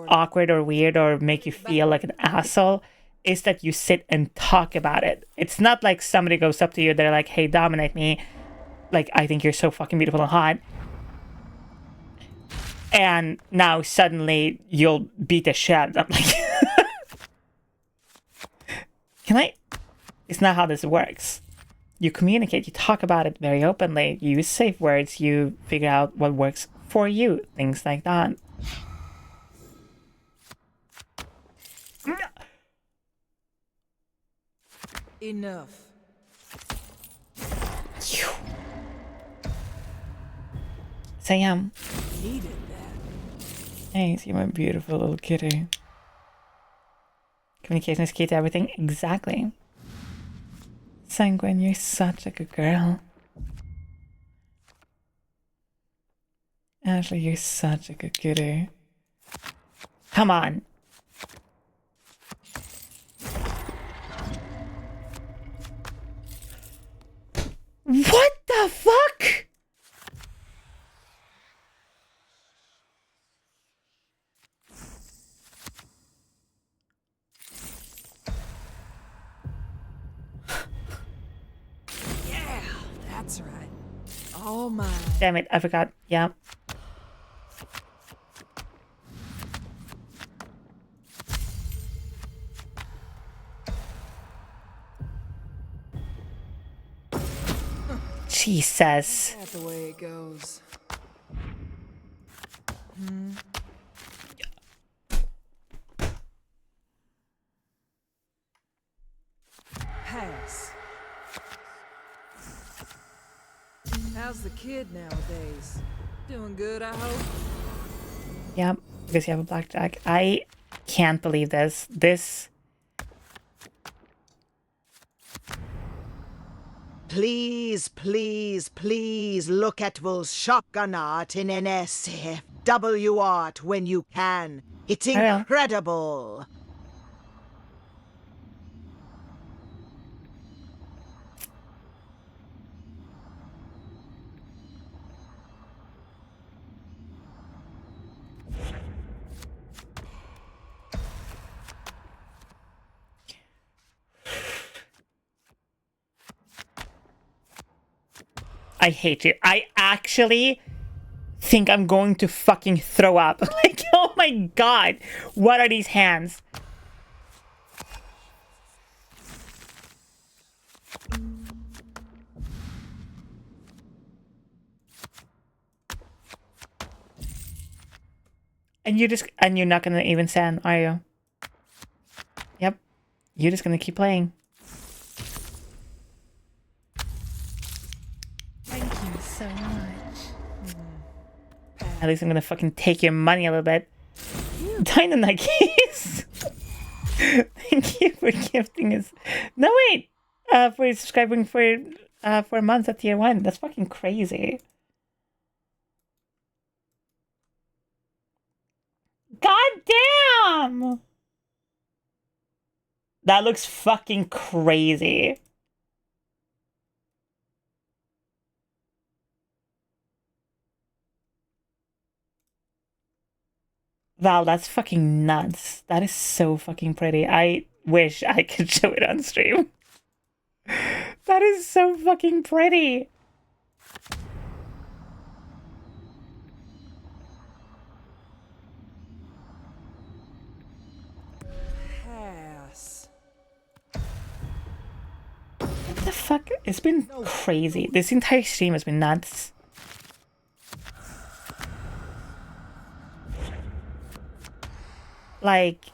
awkward or weird or make you feel like an asshole, is that you sit and talk about it. It's not like somebody goes up to you, they're like, hey, dominate me. Like, I think you're so fucking beautiful and hot. And now suddenly you'll beat the shit out of them. Like, can I? It's not how this works. You communicate, you talk about it very openly, you use safe words, you figure out what works for you, things like that. Enough. So yeah. Needed that. Thanks, you're my beautiful little kitty. Communication is key to everything. Exactly. Sanguine, you're such a good girl. Ashley, you're such a good kitty. Come on. What the fuck? Yeah, that's right. All mine. Damn it, I forgot. Yeah. Jesus. That's the way it goes. Pass. How's the kid nowadays? Doing good, I hope? Yep, because you have a blackjack. I can't believe this. This... Please, please, please look at Wol's shotgun art in NSFW art when you can. It's I will. incredible. I hate you. I actually think I'm going to fucking throw up. Like, oh my god. What are these hands? And you're not gonna even stand, are you? Yep. You're just gonna keep playing. Thank you so much. At least I'm gonna fucking take your money a little bit. Dynamite keys. Thank you for gifting us. No wait. For subscribing for a month at tier 1. That's fucking crazy. God damn! That looks fucking crazy. Val, that's fucking nuts. That is so fucking pretty. I wish I could show it on stream. That is so fucking pretty. Pass. What the fuck? It's been crazy. This entire stream has been nuts. Like...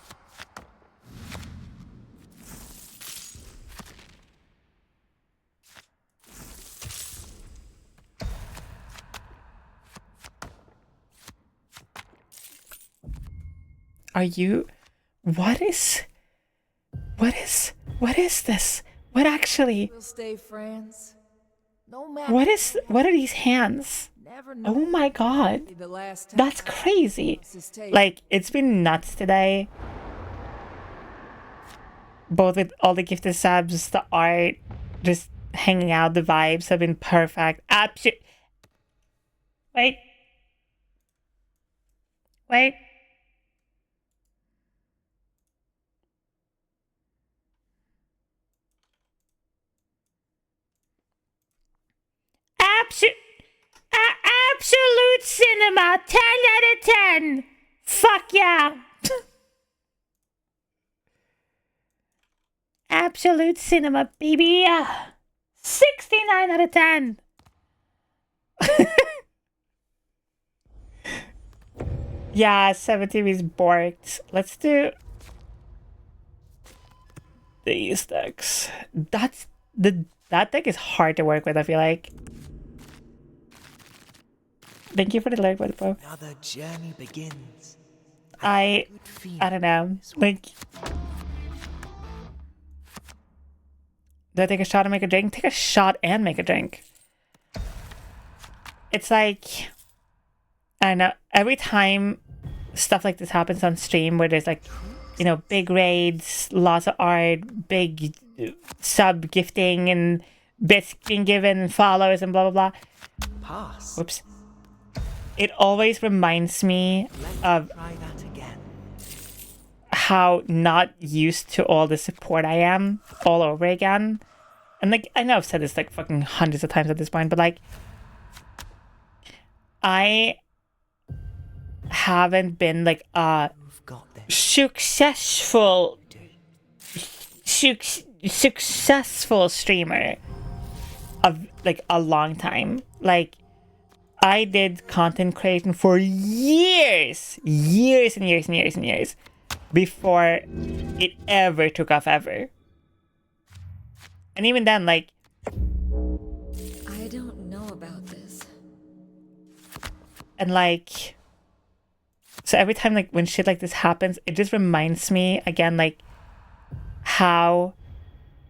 are you? What is this? What actually? We'll stay friends. No matter What are these hands? never know Oh my god. the last time That's crazy. this table. Like, it's been nuts today. Both with all the gifted subs, the art, just hanging out, the vibes have been perfect. Wait. Absolute cinema, 10 out of 10. Fuck yeah. Absolute cinema, baby. 69 out of 10. Yeah, 17 is borked. Let's do these decks. That deck is hard to work with, I feel like. Thank you for the lyric, bro. Another journey begins. I don't know. Like, do I take a shot and make a drink? Take a shot and make a drink. It's like, I don't know, every time stuff like this happens on stream where there's like, you know, big raids, lots of art, big sub gifting and bits being given and follows and blah blah blah. Pass. Whoops. It always reminds me of Try that again. how not used to all the support I am all over again. And like, I know I've said this like fucking hundreds of times at this point, but like, I haven't been like a You've got this. successful streamer of like a long time. Like, I did content creation for years before it ever took off ever. And even then, like, I don't know about this. and like, so every time like when shit like this happens, it just reminds me again like how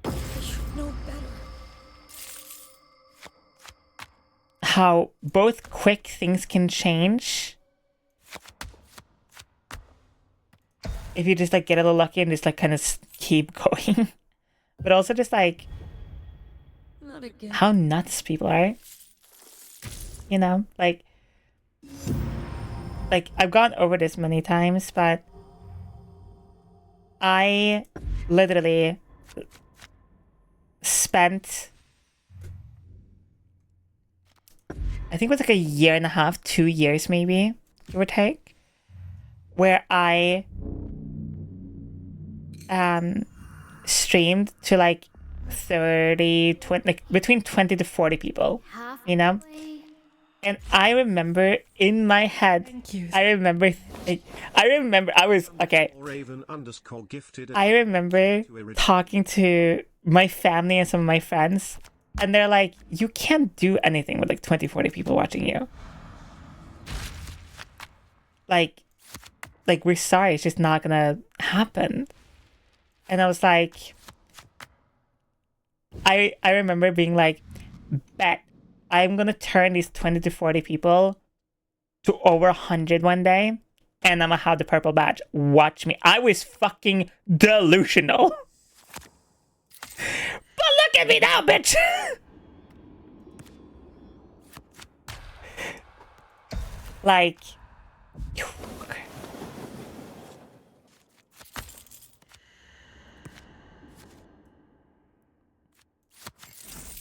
I should know better. how both quick things can change if you just like get a little lucky and just like kind of keep going, but also just like Not again. how nuts people are, you know, like I've gone over this many times, but I literally spent, I think it was like a year and a half, 2 years maybe, give or take, where I streamed to like 30, 20, like between 20 to 40 people, you know? And I remember in my head, I remember I was, okay, Raven_gifted. I remember talking to my family and some of my friends, and they're like, you can't do anything with like 20, 40 people watching you. Like we're sorry, it's just not gonna happen. And I was like, I remember being like, bet I'm gonna turn these 20 to 40 people to over 100 one day, and I'm gonna have the purple badge. Watch me. I was fucking delusional. But look at me now, bitch! Like,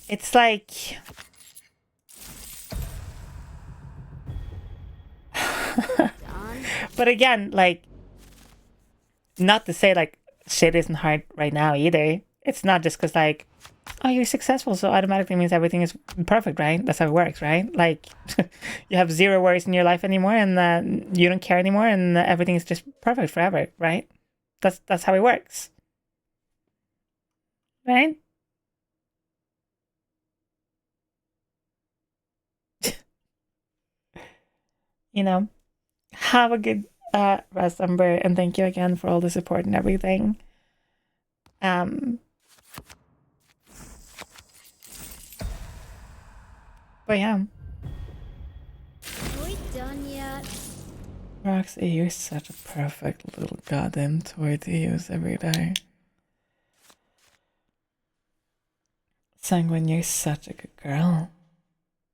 it's like, but again, like, not to say like shit isn't hard right now either. It's not just because like, oh, you're successful, so automatically means everything is perfect, right? That's how it works, right? Like, you have zero worries in your life anymore, and you don't care anymore, and everything is just perfect forever, right? That's how it works, right? You know, have a good Rasumber, and thank you again for all the support and everything. But yeah. Are we done yet? Roxy, you're such a perfect little goddamn toy to use every day. Sanguine, you're such a good girl.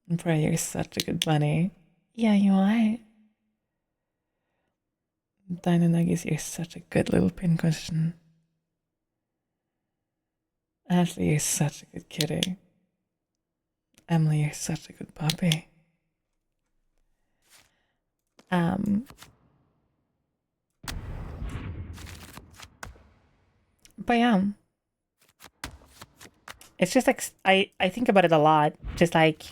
And Pray, you're such a good bunny. Yeah, you are. Dynanuggies, you're such a good little pincushion. Ashley, you're such a good kitty. Emily, you're such a good puppy. But yeah. It's just like, I think about it a lot. Just like,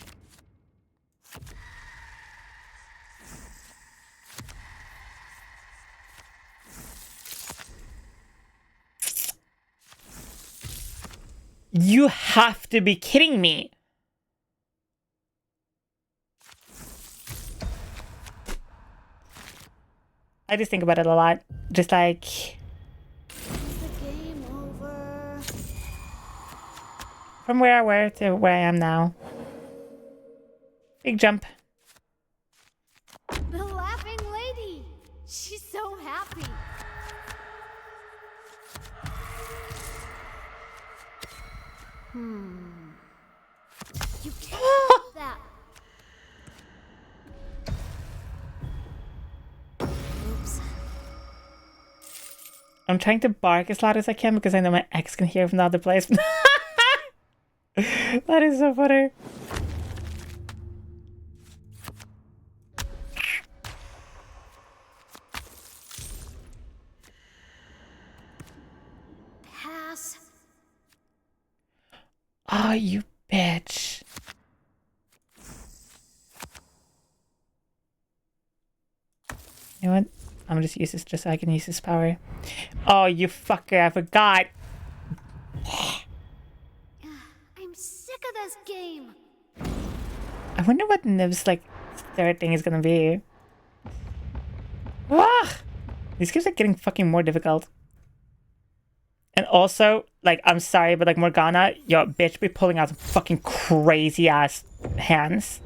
you have to be kidding me. I just think about it a lot. Just like, Is the game over? from where I were to where I am now. Big jump. The laughing lady! She's so happy. You can't do that. Oops. I'm trying to bark as loud as I can because I know my ex can hear from the other place. That is so funny. Pass. Oh, you bitch. You know what? I'm gonna just use this just so I can use this power. Oh, you fucker, I forgot. I'm sick of this game. I wonder what Niv's like third thing is gonna be. Ah! These games are getting fucking more difficult. And also, like, I'm sorry, but like Morgana, yo, bitch, be pulling out some fucking crazy ass hands.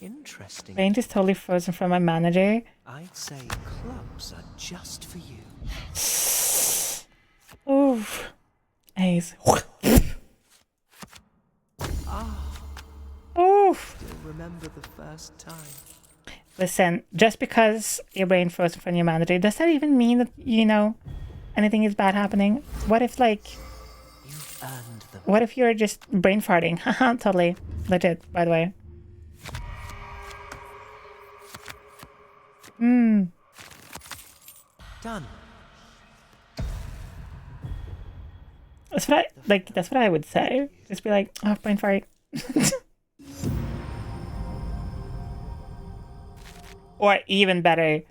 Interesting. Range is totally frozen from my manager. I'd say clubs are just for you. Oof. Ace. Oof. Still remember the first time. Listen, just because your brain frozen from your manager, does that even mean that, you know, anything is bad happening? What if, like, You've earned them. what if you're just brain farting? Haha, totally. Legit, by the way. Done. That's what that's what I would say. Just be like, oh, brain fart. Or even better,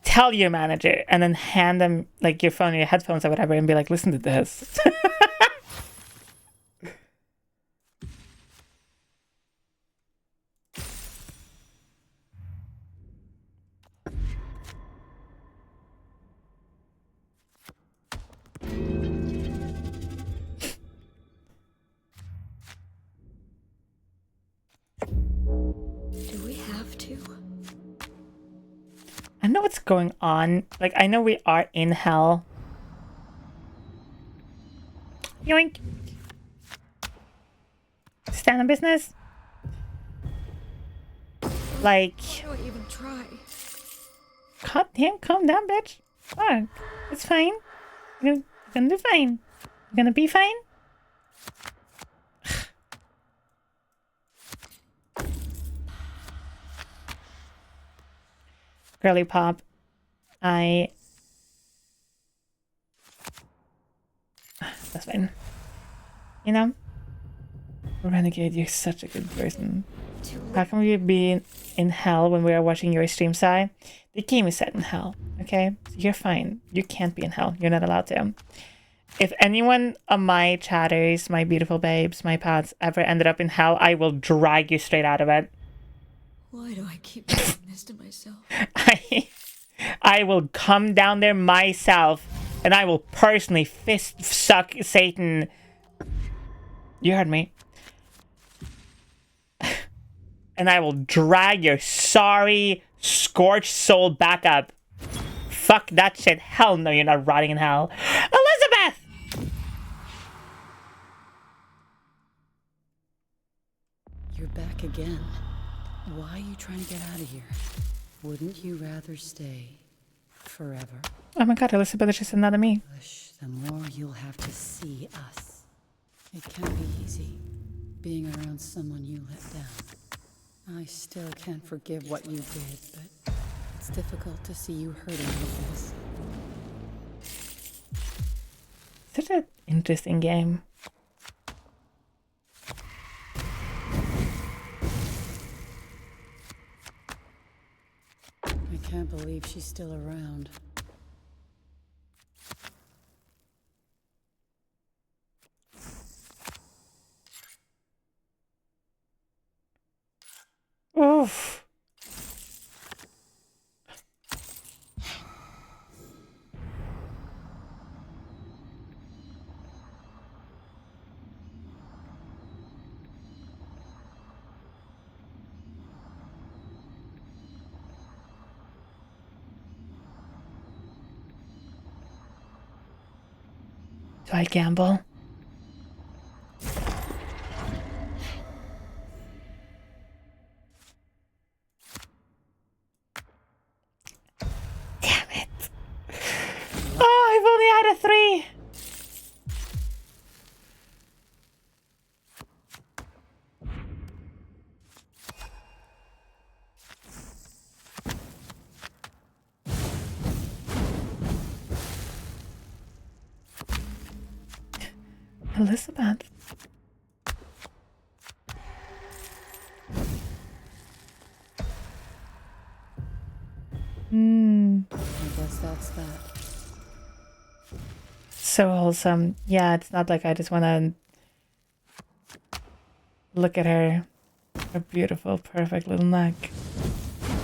tell your manager and then hand them like your phone or your headphones or whatever and be like, listen to this. Do we have to? I know what's going on. Like, I know we are in hell. Yoink. Stand on business. Like, Why do I even try? calm down, bitch. Fuck. It's fine. You're gonna do fine. You're gonna be fine. Girly pop. That's fine. You know? Renegade, you're such a good person. How can we be in hell when we are watching your stream side? The game is set in hell, okay? So you're fine. You can't be in hell. You're not allowed to. If anyone of my chatters, my beautiful babes, my pets ever ended up in hell, I will drag you straight out of it. Why do I keep doing this to myself? I will come down there myself and I will personally fist suck Satan. You heard me. And I will drag your sorry, scorched soul back up. Fuck that shit. Hell no, you're not rotting in hell. Elizabeth! You're back again. Why are you trying to get out of here? Wouldn't you rather stay forever? Oh my god, Elizabeth is just another me. Gosh, the more you'll have to see us. It can't be easy being around someone you let down. I still can't forgive what you did, but it's difficult to see you hurting like this. Such an interesting game. I can't believe she's still around. Oof. Do I gamble? Damn it. Oh, I've only had a 3. Elizabeth. I guess that's that. So wholesome. Yeah, it's not like I just want to look at her beautiful, perfect little neck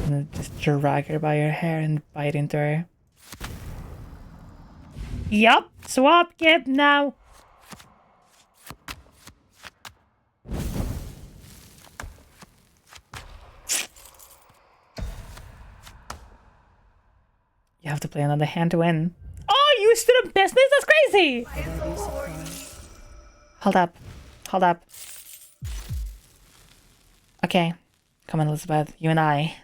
and then just drag her by her hair and bite into her. Yup, swap gib now. You have to play another hand to win. Oh, you stood up business? That's crazy! Hold up. Hold up. Okay. Come on, Elizabeth. You and I.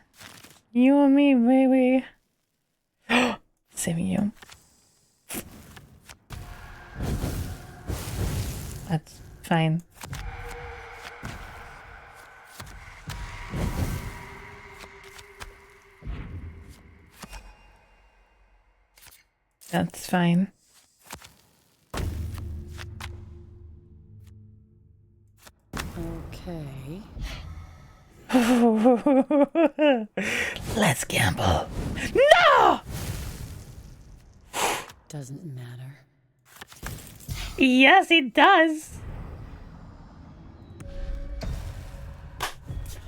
You and me, baby. Saving you. That's fine. That's fine. Okay. Let's gamble. No! Doesn't matter. Yes, it does.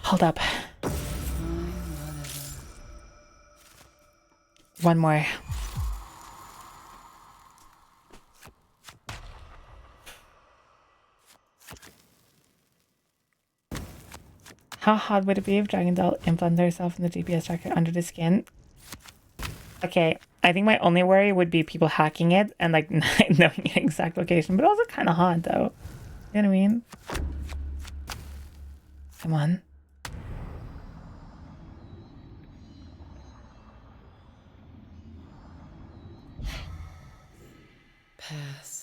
Hold up. One more. How hard would it be if Dragon Doll implanted herself in the GPS tracker under the skin? Okay, I think my only worry would be people hacking it and like not knowing the exact location, but also kind of hot though. You know what I mean? Come on. Pass.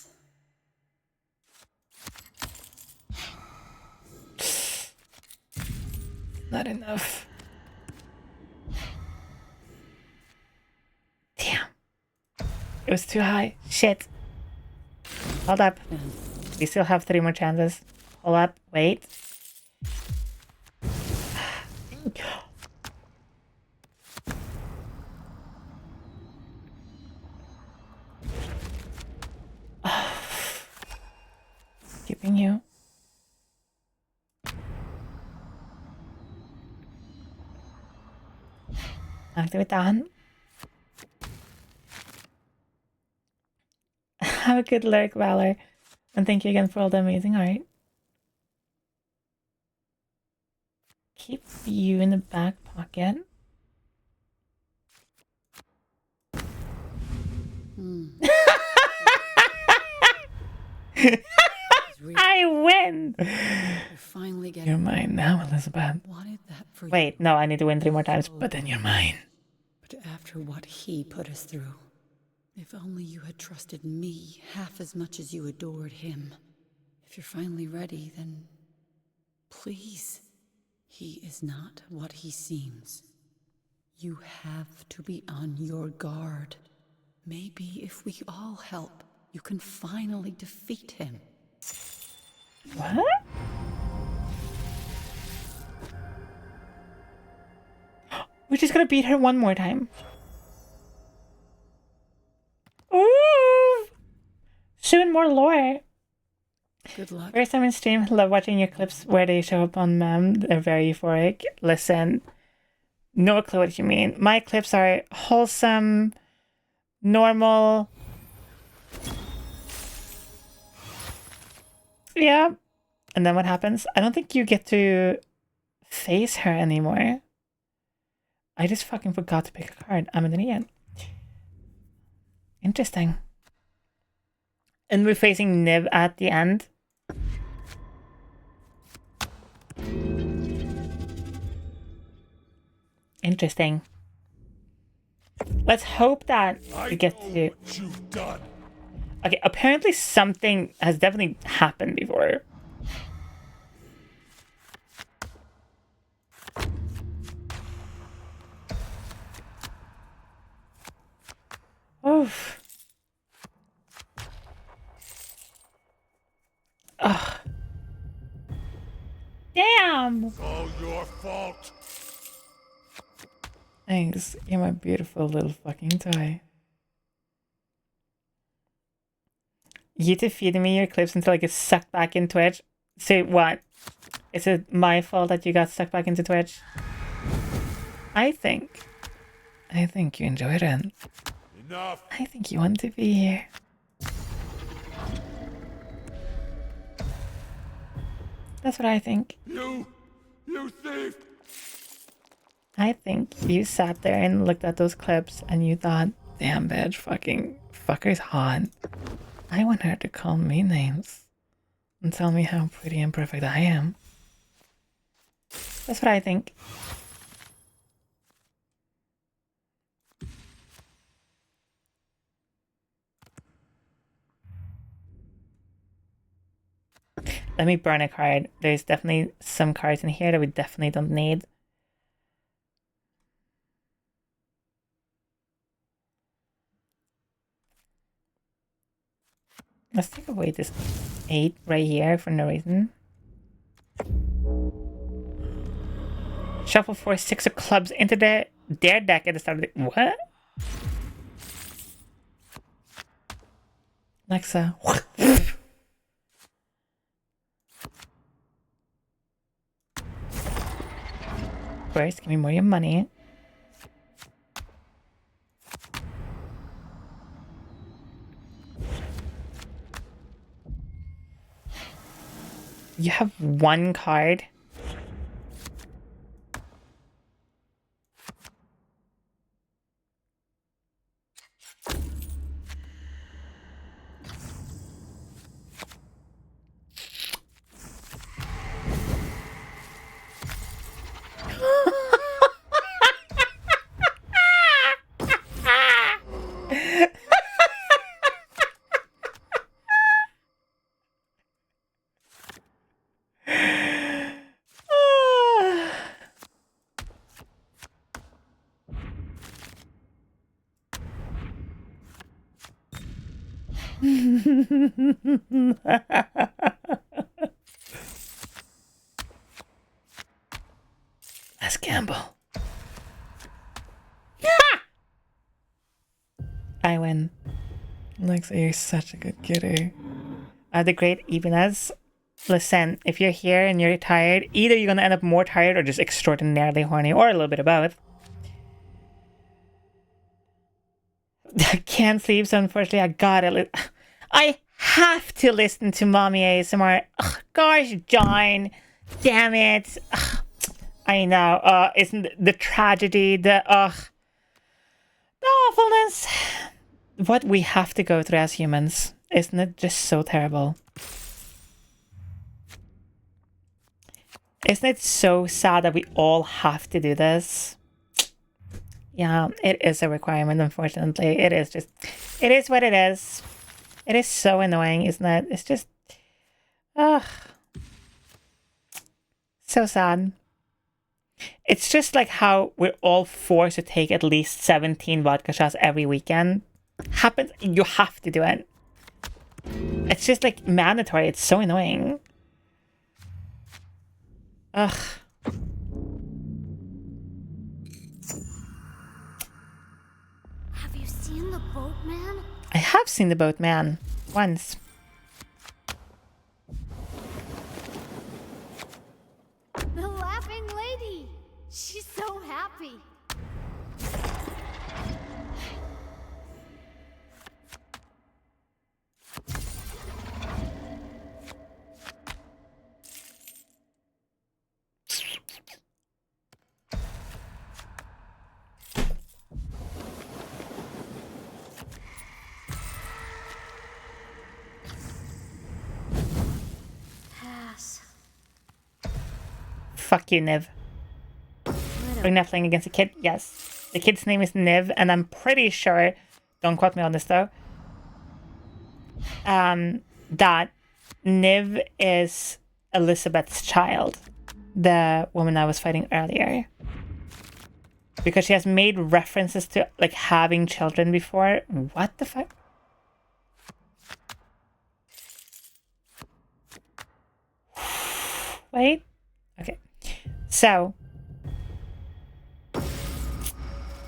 Not enough. Damn. It was too high. Shit. Hold up. We still have 3 more chances. Hold up. Wait. Activitan. Have a good lurk, Valor. And thank you again for all the amazing art. Keep you in the back pocket. I win! You're finally getting. You're mine now, Elizabeth. Wanted that for you. Wait, no, I need to win 3 more times, but then you're mine. But after what he put us through, if only you had trusted me half as much as you adored him. If you're finally ready, then please. He is not what he seems. You have to be on your guard. Maybe if we all help, you can finally defeat him. What? We're just gonna beat her one more time. Ooh! Soon more lore. Good luck. First time in stream, love watching your clips where they show up on mem. They're very euphoric. Listen, no clue what you mean. My clips are wholesome, normal. Yeah. And then what happens? I don't think you get to face her anymore. I just fucking forgot to pick a card. I'm an idiot. Interesting. And we're facing Nib at the end. Interesting. Let's hope that we get to... Okay, apparently something has definitely happened before. Oof. Ugh. Damn! It's all your fault. Thanks. You're my beautiful little fucking toy. You defeated me your clips until I get sucked back in Twitch. Say what? Is it my fault that you got sucked back into Twitch? I think you enjoyed it. Enough. I think you want to be here. That's what I think. You thief! I think you sat there and looked at those clips and you thought, damn bitch, fucker's hot. I want her to call me names and tell me how pretty and perfect I am. That's what I think. Let me burn a card. There's definitely some cards in here that we definitely don't need. Let's take away this 8 right here for no reason. Shuffle 4 6 of clubs into their deck at the start of the... What? Alexa. First, give me more of your money. You have 1 card. Let's gamble. I win. Alexa, you're such a good kidder. The great Ibanez. Listen, if you're here and you're tired, either you're gonna end up more tired or just extraordinarily horny, or a little bit of both. I can't sleep, so unfortunately I have to listen to mommy ASMR. Ugh, gosh, John, damn it. Ugh, I know. Isn't the tragedy, the awfulness, what we have to go through as humans? Isn't it just so terrible? Isn't it so sad that we all have to do this? Yeah, it is a requirement, unfortunately. It is what it is. It is so annoying, isn't it? It's just, ugh. So sad. It's just like how we're all forced to take at least 17 vodka shots every weekend. Happens, you have to do it. It's just like mandatory. It's so annoying. Ugh. Have you seen the boatman? I have seen the boatman once. The laughing lady. She's so happy. Pass. Fuck you, Niv. Bring nothing against the kid. Yes. The kid's name is Niv, and I'm pretty sure, don't quote me on this though, that Niv is Elizabeth's child, the woman I was fighting earlier. Because she has made references to like having children before. What the fuck? Wait. Okay. So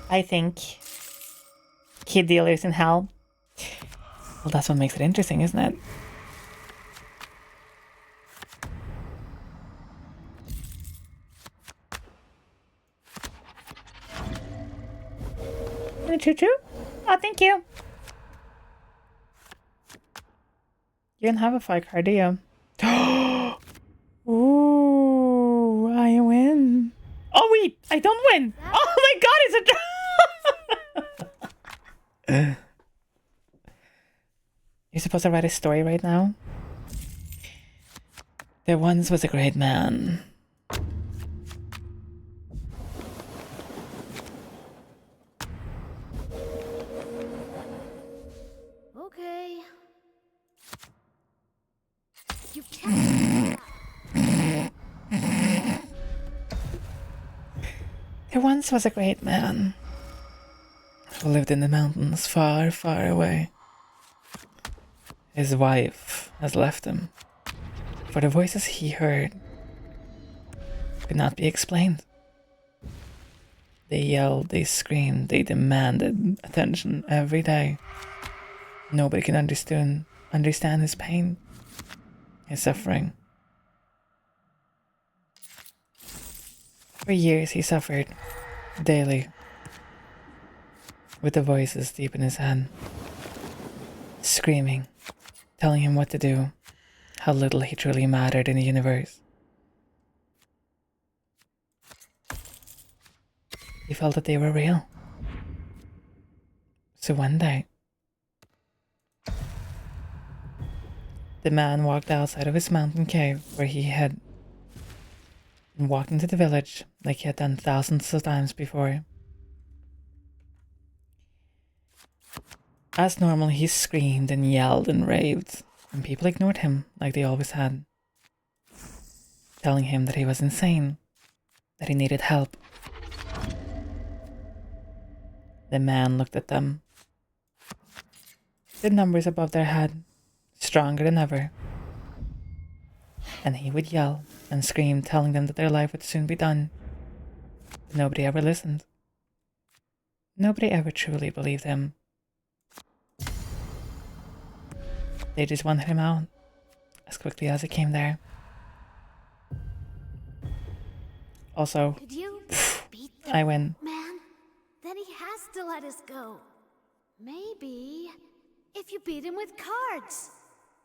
I think kid dealers in hell. Well, that's what makes it interesting, isn't it? Choo-choo? Oh, thank you. You don't have a fight card, do you? Ooh, I win. Oh, wait, I don't win. Oh my god, it's a... You're supposed to write a story right now? There once was a great man. Okay. You can't. There once was a great man who lived in the mountains far, far away. His wife has left him, for the voices he heard could not be explained. They yelled, they screamed, they demanded attention every day. Nobody could understand his pain, his suffering. For years he suffered, daily, with the voices deep in his head, screaming, telling him what to do, how little he truly mattered in the universe. He felt that they were real. So one day, the man walked outside of his mountain cave where he had and walked into the village like he had done thousands of times before. As normal, he screamed and yelled and raved, and people ignored him like they always had, telling him that he was insane, that he needed help. The man looked at them, the numbers above their head, stronger than ever, and he would yell and scream, telling them that their life would soon be done. But nobody ever listened. Nobody ever truly believed him. They just wanted him out as quickly as he came there. Also, Could you beat I win. man? Then he has to let us go. Maybe if you beat him with cards.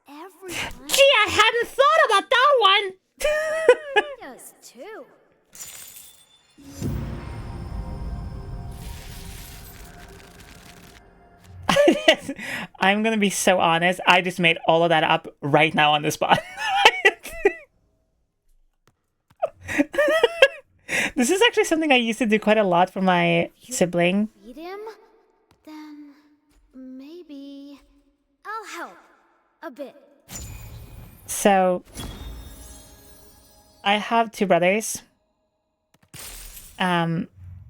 Everyone Gee, I hadn't thought about that one. does too. I'm gonna be so honest. I just made all of that up right now on the spot. This is actually something I used to do quite a lot for my sibling. Beat him? Then maybe I'll help a bit. So I have two brothers. And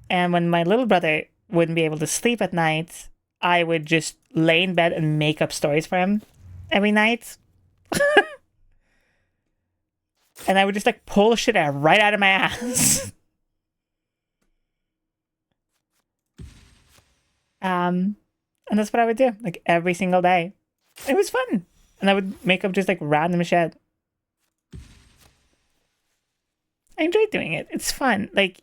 when my little brother wouldn't be able to sleep at night, I would just lay in bed and make up stories for him every night. And I would just like pull shit right out of my ass. And that's what I would do, like every single day. It was fun. And I would make up just like random shit. I enjoyed doing it. It's fun. Like,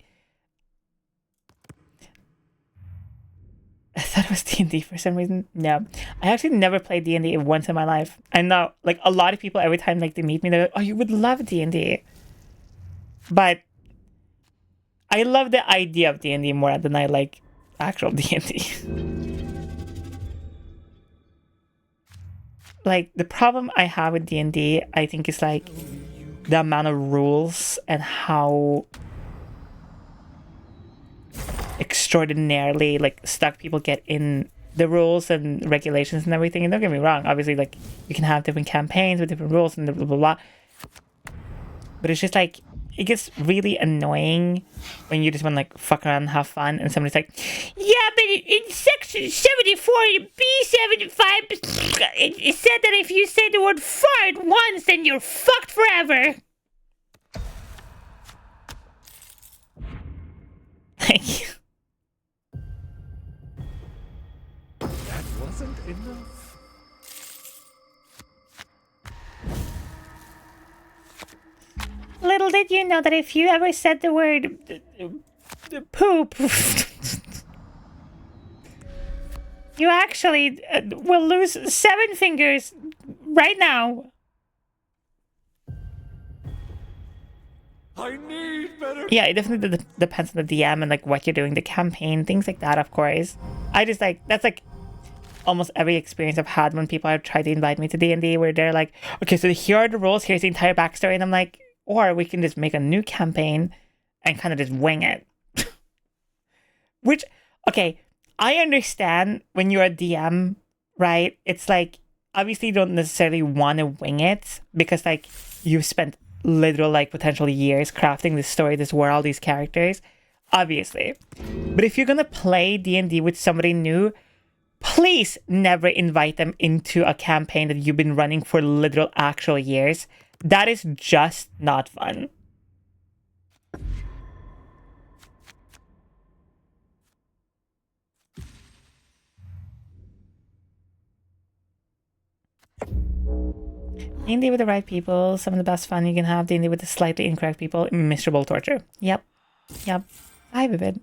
I thought it was D&D for some reason. No, I actually never played D&D once in my life. I know, like, a lot of people every time like they meet me, they're like, "Oh, you would love D&D." But I love the idea of D&D more than I like actual D&D. Like, the problem I have with D&D, I think, is like the amount of rules and how extraordinarily like stuck people get in the rules and regulations and everything. And don't get me wrong, obviously, like, you can have different campaigns with different rules and blah blah blah, but it's just like it gets really annoying when you just want to like fuck around and have fun and somebody's like, "Yeah, but in section 74 B75 it said that if you say the word fart once then you're fucked forever." Thank you. That wasn't enough. Little did you know that if you ever said the word poop, you actually will lose 7 fingers right now. I need better. Yeah, it definitely depends on the DM and like what you're doing, the campaign, things like that, of course. I just like, that's like almost every experience I've had when people have tried to invite me to D&D, where they're like, "Okay, so here are the rules, here's the entire backstory," and I'm like, or we can just make a new campaign and kind of just wing it. Which, okay, I understand when you're a DM, right? It's like, obviously you don't necessarily want to wing it because like you've spent literal like potential years crafting this story, this world, these characters, obviously. But if you're gonna play D&D with somebody new, please never invite them into a campaign that you've been running for literal actual years. That is just not fun. D&D with the right people, some of the best fun you can have. D&D with the slightly incorrect people, miserable torture. Yep. Hi, Vivid.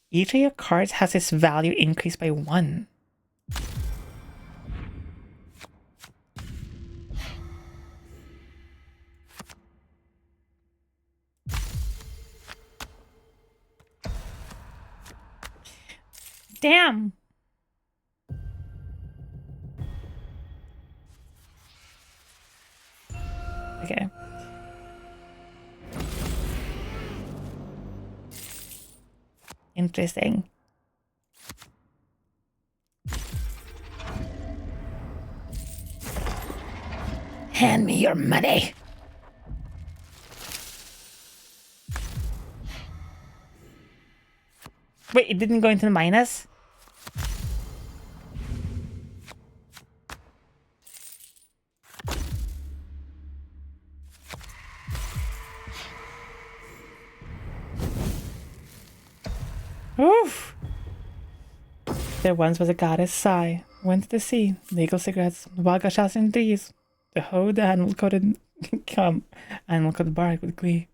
Each of your cards has its value increased by 1. Damn. Okay. Interesting. Hand me your money. Wait, it didn't go into the minus? Oof. There once was a goddess sigh, went to the sea, legal cigarettes, wild got shots in the trees. The hoe, the animal coded come. Animal coded bark with glee.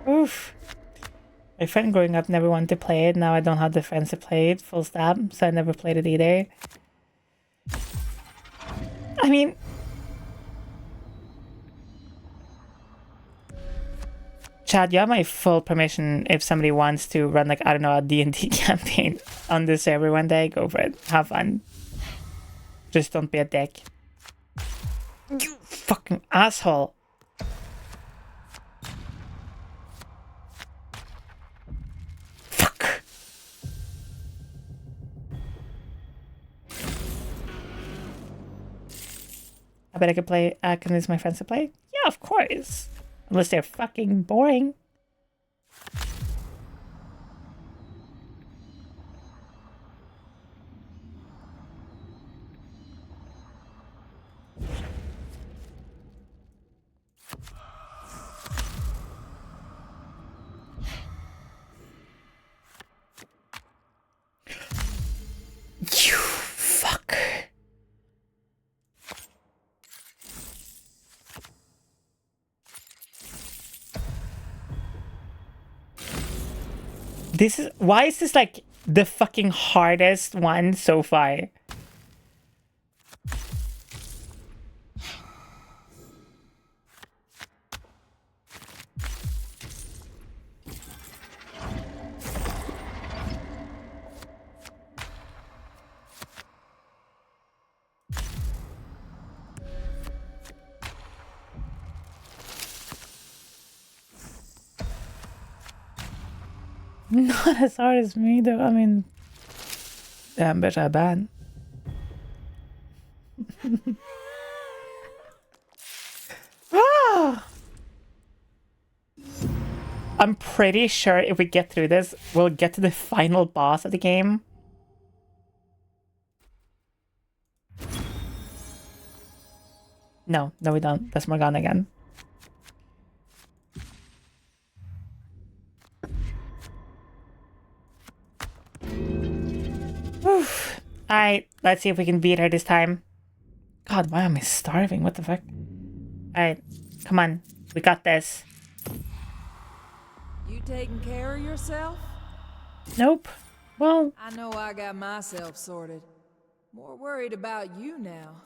Oof. My friend growing up never wanted to play it. Now I don't have the friends to play it. Full stop. So I never played it either. I mean... Chad, you have my full permission if somebody wants to run, like, I don't know, a D&D campaign on the server one day. Go for it. Have fun. Just don't be a dick. You fucking asshole. Fuck. I bet I could play, convince my friends to play? Yeah, of course. Unless they're fucking boring. You fuck. This is, why is this like the fucking hardest one so far? Not as hard as me though, I mean... Damn, bitch, I bad. Ah! I'm pretty sure if we get through this, we'll get to the final boss of the game. No, we don't. That's Morgana again. Alright, let's see if we can beat her this time. God, why am I starving? What the fuck? Alright, come on. We got this. You taking care of yourself? Nope. Well... I know I got myself sorted. More worried about you now.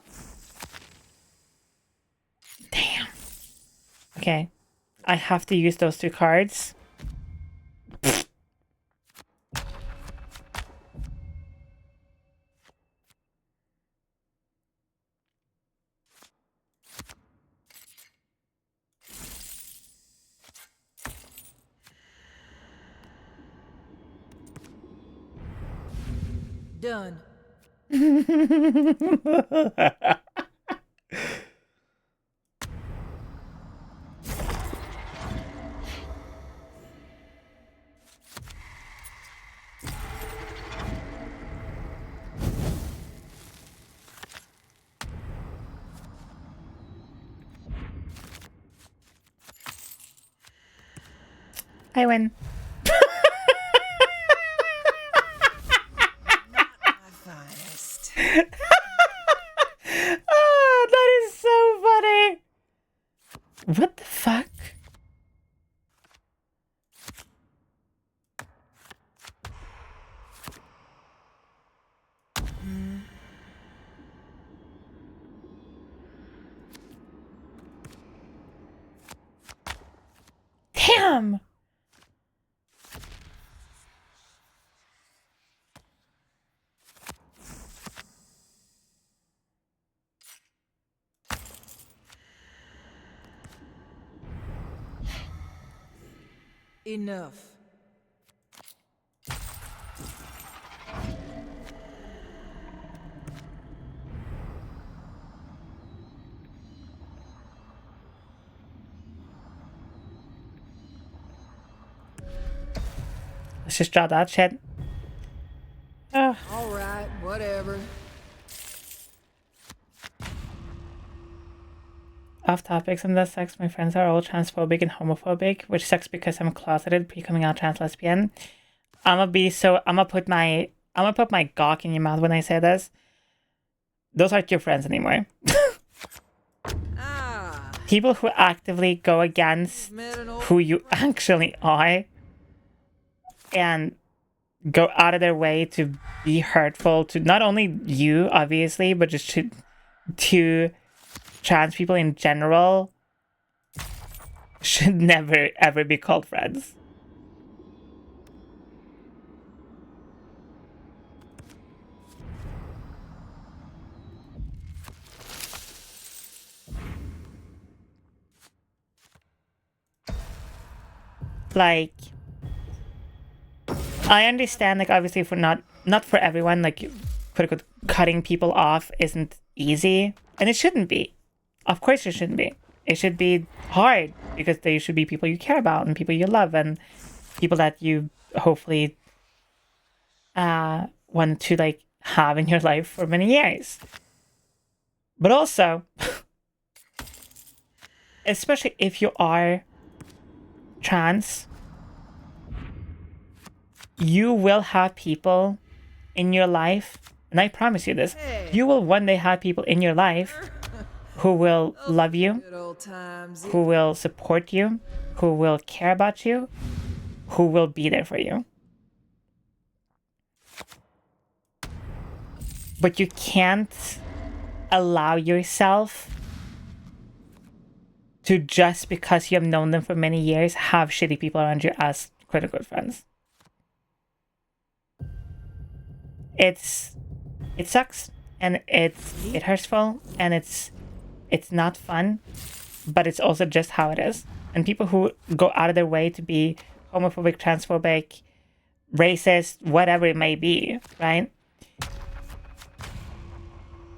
Damn. Okay. I have to use those 2 cards. Done. I win. Oh, that is so funny. What the fuck? Damn. Enough. Let's just drop that shit. All right, whatever. Off topic, some of that sucks. My friends are all transphobic and homophobic, which sucks because I'm a closeted, pre-coming out trans lesbian. I'm gonna put my gawk in your mouth when I say this. Those aren't your friends anymore. People who actively go against who you actually are and go out of their way to be hurtful to not only you, obviously, but just to trans people in general should never ever be called friends. Like, I understand, like, obviously for not for everyone, like, quote-unquote, cutting people off isn't easy, and it shouldn't be. Of course it shouldn't be. It should be hard, because they should be people you care about, and people you love, and people that you hopefully want to, like, have in your life for many years. But also, especially if you are trans, you will have people in your life, and I promise you this, you will one day have people in your life who will love you, who will support you, who will care about you, who will be there for you. But you can't allow yourself to, just because you have known them for many years, have shitty people around you as quote-unquote friends. It sucks, and it hurtful, and it's not fun, but it's also just how it is. And people who go out of their way to be homophobic, transphobic, racist, whatever it may be, right?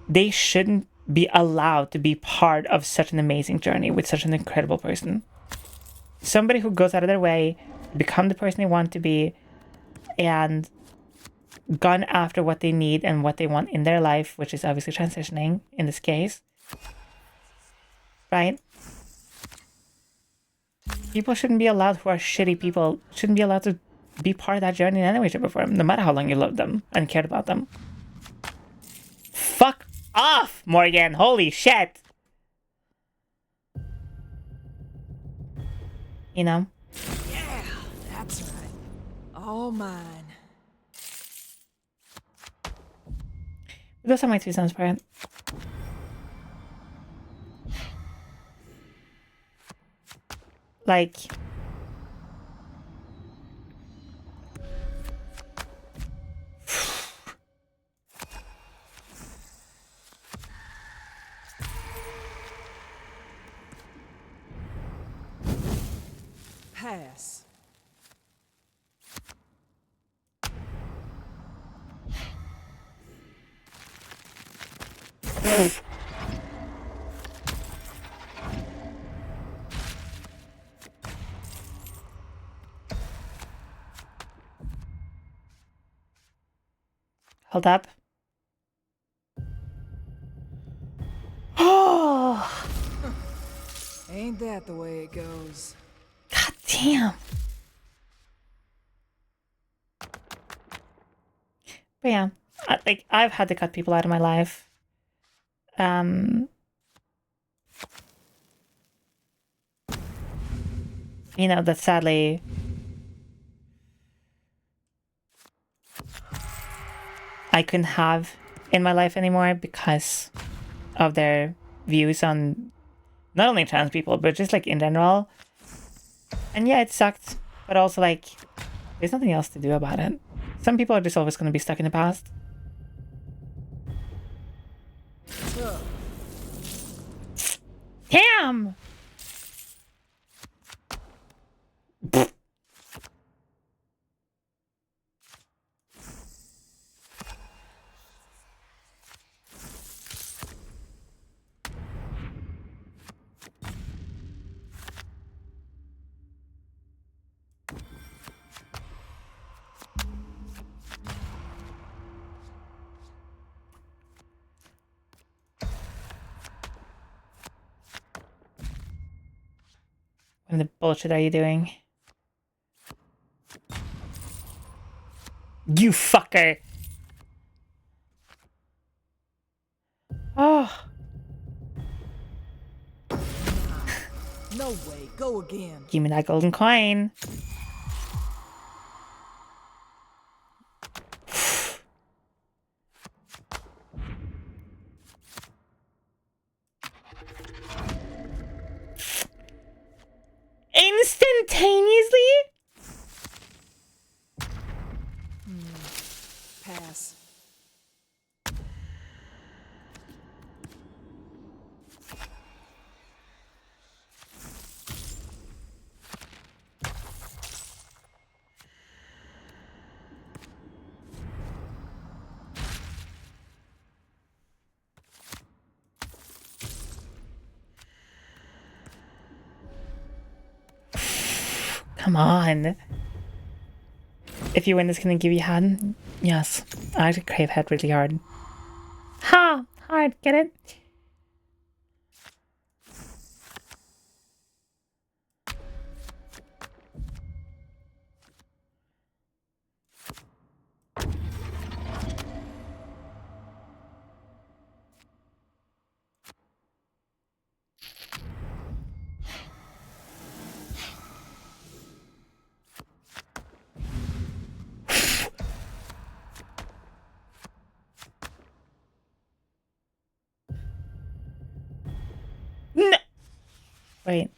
They shouldn't be allowed to be part of such an amazing journey with such an incredible person. Somebody who goes out of their way to become the person they want to be and gone after what they need and what they want in their life, which is obviously transitioning in this case, right? People shouldn't be allowed, who are shitty people, shouldn't be allowed to be part of that journey in any way, shape, or form, no matter how long you loved them and cared about them. Fuck off, Morgan! Holy shit! You know? Yeah, that's right. All mine. Those are my 2 cents for it. Like, Pass. hold up. Oh! Ain't that the way it goes? God damn. But yeah, I've had to cut people out of my life. You know, that sadly I couldn't have in my life anymore because of their views on not only trans people, but just like in general. And yeah, it sucked, but also like there's nothing else to do about it. Some people are just always going to be stuck in the past. Damn! What the bullshit are you doing? You fucker. Oh. No way, go again. Give me that golden coin. Instantaneously? Pass. Come on. If you win this, can I give you head? Yes. I crave head really hard. Ha! Hard, get it? No! Wait.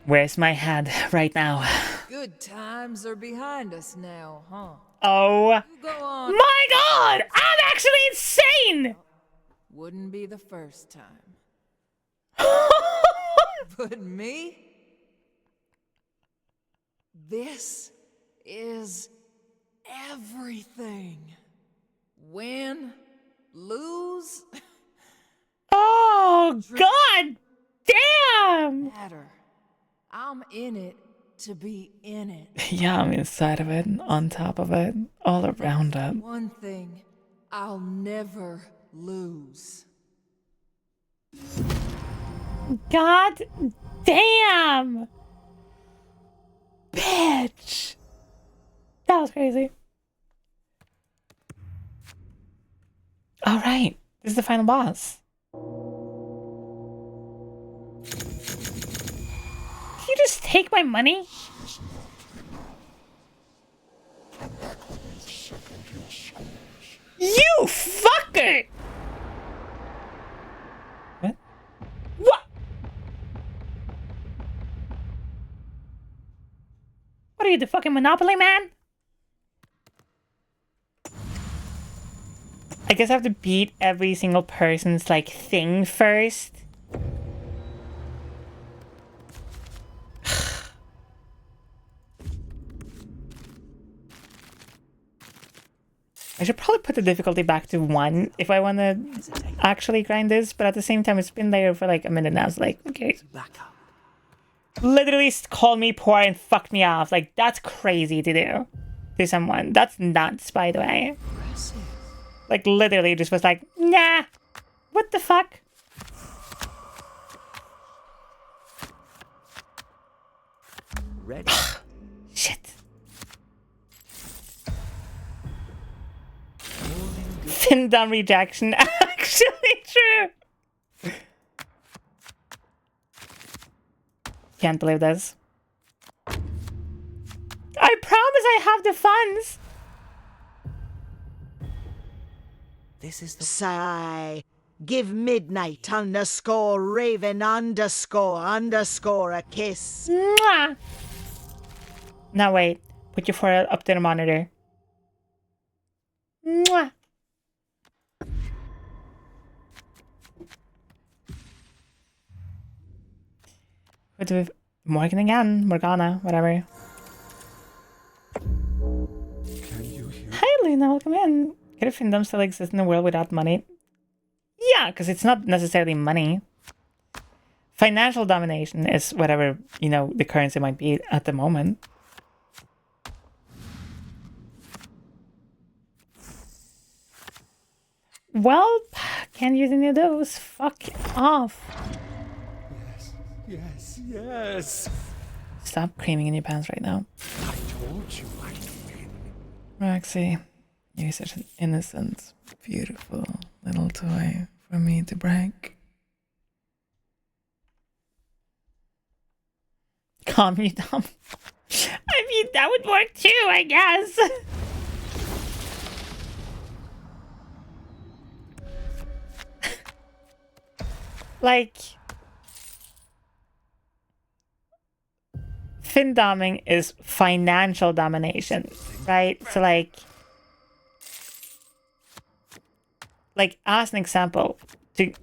Where's my head right now? Good times are behind us now, huh? Oh You go on. my god! I'm actually insane! Wouldn't be the first time. But me? This is everything. Win, lose, Oh god damn! matter. I'm in it to be in it. Yeah, I'm inside of it, on top of it, all around it. One thing I'll never lose. God damn! Bitch! That was crazy. Alright, this is the final boss. Did you just take my money? You fucker! What? What? What are you, the fucking Monopoly man? I guess I have to beat every single person's, like, thing first. I should probably put the difficulty back to 1 if I want to actually grind this, but at the same time, it's been there for like a minute now, so like, okay. Literally called me poor and fucked me off. Like, that's crazy to do to someone. That's nuts, by the way. Like, literally just was like, nah, what the fuck? Ready. Shit. Fin dumb rejection. Actually true. Can't believe this. I promise I have the funds. This is the Sigh. Give midnight underscore raven underscore a kiss. Mwah. Now wait. Put your forehead up to the monitor. Mwah. What do we... Morgan again. Morgana. Whatever. Hi, Luna. Welcome in. Could a findom still exist in a world without money? Yeah, because it's not necessarily money. Financial domination is whatever, you know, the currency might be at the moment. Well, can't use any of those. Fuck off. Yes, yes, yes. Stop creaming in your pants right now. I told you I'd win. Roxy, you're such an innocent, beautiful little toy for me to break. Calm you down. I mean, that would work too, I guess. Like, fin doming is financial domination, right? So like as an example, to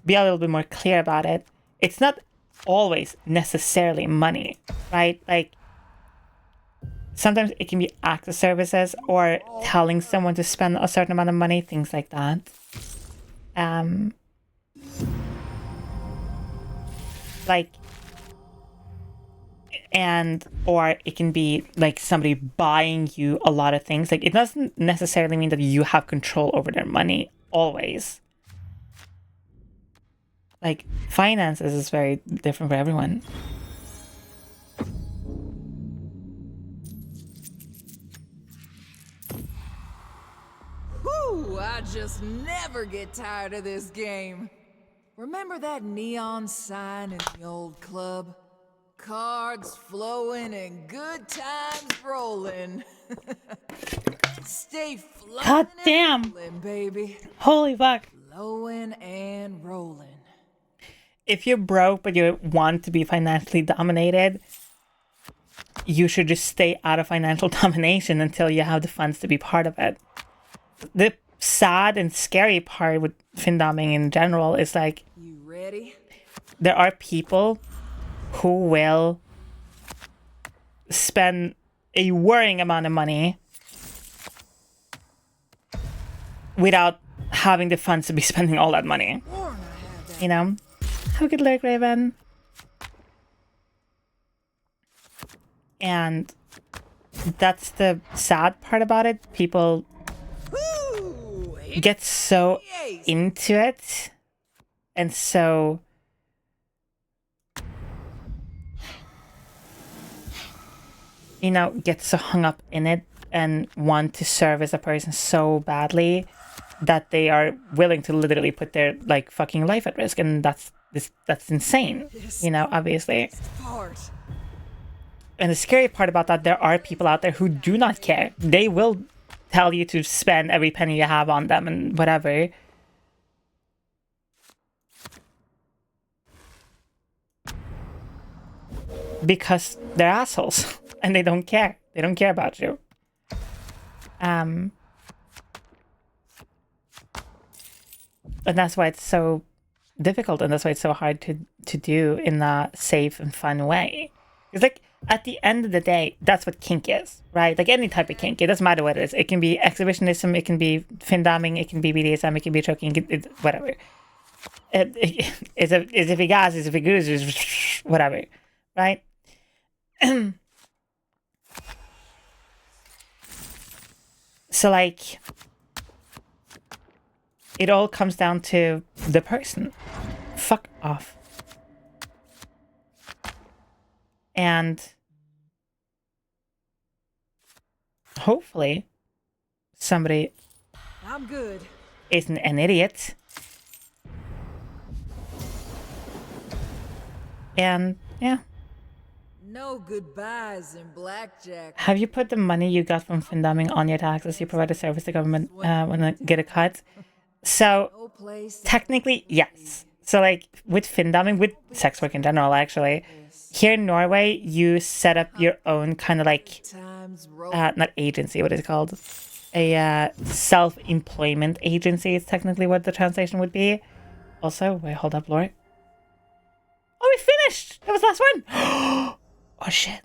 be a little bit more clear about it, it's not always necessarily money, right? Like sometimes it can be acts of services or telling someone to spend a certain amount of money, things like that. Like, and or it can be like somebody buying you a lot of things. Like it doesn't necessarily mean that you have control over their money always. Like finances is very different for everyone. Whew, I just never get tired of this game. Remember that neon sign in the old club? Cards flowing and good times rolling. Stay flowing God damn. and rolling, baby. Holy fuck. Flowing and rolling. If you're broke but you want to be financially dominated, you should just stay out of financial domination until you have the funds to be part of it. The sad and scary part with findoming in general is like, You ready? there are people who will spend a worrying amount of money without having the funds to be spending all that money. You know? Have a good look, Raven. And that's the sad part about it. People get so into it and so get so hung up in it and want to serve as a person so badly that they are willing to literally put their like fucking life at risk, and that's insane, obviously. And the scary part about that, there are people out there who do not care. They will tell you to spend every penny you have on them and whatever. Because they're assholes and they don't care. They don't care about you. And that's why it's so difficult, and that's why it's so hard to do in a safe and fun way. It's like, at the end of the day, that's what kink is, right? Like any type of kink, it doesn't matter what it is. It can be exhibitionism, it can be findoming, it can be BDSM, it can be choking, whatever. It's if it gas, it's if it goes, it's whatever, right? So like, it all comes down to the person. Fuck off. And hopefully somebody I'm good. isn't an idiot. And yeah. No goodbyes in blackjack. Have you put the money you got from findoming on your taxes? You provide a service to government when they get a cut. So technically, yes. So like with findoming, with sex work in general, actually, here in Norway, you set up your own kind of like, not agency, what is it called? A self-employment agency is technically what the translation would be. Also, wait, hold up, Laura. Oh, we finished! That was the last one! Oh, shit.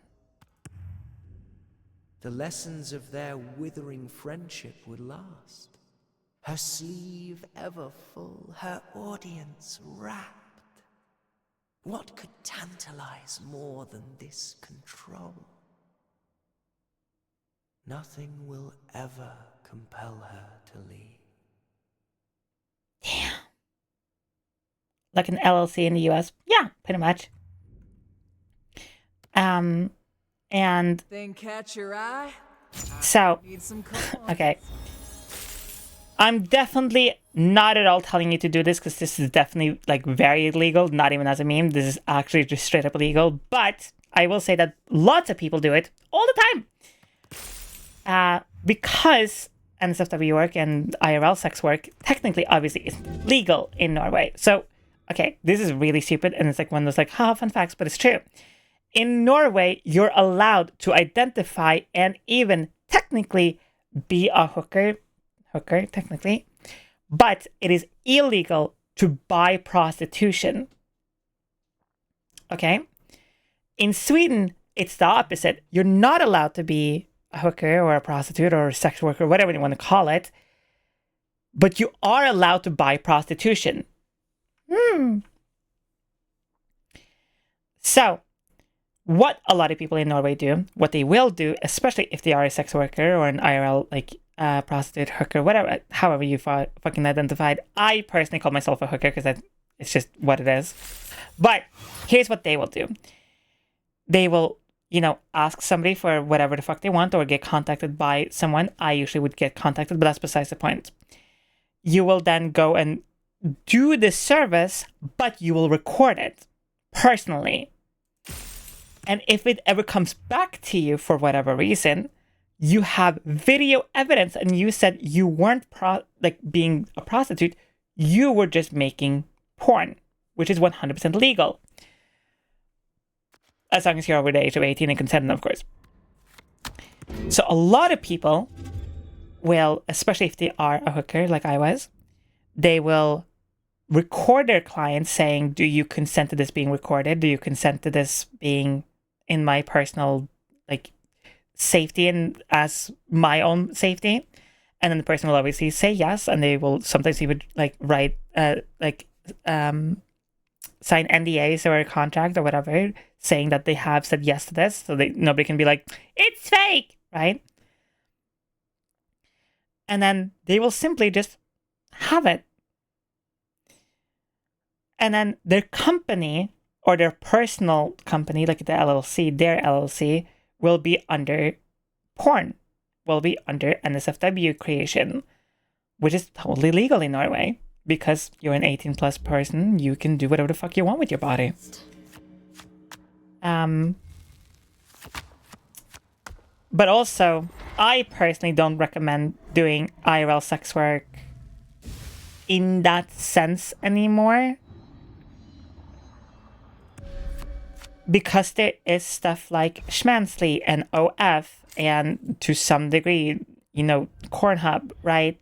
The lessons of their withering friendship would last. Her sleeve ever full, her audience rapt. What could tantalize more than this control? Nothing will ever compel her to leave. Damn. Like an LLC in the US? Yeah, pretty much. And Thing catch your eye? so, Need some cologne. okay. I'm definitely not at all telling you to do this because this is definitely like very illegal, not even as a meme. This is actually just straight up illegal. But I will say that lots of people do it all the time. Because NSFW work and IRL sex work technically, obviously, is legal in Norway. So, okay, this is really stupid. And it's like one of those like, fun facts, but it's true. In Norway, you're allowed to identify and even technically be a hooker, technically, but it is illegal to buy prostitution. Okay? In Sweden, it's the opposite. You're not allowed to be a hooker or a prostitute or a sex worker, whatever you want to call it, but you are allowed to buy prostitution. So, what a lot of people in Norway do, what they will do, especially if they are a sex worker or an IRL, like prostitute, hooker, whatever, however you fucking identified. I personally call myself a hooker because it's just what it is. But here's what they will do. They will, ask somebody for whatever the fuck they want or get contacted by someone. I usually would get contacted, but that's besides the point. You will then go and do the service, but you will record it personally. And if it ever comes back to you for whatever reason, you have video evidence and you said you weren't being a prostitute, you were just making porn, which is 100% legal. As long as you're over the age of 18 and consenting, of course. So a lot of people will, especially if they are a hooker like I was, they will record their clients saying, do you consent to this being recorded? Do you consent to this being in my personal safety and as my own safety? And then the person will obviously say yes, and they will sometimes even write sign NDAs or a contract or whatever saying that they have said yes to this, so nobody can be like, it's fake, right? And then they will simply just have it. And then their company or their personal company, like the LLC, their LLC, will be under porn, will be under NSFW creation, which is totally legal in Norway because you're an 18 plus person. You can do whatever the fuck you want with your body. But also, I personally don't recommend doing IRL sex work in that sense anymore. Because there is stuff like Schmansly and OF and to some degree, Cornhub, right?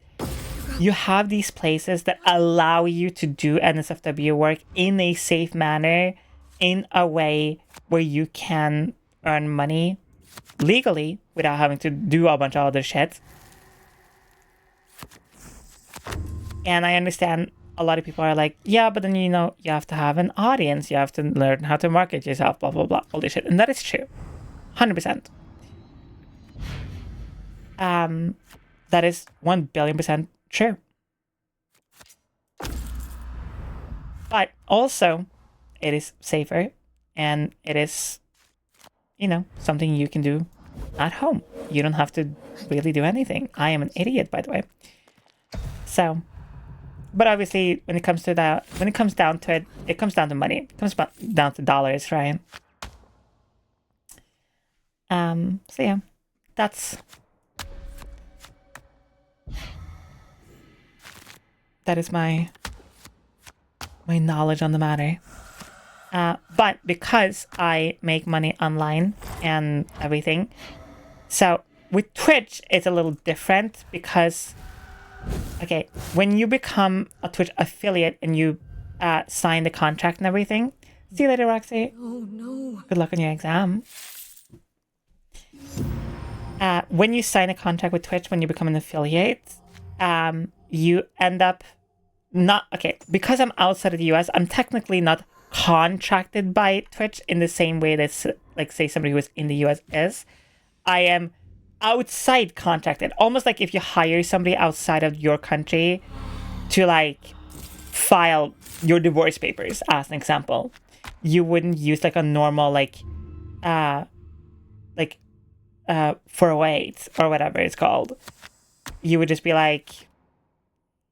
You have these places that allow you to do NSFW work in a safe manner, in a way where you can earn money legally without having to do a bunch of other shit. And I understand a lot of people are like, yeah, but then, you have to have an audience. You have to learn how to market yourself, blah, blah, blah, all this shit. And that is true. 100%. That is 1 billion% true. But also, it is safer and it is, something you can do at home. You don't have to really do anything. I am an idiot, by the way. So, but obviously, when it comes down to it, it comes down to money. It comes down to dollars, right? So yeah, that is my knowledge on the matter. But because I make money online and everything, so with Twitch, it's a little different because, okay, when you become a Twitch affiliate and you sign the contract and everything, see you later, Roxy. Oh, no. Good luck on your exam. When you sign a contract with Twitch, when you become an affiliate, you end up because I'm outside of the US, I'm technically not contracted by Twitch in the same way that, say, somebody who is in the US is. I am outside contracted, almost like if you hire somebody outside of your country to file your divorce papers, as an example. You wouldn't use a normal like 408 or whatever it's called, you would just be like,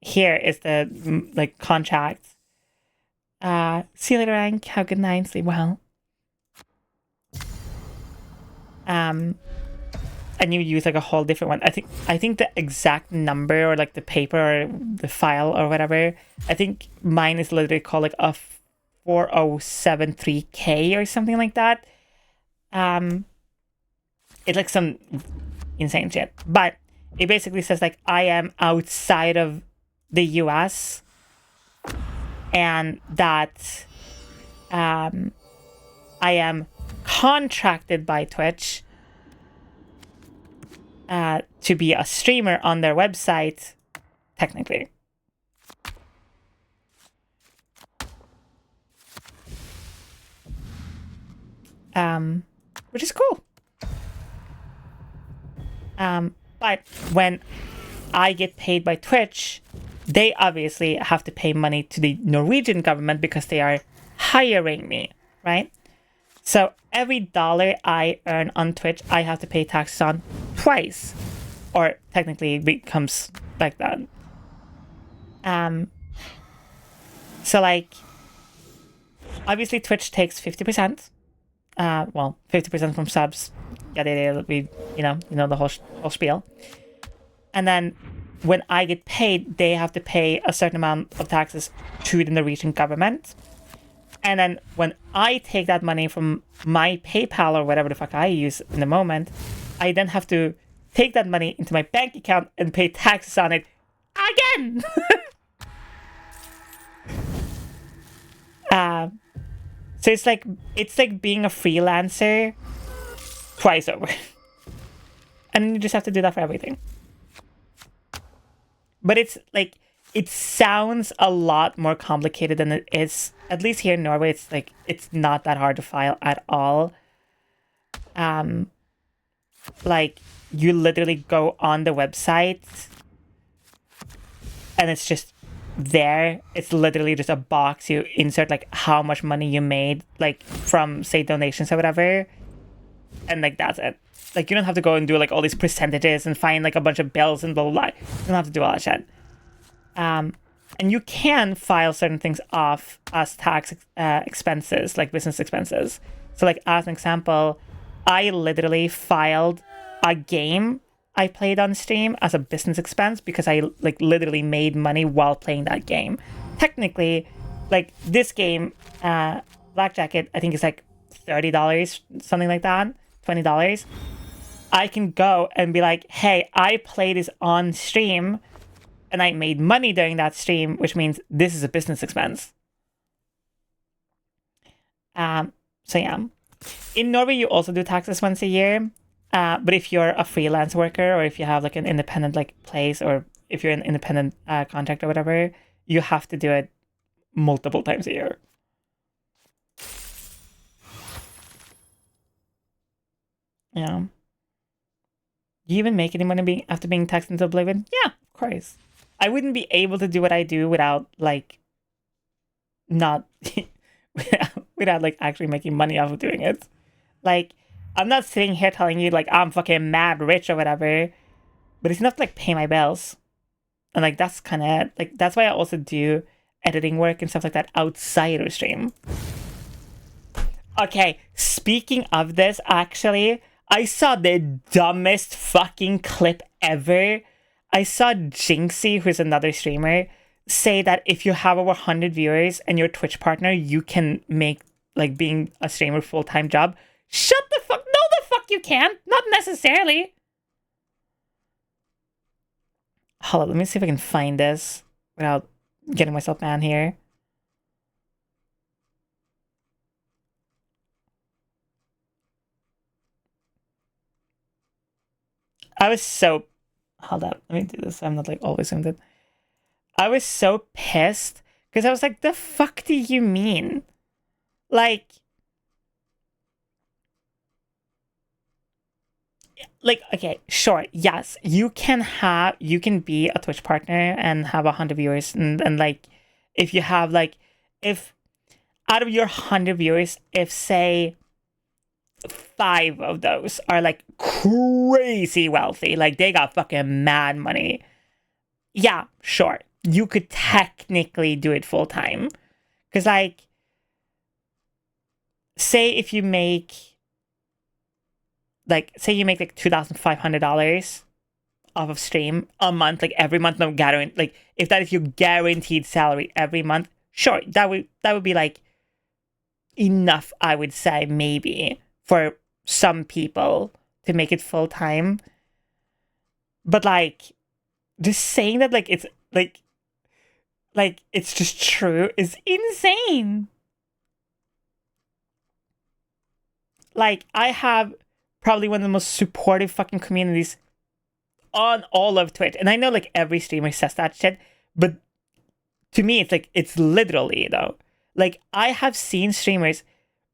here is the like contract. See you later, Hank. Have a good night. Sleep well. And you use like a whole different one. I think the exact number or like the paper or the file or whatever, I think mine is literally called like a 4073K or something like that. It's like some insane shit. But it basically says like I am outside of the US and that I am contracted by Twitch to be a streamer on their website, technically. Which is cool. But when I get paid by Twitch, they obviously have to pay money to the Norwegian government because they are hiring me, right? So every dollar I earn on Twitch, I have to pay taxes on twice. Or technically it becomes like that. So like, obviously Twitch takes 50%. Well, 50% from subs. Yeah, we, you know the whole spiel. And then when I get paid, they have to pay a certain amount of taxes to the Norwegian government. And then when I take that money from my PayPal or whatever the fuck I use in the moment, I then have to take that money into my bank account and pay taxes on it again. So it's like being a freelancer twice over. And you just have to do that for everything. But it's like, it sounds a lot more complicated than it is. At least here in Norway, it's like, it's not that hard to file at all. Like, you literally go on the website and it's just there. It's literally just a box. You insert like how much money you made, like from say donations or whatever. And like, that's it. Like, you don't have to go and do like all these percentages and find like a bunch of bills and blah, blah, blah. You don't have to do all that shit. And you can file certain things off as tax expenses, like business expenses. So like, as an example, I literally filed a game I played on stream as a business expense because I like literally made money while playing that game. Technically, like this game, Black Jacket, I think it's like $30, something like that, $20. I can go and be like, hey, I played this on stream and I made money during that stream, which means this is a business expense. So yeah. In Norway, you also do taxes once a year. But if you're a freelance worker or if you have like an independent like place or if you're an independent contract or whatever, you have to do it multiple times a year. Yeah. You even make any money after being taxed into oblivion? Yeah, of course. I wouldn't be able to do what I do without like not without like actually making money off of doing it. Like, I'm not sitting here telling you like I'm fucking mad rich or whatever, but it's enough to like pay my bills. And like that's kind of like, that's why I also do editing work and stuff like that outside of stream. Okay, speaking of this, actually, I saw the dumbest fucking clip ever. I saw Jinxie, who's another streamer, say that if you have over 100 viewers and your Twitch partner, you can make like being a streamer full-time job. Shut the fuck, no the fuck you can't, not necessarily. Hold on, let me see if I can find this without getting myself banned here. I was so... Hold up, let me do this. I'm not like always zoomed in. I was so pissed because I was like, the fuck do you mean? Like, okay, sure, yes, you can be a Twitch partner and have 100 viewers and like, if you have like, if out of your 100 viewers, if say 5 of those are like crazy wealthy. Like they got fucking mad money. Yeah, sure. You could technically do it full time. Because, like, say if you make, like, say you make like $2,500 off of stream a month, like every month, no guarantee, like if that is your guaranteed salary every month, sure, that would be like enough, I would say, maybe for some people to make it full time. But like, just saying that like it's like it's just true is insane. Like, I have probably one of the most supportive fucking communities on all of Twitch. And I know like every streamer says that shit, but to me it's like it's literally though. Like, I have seen streamers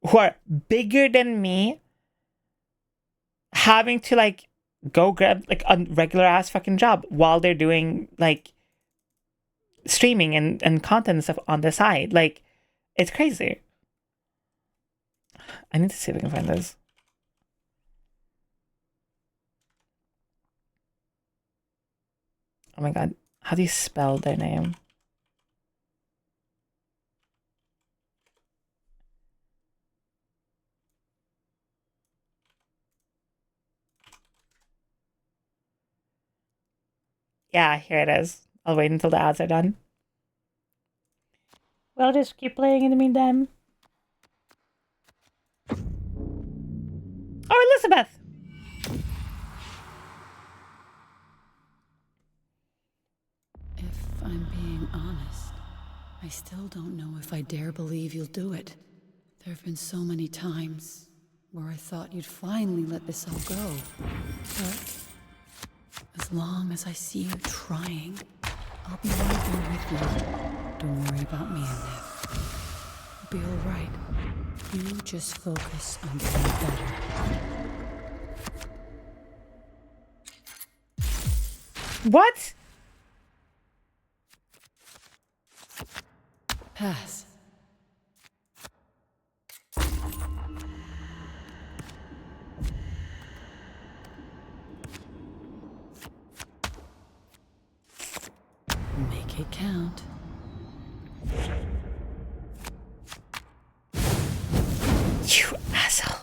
who are bigger than me having to like go grab like a regular ass fucking job while they're doing like streaming and content and stuff on the side. Like, it's crazy. I need to see if I can find this. Oh my god, how do you spell their name? Yeah, here it is. I'll wait until the ads are done. We'll just keep playing in the meantime. Oh, Elizabeth! If I'm being honest, I still don't know if I dare believe you'll do it. There have been so many times where I thought you'd finally let this all go. But as long as I see you trying, I'll be right there with you. Don't worry about me in there. You'll be all right. You just focus on getting better. What? Pass. Make it count. You asshole.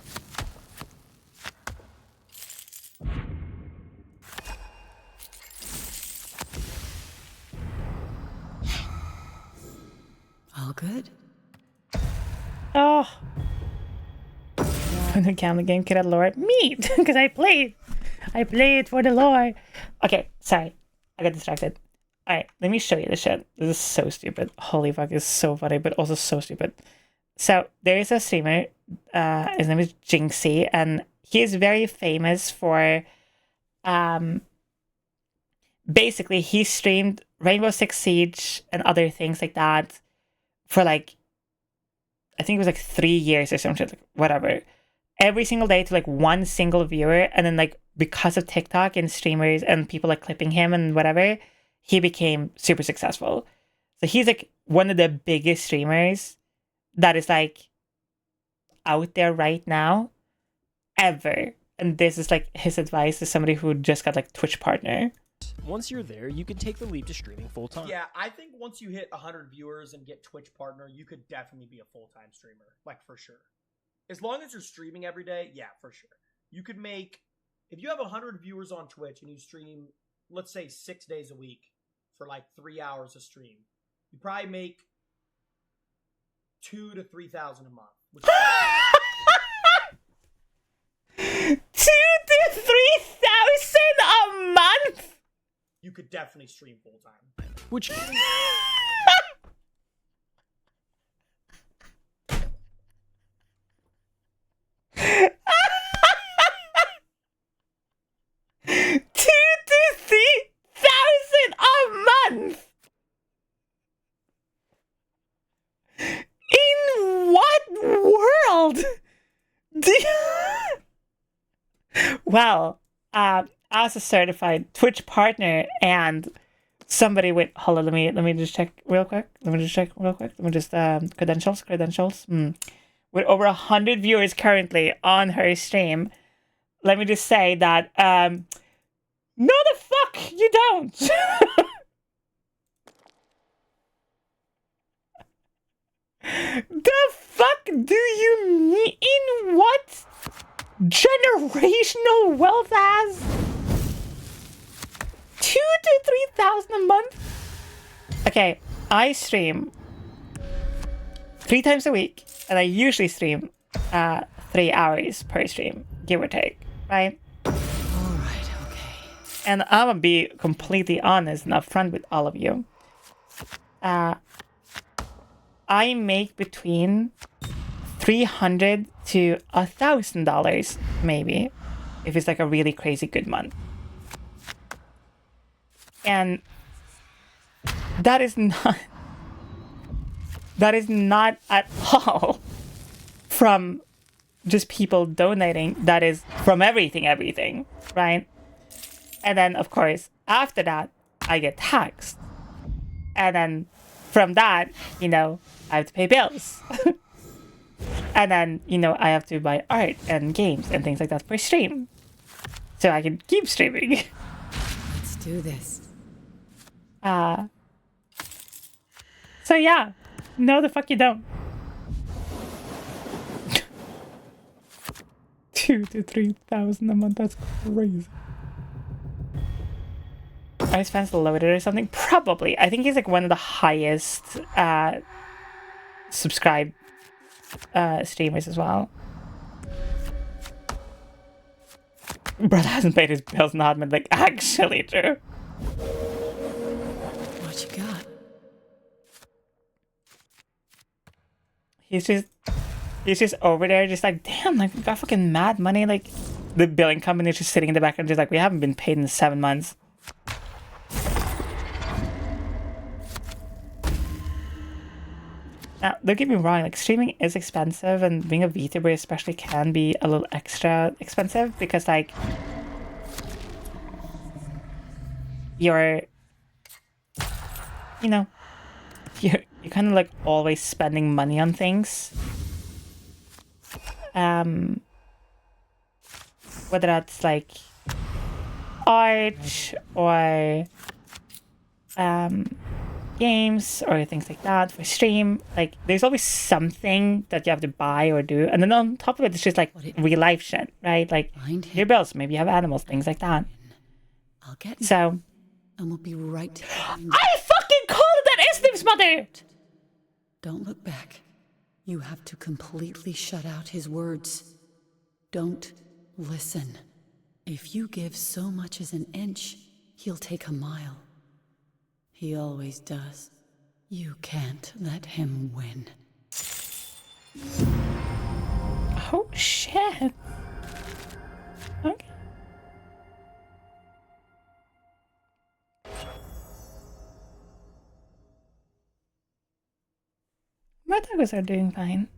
All good? Oh. When the camera game kid at lore. Me! Because I played for the lore. Okay, sorry. I got distracted. Alright, let me show you this shit. This is so stupid. Holy fuck, it's so funny, but also so stupid. So, there is a streamer, his name is Jinxie, and he is very famous for, basically, he streamed Rainbow Six Siege and other things like that for like, I think it was like 3 years or something, like whatever. Every single day to like one single viewer, and then like because of TikTok and streamers and people like clipping him and whatever, he became super successful. So he's like one of the biggest streamers that is like out there right now ever. And this is like his advice to somebody who just got like Twitch partner. Once you're there, you can take the leap to streaming full-time. Yeah, I think once you hit 100 viewers and get Twitch partner, you could definitely be a full-time streamer, like for sure. As long as you're streaming every day, yeah, for sure. You could make, if you have 100 viewers on Twitch and you stream, let's say 6 days a week for like 3 hours a stream, you probably make 2,000 to 3,000 a month. Which 2,000 to 3,000 a month? You could definitely stream full time. Which $2,000 to $3,000 a month. In what world? Well, as a certified Twitch partner and somebody with, hold on, let me just check real quick. Let me just credentials. with over 100 viewers currently on her stream, let me just say that, no the fuck you don't! The fuck do you mean? What generational wealth has 2,000 to 3,000 a month? Okay, I stream 3 times a week, and I usually stream 3 hours per stream, give or take, right? Alright, okay. And I'm gonna be completely honest and upfront with all of you. I make between $300 to $1,000, maybe, if it's like a really crazy good month. And that is not at all from just people donating. That is from everything, right? And then, of course, after that, I get taxed. And then from that, I have to pay bills. And then, I have to buy art and games and things like that for stream. So I can keep streaming. Let's do this. So yeah, no the fuck you don't. 2,000 to 3,000 a month, that's crazy. Are his fans loaded or something? Probably. I think he's like one of the highest subscribed streamers as well. Brother hasn't paid his bills and admin, like, actually true. What you got? He's just over there, just like, damn, like, we got fucking mad money. Like, the billing company is just sitting in the background, just like, we haven't been paid in 7 months. Now, don't get me wrong, like, streaming is expensive, and being a VTuber especially can be a little extra expensive, because, like, you're kind of, like, always spending money on things. Whether that's, like, art, or, games or things like that for stream. Like, there's always something that you have to buy or do, and then on top of it, it's just like real life shit, right? Like your bills, maybe you have animals, things like that. I'll get so, and we'll be right. I fucking called that Estim's mother. Don't look back. You have to completely shut out his words. Don't listen. If you give so much as an inch, he'll take a mile. He always does. You can't let him win. Oh, shit. Okay. My dogs are doing fine.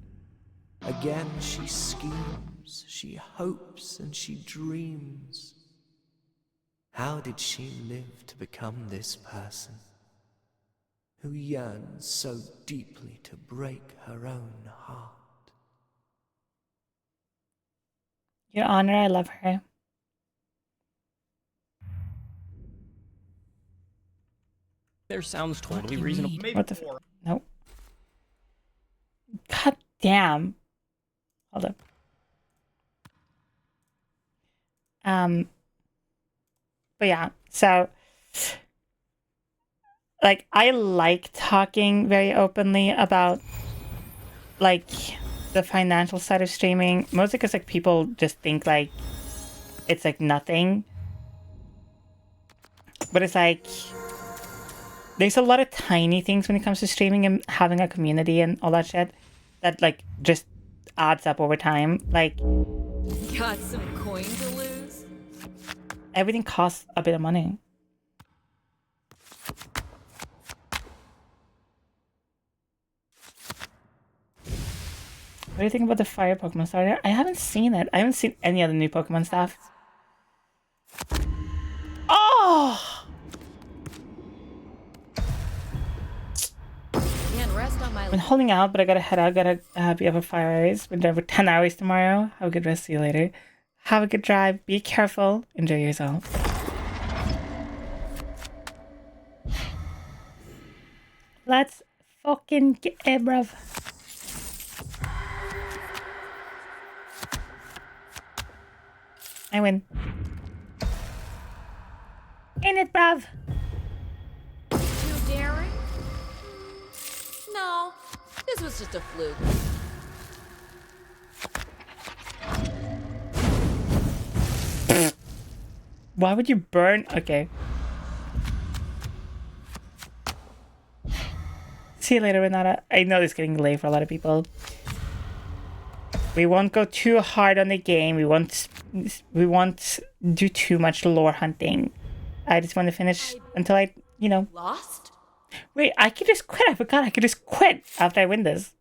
Again she schemes, she hopes, and she dreams. How did she live to become this person who yearns so deeply to break her own heart? Your Honor, I love her. There sounds totally reasonable. What the fuck? Nope. God damn. Hold up. But yeah, so like, I like talking very openly about like the financial side of streaming, mostly because like people just think like it's like nothing, but it's like there's a lot of tiny things when it comes to streaming and having a community and all that shit that like just adds up over time. Like, Got some coin to lose? everything costs a bit of money. What do you think about the fire Pokemon starter? I haven't seen it. I haven't seen any of the new Pokemon stuff. Oh! Can't rest rest on my I've been holding out, but I gotta head out. Gotta be up for 5 hours. Been driving for 10 hours tomorrow. Have a good rest. See you later. Have a good drive. Be careful. Enjoy yourself. Let's fucking get it, bruv. I win. In it, bruv. Too daring? No, this was just a fluke. Why would you burn? Okay. See you later, Renata. I know this is getting late for a lot of people. We won't go too hard on the game. We won't do too much lore hunting. I just want to finish until I, Lost? Wait, I could just quit. I forgot I could just quit after I win this.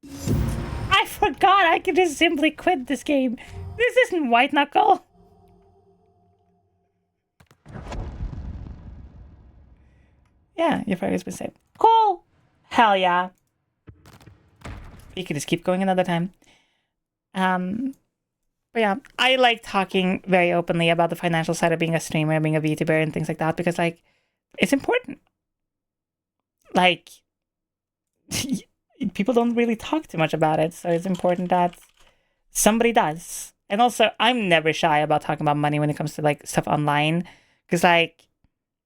I forgot I could just simply quit this game. This isn't White Knuckle. Yeah, your fire has been saved. Cool. Hell yeah. You could just keep going another time. But yeah, I like talking very openly about the financial side of being a streamer, being a VTuber and things like that because like it's important. Like people don't really talk too much about it, so it's important that somebody does. And also, I'm never shy about talking about money when it comes to like stuff online because like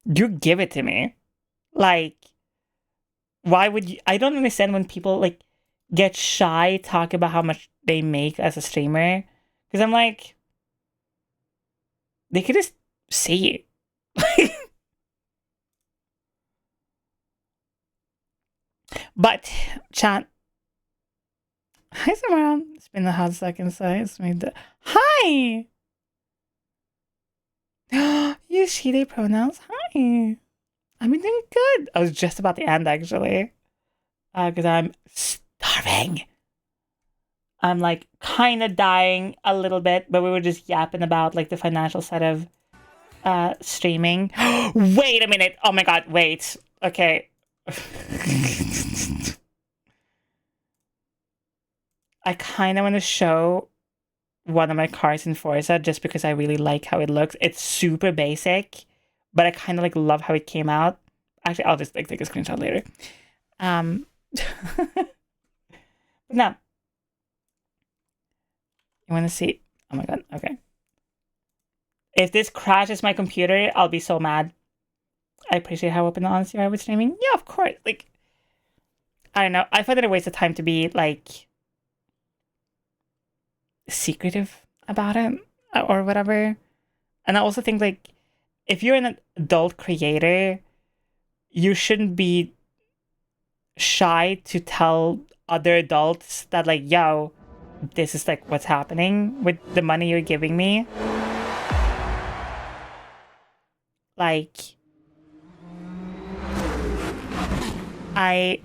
you give it to me. Like why would you? I don't understand when people like get shy talk about how much they make as a streamer because I'm like they could just see it. But chat. Hi Samara. It's been a hot second, so it's made the hi. You she they pronouns. Hi. I've been doing good. I was just about to end actually. Because I'm starving. I'm like kind of dying a little bit, but we were just yapping about like the financial side of streaming. Wait a minute. Oh my god, wait. Okay. I kind of want to show one of my cars in Forza just because I really like how it looks. It's super basic, but I kind of like love how it came out. Actually, I'll just like take a screenshot later. No. You want to see? Oh my god. Okay. If this crashes my computer, I'll be so mad. I appreciate how open and honest you are with streaming. Yeah, of course. Like, I don't know. I find it a waste of time to be like secretive about it or whatever. And I also think like if you're an adult creator, you shouldn't be shy to tell other adults that like, yo, this is like what's happening with the money you're giving me. Like, I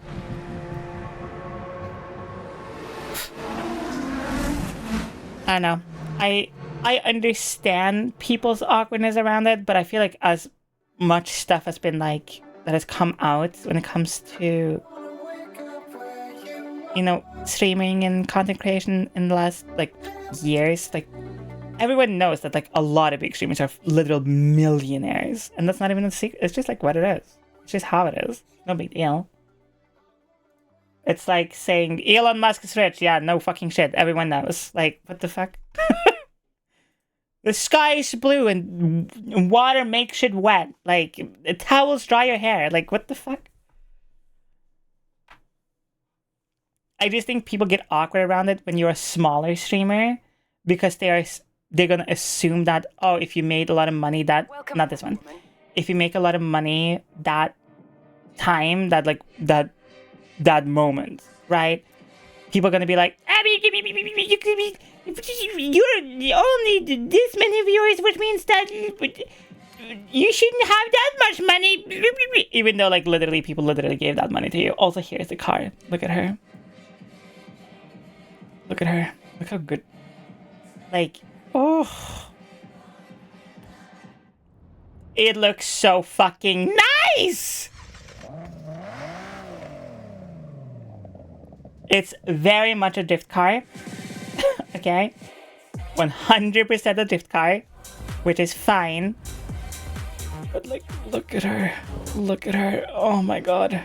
don't know. I understand people's awkwardness around it, but I feel like as much stuff has been like that has come out when it comes to streaming and content creation in the last like years, like everyone knows that like a lot of big streamers are literal millionaires, and that's not even a secret. It's just like what it is. It's just how it is. No big deal. It's like saying Elon Musk is rich. Yeah, no fucking shit. Everyone knows. Like, what the fuck? The sky is blue and water makes shit wet. Like, towels dry your hair. Like, what the fuck? I just think people get awkward around it when you're a smaller streamer because they're gonna assume that, oh, if you made a lot of money not this one. If you make a lot of money that time, that moment, right? People are gonna be like, you're only this many viewers, which means that you shouldn't have that much money. Even though, like, literally, people literally gave that money to you. Also, here's the car. Look at her. Look at her. Look how good. Like, oh. It looks so fucking nice! It's very much a drift car. Okay? 100% a drift car, which is fine. But like, look at her. Look at her. Oh my god.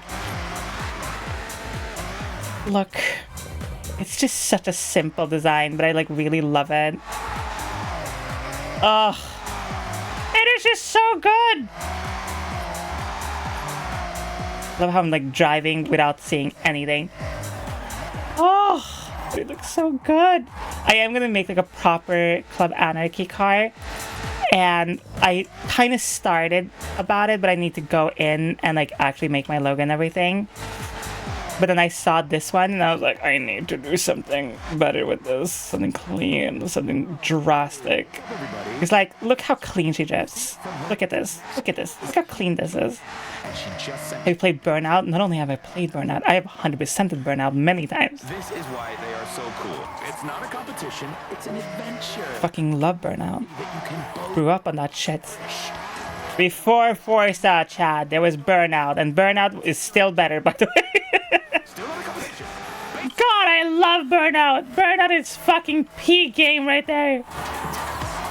Look. It's just such a simple design, but I like really love it. Ugh. It is just so good. Love how I'm like driving without seeing anything. Oh, it looks so good. I am gonna make like a proper Club Anarchy car. And I kind of started about it, but I need to go in and like actually make my logo and everything. But then I saw this one and I was like, I need to do something better with this. Something clean, something drastic. It's like, look how clean she drifts. Look at this. Look at this. Look how clean this is. Have you played Burnout? Not only have I played Burnout, I have 100%ed Burnout many times. This is why they are so cool. It's not a competition, it's an adventure. Fucking love Burnout. Grew up on that shit. Before Forza, Chad, there was Burnout, and Burnout is still better, by the way. God, I love Burnout. Burnout is fucking peak game right there.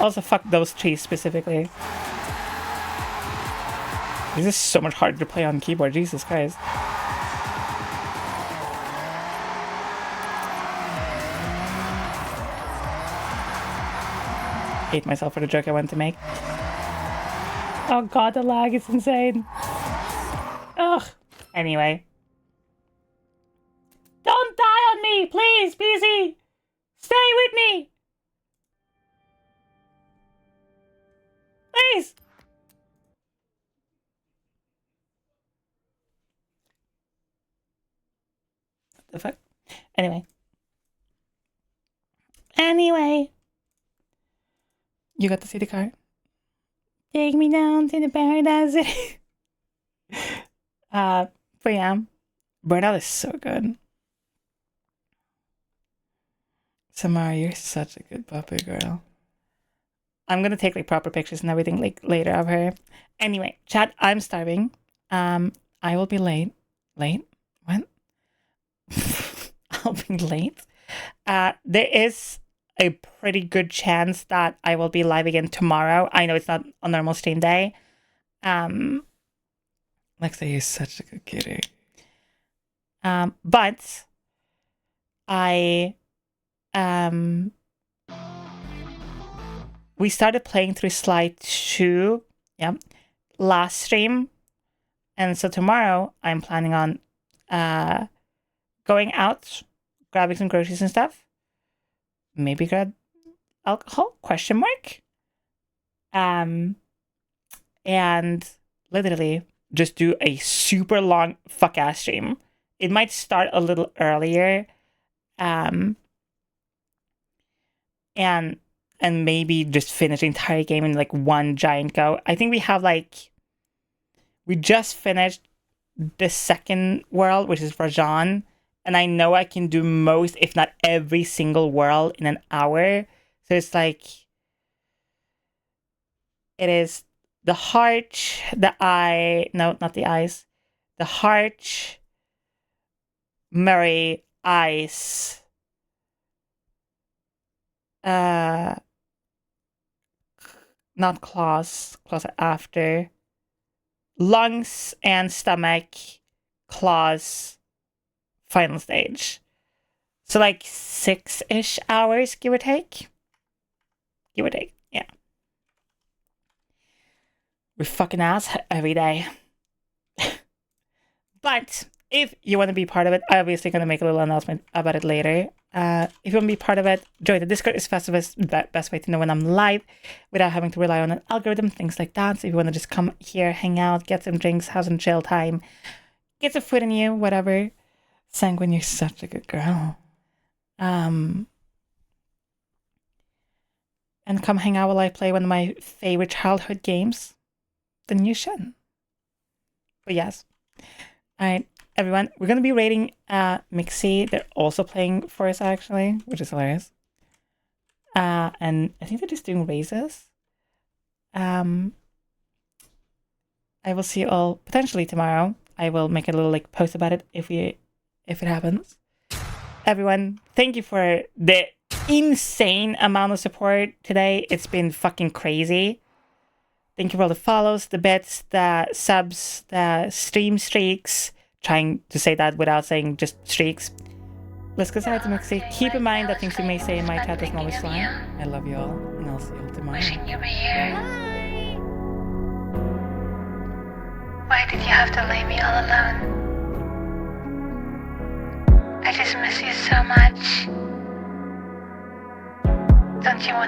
Also, fuck those trees specifically. This is so much harder to play on keyboard. Jesus Christ. Hate myself for the joke I went to make. Oh god, the lag is insane. Ugh. Anyway. Don't die on me, please, BZ! Stay with me! Please! What the fuck? Anyway. You got to see the car? Take me down to the paradise city. But yeah. Burnout is so good. Samara, you're such a good puppy girl. I'm gonna take like proper pictures and everything like later of her. Anyway, chat, I'm starving. I will be late. Late? What? I'll be late. There is a pretty good chance that I will be live again tomorrow. I know it's not a normal stream day. Lexa, you're such a good kitty. But I we started playing through Sly 2, last stream. And so tomorrow I'm planning on going out, grabbing some groceries and stuff. Maybe grab alcohol, question mark. And literally just do a super long fuck ass stream. It might start a little earlier. And maybe just finish the entire game in like one giant go. I think we have like, we just finished the second world, which is Rajan, and I know I can do most, if not every single world in an hour. So it's like, it is the heart, the eye, no, not the eyes, the heart, Murray, ice, not claws are after, lungs and stomach, claws, final stage. So like 6-ish hours, give or take. Give or take, yeah. We fucking ass every day. But if you want to be part of it, I'm obviously going to make a little announcement about it later. If you want to be part of it, join the Discord. It's the best way to know when I'm live without having to rely on an algorithm, things like that. So if you want to just come here, hang out, get some drinks, have some chill time, get some food in you, whatever. Sanguine, you're such a good girl. And come hang out while I play one of my favorite childhood games, then you should. But yes. Alright, everyone, we're going to be rating Mixie. They're also playing for us, actually, which is hilarious. And I think they're just doing raises. I will see you all potentially tomorrow. I will make a little like post about it if it happens. everyone. Thank you for the insane amount of support today. It's been fucking crazy. Thank you for all the follows, the bits, the subs, the stream streaks. Trying to say that without saying just streaks. Let's go to Mixie. Keep in mind that things you may say in my chat doesn't always fly. I love you all, and I'll see you all tomorrow. Wishing you were here. Why did you have to leave me all alone? I just miss you so much. Don't you want